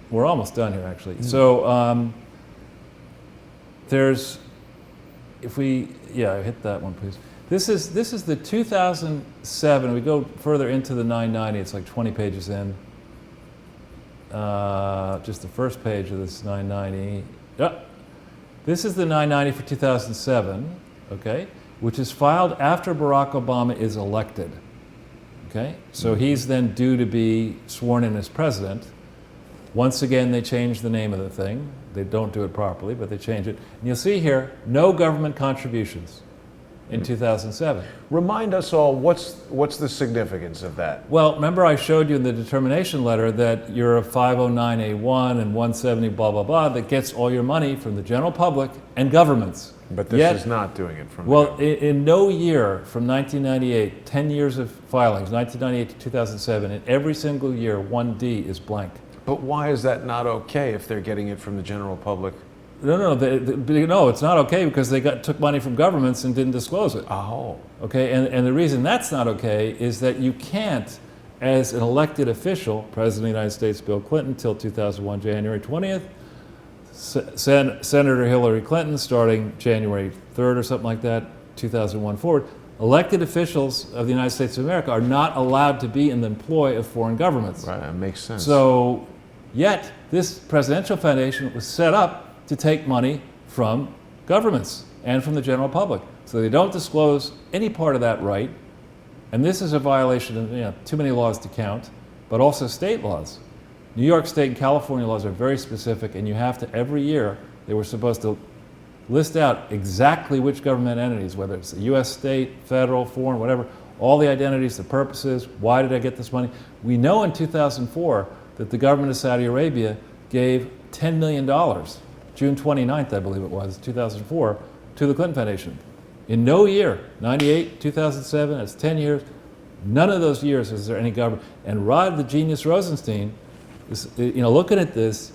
we're almost done here, actually. So there's... If we, hit that one, please. This is the 2007. We go further into the 990. It's like 20 pages in. Just the first page of this 990. This is the 990 for 2007. Okay, which is filed after Barack Obama is elected. Okay, so he's then due to be sworn in as president. Once again, they change the name of the thing. They don't do it properly, but they change it. And you'll see here, no government contributions in 2007. Remind us all, what's the significance of that? Well, remember I showed you in the determination letter that you're a 509A1 and 170 blah, blah, blah, that gets all your money from the general public and governments. But this is not doing it from Well, in no year from 1998, 10 years of filings, 1998 to 2007, in every single year, 1D is blank. But why is that not okay if they're getting it from the general public? No, it's not okay because they took money from governments and didn't disclose it. Oh. Okay, and the reason that's not okay is that you can't, as an elected official, President of the United States Bill Clinton till 2001, January 20th, Senator Hillary Clinton starting January 3rd or something like that, 2001 forward, elected officials of the United States of America are not allowed to be in the employ of foreign governments. Right, that makes sense. So, yet this presidential foundation was set up to take money from governments and from the general public. So they don't disclose any part of that right. And this is a violation of too many laws to count, but also state laws. New York State and California laws are very specific, and you have to, every year, they were supposed to list out exactly which government entities, whether it's the US, state, federal, foreign, whatever, all the identities, the purposes, why did I get this money? We know in 2004 that the government of Saudi Arabia gave $10 million, June 29th, I believe it was, 2004, to the Clinton Foundation. In no year, 98, 2007, that's 10 years, none of those years is there any government. And Rod the Genius Rosenstein is, looking at this,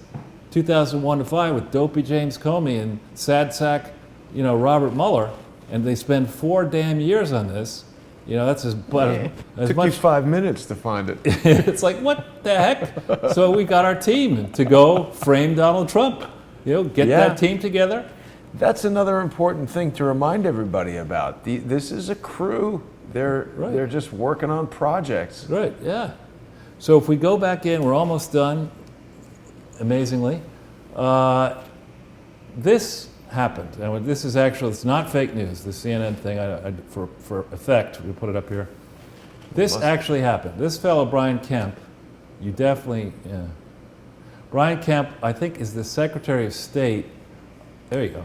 2001 to 5 with dopey James Comey and sad sack, Robert Mueller, and they spend 4 damn years on this. That's as Took much. you 5 minutes to find it. It's like, what the heck? So we got our team to go frame Donald Trump. Get that team together. That's another important thing to remind everybody about. This is a crew. They're just working on projects. Right, yeah. So if we go back in, we're almost done, amazingly. This happened. And this is actually, it's not fake news, the CNN thing, for effect, we put it up here. This actually happened. This fellow, Brian Kemp, you definitely, Brian Kemp, I think, is the Secretary of State, there you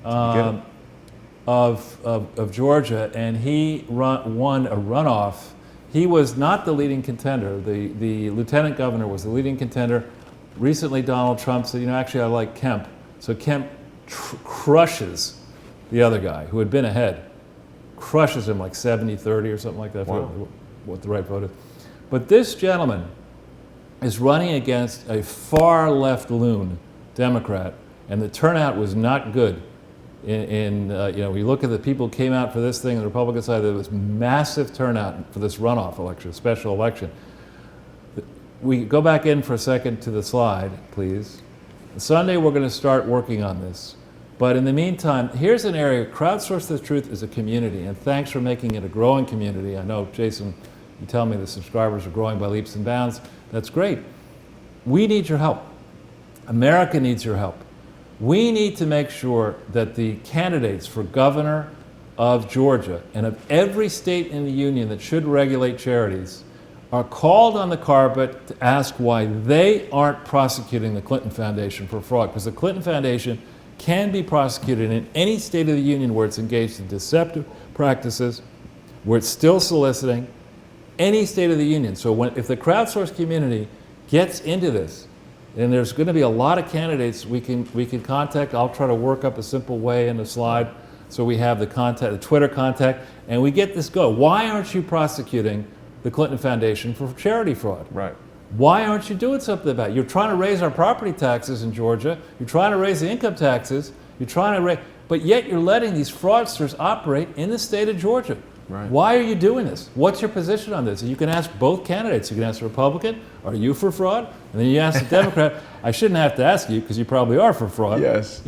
go, of Georgia, and he won a runoff. He was not the leading contender. The lieutenant governor was the leading contender. Recently, Donald Trump said, actually, I like Kemp. So Kemp crushes the other guy who had been ahead, crushes him like 70-30 or something like that. Wow. What the right vote is. But this gentleman is running against a far left loon Democrat, and the turnout was not good. We look at the people who came out for this thing on the Republican side, there was massive turnout for this runoff election, special election. We go back in for a second to the slide, please. Sunday, we're going to start working on this. But in the meantime, here's an area, Crowdsource the Truth is a community, and thanks for making it a growing community. I know, Jason, you tell me the subscribers are growing by leaps and bounds. That's great. We need your help. America needs your help. We need to make sure that the candidates for governor of Georgia and of every state in the union that should regulate charities are called on the carpet to ask why they aren't prosecuting the Clinton Foundation for fraud. Because the Clinton Foundation can be prosecuted in any state of the union where it's engaged in deceptive practices, where it's still soliciting, any state of the union. So if the crowdsourced community gets into this, and there's going to be a lot of candidates we can contact. I'll try to work up a simple way in the slide so we have the Twitter contact, and we get this going. Why aren't you prosecuting the Clinton Foundation for charity fraud? Right. Why aren't you doing something about it? You're trying to raise our property taxes in Georgia. You're trying to raise the income taxes. You're trying to raise, but yet you're letting these fraudsters operate in the state of Georgia. Right. Why are you doing this? What's your position on this? And you can ask both candidates. You can ask the Republican, are you for fraud? And then you ask the Democrat, I shouldn't have to ask you because you probably are for fraud. Yes.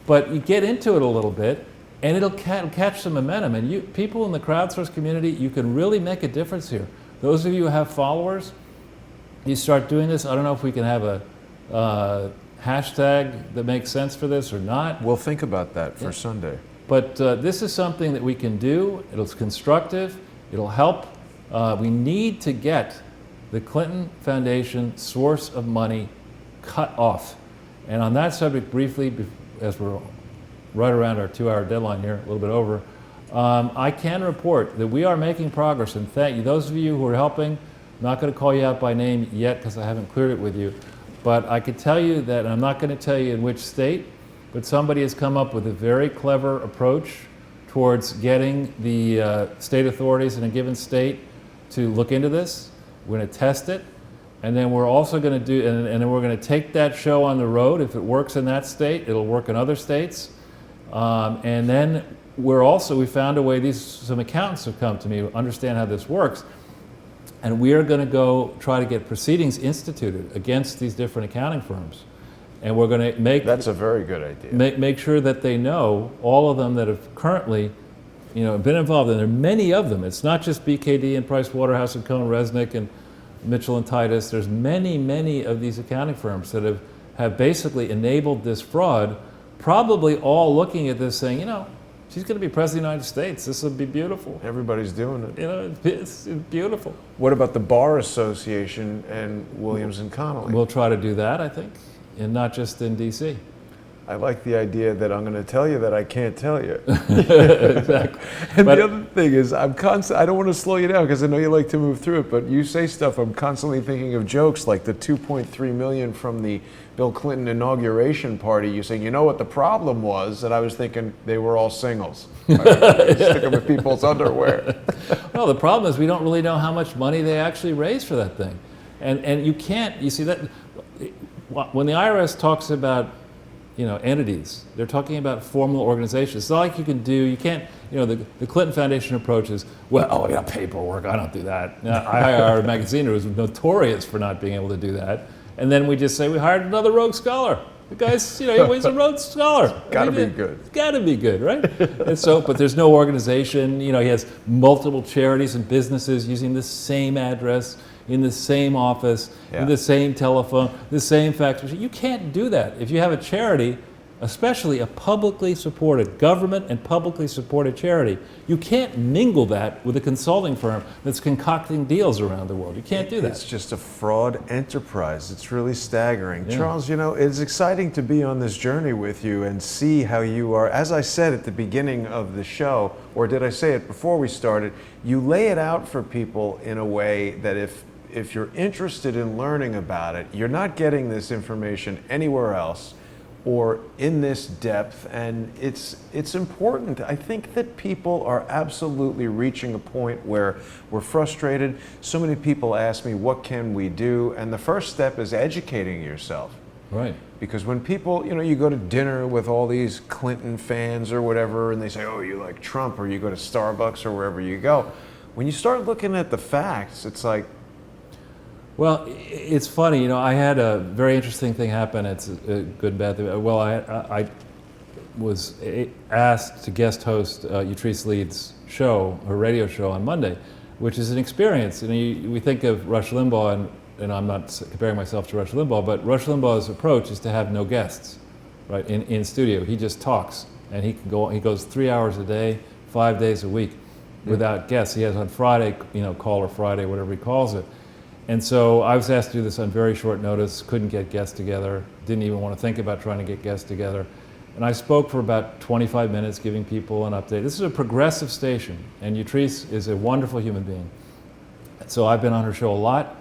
But you get into it a little bit and it'll catch some momentum. And people in the crowdsourced community, you can really make a difference here. Those of you who have followers, you start doing this. I don't know if we can have a hashtag that makes sense for this or not. We'll think about that for Sunday. But this is something that we can do. It's constructive. It'll help. We need to get the Clinton Foundation source of money cut off. And on that subject, briefly, as we're right around our 2-hour deadline here, a little bit over, I can report that we are making progress. And thank you. Those of you who are helping, I'm not going to call you out by name yet because I haven't cleared it with you. But I could tell you that, and I'm not going to tell you in which state, but somebody has come up with a very clever approach towards getting the state authorities in a given state to look into this. We're going to test it, and then we're also going to do, and then we're going to take that show on the road. If it works in that state, it'll work in other states. And then we found a way, some accountants have come to me who understand how this works, and we are going to go try to get proceedings instituted against these different accounting firms. And we're going to make... That's a very good idea. Make sure that they know, all of them that have currently been involved, and there are many of them. It's not just BKD and Price Waterhouse and Cohen Resnick and Mitchell and Titus. There's many, many of these accounting firms that have basically enabled this fraud, probably all looking at this saying, she's going to be president of the United States. This will be beautiful. Everybody's doing it. It's beautiful. What about the Bar Association and Williams and Connolly? We'll try to do that, I think, and not just in D.C. I like the idea that I'm going to tell you that I can't tell you. Exactly. And But- the other thing is, I don't want to slow you down because I know you like to move through it, but you say stuff, I'm constantly thinking of jokes like the 2.3 million from the Bill Clinton inauguration party. You say, you know what the problem was? And I was thinking they were all singles. Stick them in people's underwear. Well, the problem is we don't really know how much money they actually raised for that thing. And you can't, you see that, when the IRS talks about, entities, they're talking about formal organizations. It's not like you can't, the Clinton Foundation approach is, paperwork, I don't do that. IR Magazine was notorious for not being able to do that. And then we just say we hired another rogue scholar. The guy's, he's a Rhodes Scholar. Gotta be good. It's gotta be good, right? And so, but there's no organization. He has multiple charities and businesses using the same address, in the same office, in the same telephone, the same fax machine. You can't do that. If you have a charity, especially a publicly supported government and publicly supported charity, you can't mingle that with a consulting firm that's concocting deals around the world. You can't do that. It's just a fraud enterprise. It's really staggering. Yeah. Charles, it's exciting to be on this journey with you and see how you are, as I said at the beginning of the show, or did I say it before we started, you lay it out for people in a way that if you're interested in learning about it, you're not getting this information anywhere else or in this depth, and it's important. I think that people are absolutely reaching a point where we're frustrated. So many people ask me, what can we do? And the first step is educating yourself. Right. Because when people, you go to dinner with all these Clinton fans or whatever, and they say, oh, you like Trump, or you go to Starbucks or wherever you go. When you start looking at the facts, it's like, well, it's funny, I had a very interesting thing happen. It's a good, bad thing. Well, I was asked to guest host Utrice Leeds' show, her radio show on Monday, which is an experience. We think of Rush Limbaugh, and I'm not comparing myself to Rush Limbaugh, but Rush Limbaugh's approach is to have no guests, right, in studio. He just talks, and he goes 3 hours a day, 5 days a week without guests. He has on Friday, Caller Friday, whatever he calls it. And so I was asked to do this on very short notice, couldn't get guests together, didn't even want to think about trying to get guests together. And I spoke for about 25 minutes giving people an update. This is a progressive station, and Utrice is a wonderful human being. So I've been on her show a lot,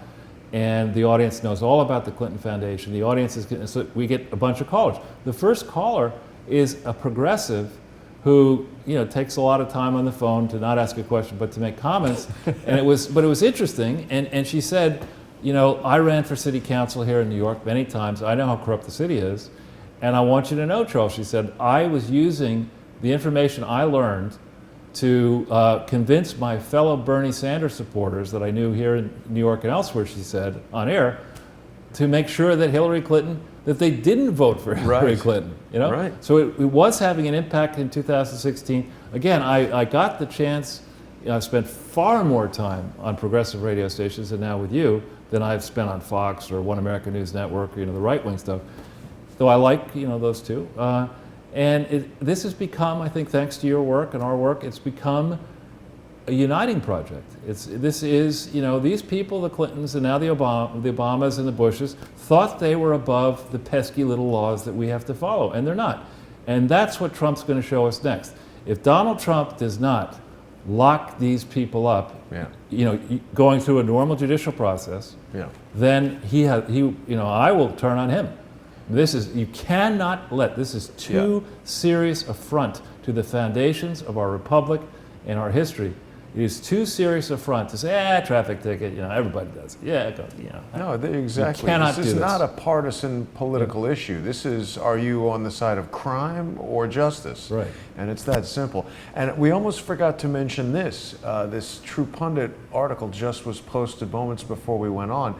and the audience knows all about the Clinton Foundation. The audience is, so we get a bunch of callers. The first caller is a progressive who takes a lot of time on the phone to not ask a question but to make comments, and it was interesting. And she said, I ran for city council here in New York many times. I know how corrupt the city is, and I want you to know, Charles. She said, I was using the information I learned to convince my fellow Bernie Sanders supporters that I knew here in New York and elsewhere. She said on air, to make sure that Hillary Clinton, that they didn't vote for Hillary Clinton, Right. So it was having an impact in 2016. Again, I got the chance, I've spent far more time on progressive radio stations and now with you than I've spent on Fox or One American News Network, the right-wing stuff. Though I like, those two. And this has become, I think, thanks to your work and our work, it's become a uniting project. These people, the Clintons and now the Obamas and the Bushes, thought they were above the pesky little laws that we have to follow, and they're not. And that's what Trump's going to show us next. If Donald Trump does not lock these people up, going through a normal judicial process, then I will turn on him. This is too serious affront to the foundations of our republic and our history. It is too serious affront to say, traffic ticket, everybody does it. No, exactly. You cannot this is not a partisan political issue. This is, are you on the side of crime or justice? Right. And it's that simple. And we almost forgot to mention this. This True Pundit article just was posted moments before we went on.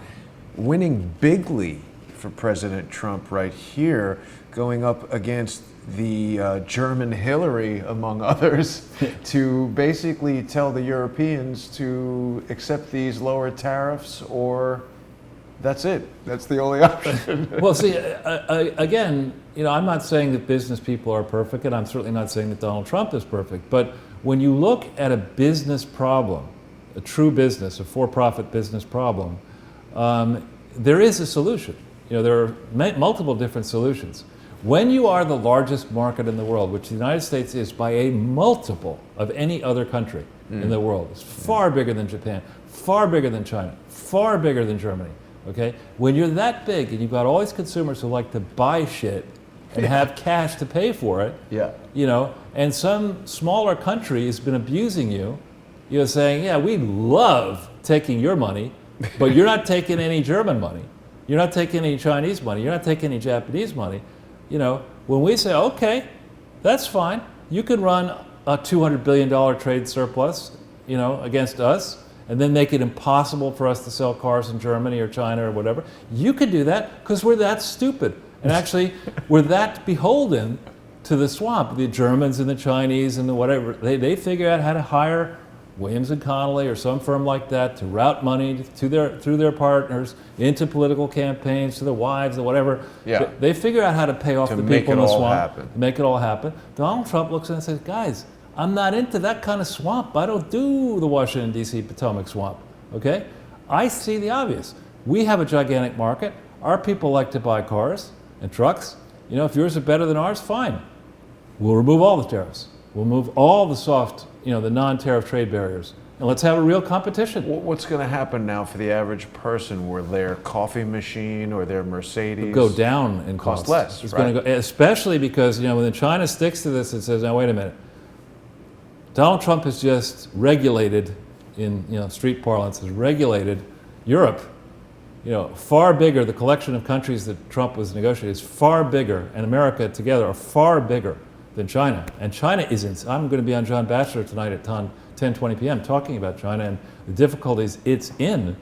Winning bigly for President Trump right here, going up against the German Hillary, among others, to basically tell the Europeans to accept these lower tariffs, or that's it. That's the only option. Well, see, again, I'm not saying that business people are perfect, and I'm certainly not saying that Donald Trump is perfect, but when you look at a business problem, a true business, a for-profit business problem, there is a solution. There are multiple different solutions. When you are the largest market in the world, which the United States is by a multiple of any other country in the world, it's far bigger than Japan, far bigger than China, far bigger than Germany, okay? When you're that big and you've got all these consumers who like to buy shit and have cash to pay for it, you know, and some smaller country has been abusing you, you're saying, yeah, we love taking your money, but you're not taking any German money. You're not taking any Chinese money. You're not taking any Japanese money. You know, when we say, okay, that's fine. You can run a $200 billion trade surplus, you know, against us, and then make it impossible for us to sell cars in Germany or China or whatever. You can do that because we're that stupid. And actually, we're that beholden to the swamp. The Germans and the Chinese and the whatever, they figure out how to hire Williams and Connolly or some firm like that to route money to through their partners into political campaigns, to their wives or whatever. Yeah. They figure out how to pay off To the make people it in the all swamp. happen. To make it all happen. Donald Trump looks at it and says, guys, I'm not into that kind of swamp. I don't do the Washington, D.C. Potomac swamp, okay? I see the obvious. We have a gigantic market. Our people like to buy cars and trucks. You know, if yours are better than ours, fine. We'll remove all the tariffs. We'll move all the soft, you know, the non-tariff trade barriers. And let's have a real competition. What's going to happen now for the average person where their coffee machine or their Mercedes Go down in cost cost. less, It's right? going to go, especially because, you know, when China sticks to this and says, now wait a minute, Donald Trump has just regulated, in, you know, street parlance, has regulated Europe. You know, far bigger, the collection of countries that Trump was negotiating is far bigger, and America together are far bigger than China. And China isn't. I'm going to be on John Batchelor tonight at 10:20 p.m. talking about China and the difficulties it's in.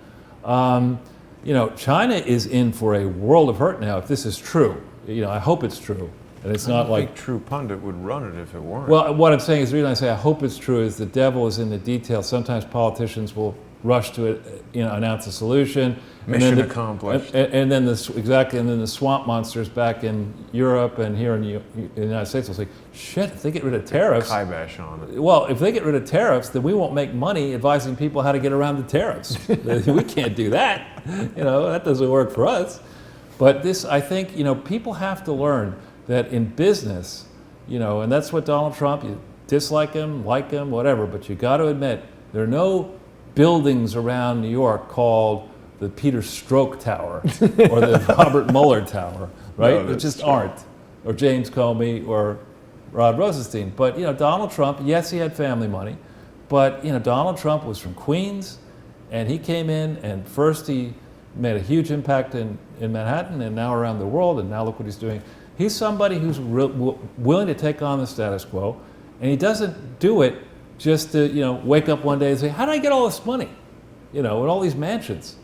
You know, China is in for a world of hurt now if this is true. You know, I hope it's true. And it's not like... True Pundit would run it if it weren't. Well, what I'm saying is, the reason I say I hope it's true is the devil is in the details. Sometimes politicians will rush to it, you know, announce a solution. Mission accomplished. And then exactly, and then the swamp monsters back in Europe and here in the United States will say, shit, if they get rid of tariffs... Kibosh on it. Well, if they get rid of tariffs, then we won't make money advising people how to get around the tariffs. We can't do that. You know, that doesn't work for us. But this, I think, you know, people have to learn that in business, you know, and that's what Donald Trump, you dislike him, like him, whatever, but you got to admit, there are no buildings around New York called the Peter Strzok Tower or the Robert Mueller Tower, right? No, There that's just true. aren't. Or James Comey or Rod Rosenstein. But, you know, Donald Trump, yes, he had family money, but, you know, Donald Trump was from Queens, and he came in, and first he made a huge impact in Manhattan and now around the world, and now look what he's doing. He's somebody who's willing to take on the status quo, and he doesn't do it just to, you know, wake up one day and say, how did I get all this money? You know, and all these mansions.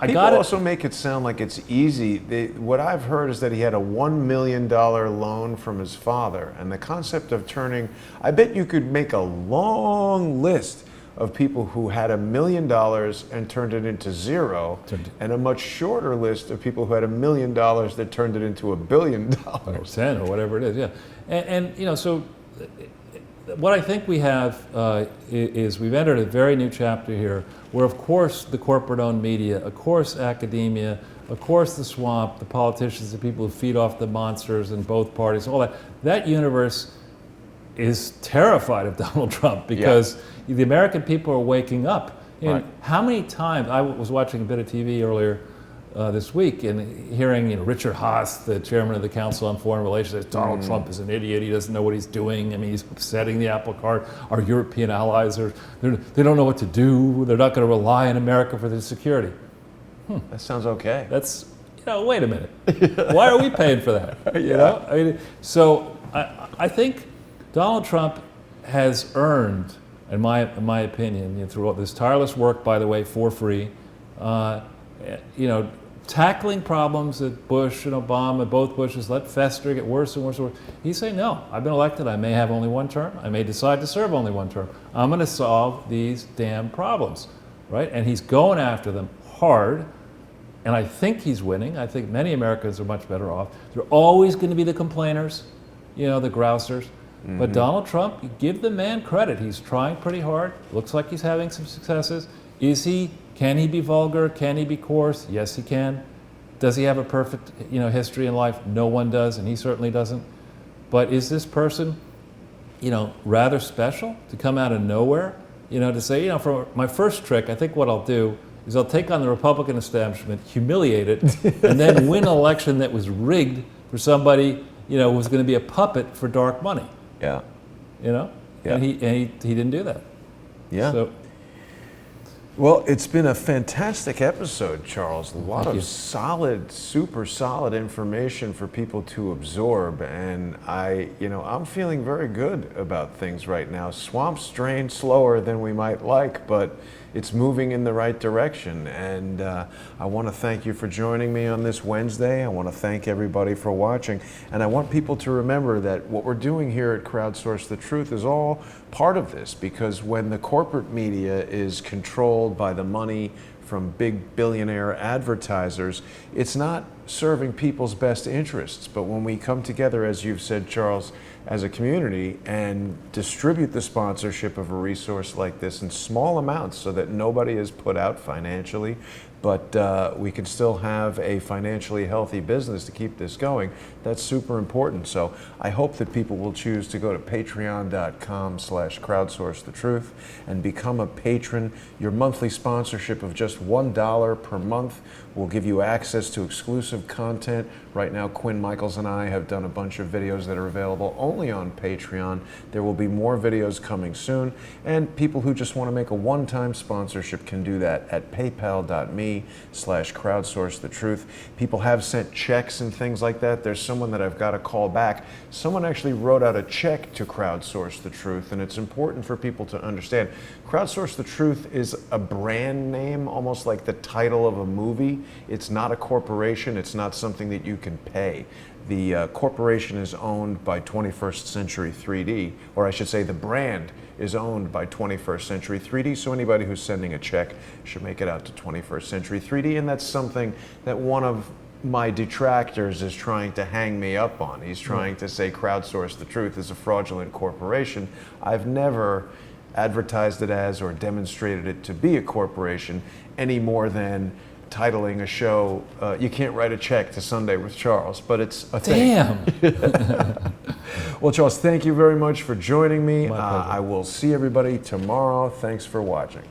People also make it sound like it's easy. What I've heard is that he had a $1 million loan from his father, and the concept of turning, I bet you could make a long list of people who had $1 million and turned it into zero, and a much shorter list of people who had $1 million that turned it into $1 billion. Or 10 or whatever it is, yeah. And you know, so what I think we have is we've entered a very new chapter here where, of course, the corporate-owned media, of course, academia, of course, the swamp, the politicians, the people who feed off the monsters in both parties, all that universe is terrified of Donald Trump because the American people are waking up. And Right. how many times, I was watching a bit of TV earlier this week and hearing, you know, Richard Haas, the chairman of the Council on Foreign Relations, says Donald Trump is an idiot. He doesn't know what he's doing. I mean, he's upsetting the apple cart. Our European allies they don't know what to do. They're not going to rely on America for their security. That sounds okay. That's, you know, wait a minute. Why are we paying for that? You know, I mean, so I think Donald Trump has earned, in my opinion, you know, through all this tireless work, by the way, for free, you know, tackling problems that Bush and Obama, both Bushes, let fester, get worse and worse and worse. He's saying, no, I've been elected. I may have only one term. I may decide to serve only one term. I'm going to solve these damn problems, right? And he's going after them hard. And I think he's winning. I think many Americans are much better off. There are always going to be the complainers, you know, the grousers. Mm-hmm. But Donald Trump, you give the man credit. He's trying pretty hard. Looks like he's having some successes. Can he be vulgar? Can he be coarse? Yes, he can. does he have a perfect, history in life? No one does, and he certainly doesn't. But is this person, rather special to come out of nowhere? To say, for my first trick, I think what I'll do is I'll take on the Republican establishment, humiliate it, and then win an election that was rigged for somebody, who was going to be a puppet for dark money. Yeah. Yeah. And he didn't do that. Yeah. So, well, it's been a fantastic episode, Charles. A lot Thank of you. solid, super solid information for people to absorb, and I'm feeling very good about things right now. Swamp's drained slower than we might like, but it's moving in the right direction. And I want to thank you for joining me on this Wednesday. I want to thank everybody for watching, and I want people to remember that what we're doing here at Crowdsource the Truth is all part of this, because when the corporate media is controlled by the money from big billionaire advertisers, it's not serving people's best interests. But when we come together, as you've said, Charles, as a community and distribute the sponsorship of a resource like this in small amounts so that nobody is put out financially, but we can still have a financially healthy business to keep this going, that's super important. So I hope that people will choose to go to patreon.com/crowdsourcethetruth and become a patron. Your monthly sponsorship of just $1 per month will give you access to exclusive content. Right now, Quinn Michaels and I have done a bunch of videos that are available only on Patreon. There will be more videos coming soon, and people who just want to make a one-time sponsorship can do that at paypal.me/crowdsourcethetruth. People have sent checks and things like that. There's someone that I've got to call back. Someone actually wrote out a check to Crowdsource the Truth, and it's important for people to understand. Crowdsource the Truth is a brand name, almost like the title of a movie. It's not a corporation. It's not something that you can pay. The corporation is owned by 21st Century 3D, or I should say the brand is owned by 21st Century 3D, so anybody who's sending a check should make it out to 21st Century 3D, and that's something that one of my detractors is trying to hang me up on. He's trying to say Crowdsource the Truth is a fraudulent corporation. I've never advertised it as or demonstrated it to be a corporation any more than titling a show, You Can't Write a Check to Sunday with Charles, but it's a thing. damn. Well, Charles, thank you very much for joining me. My pleasure. I will see everybody tomorrow. Thanks for watching.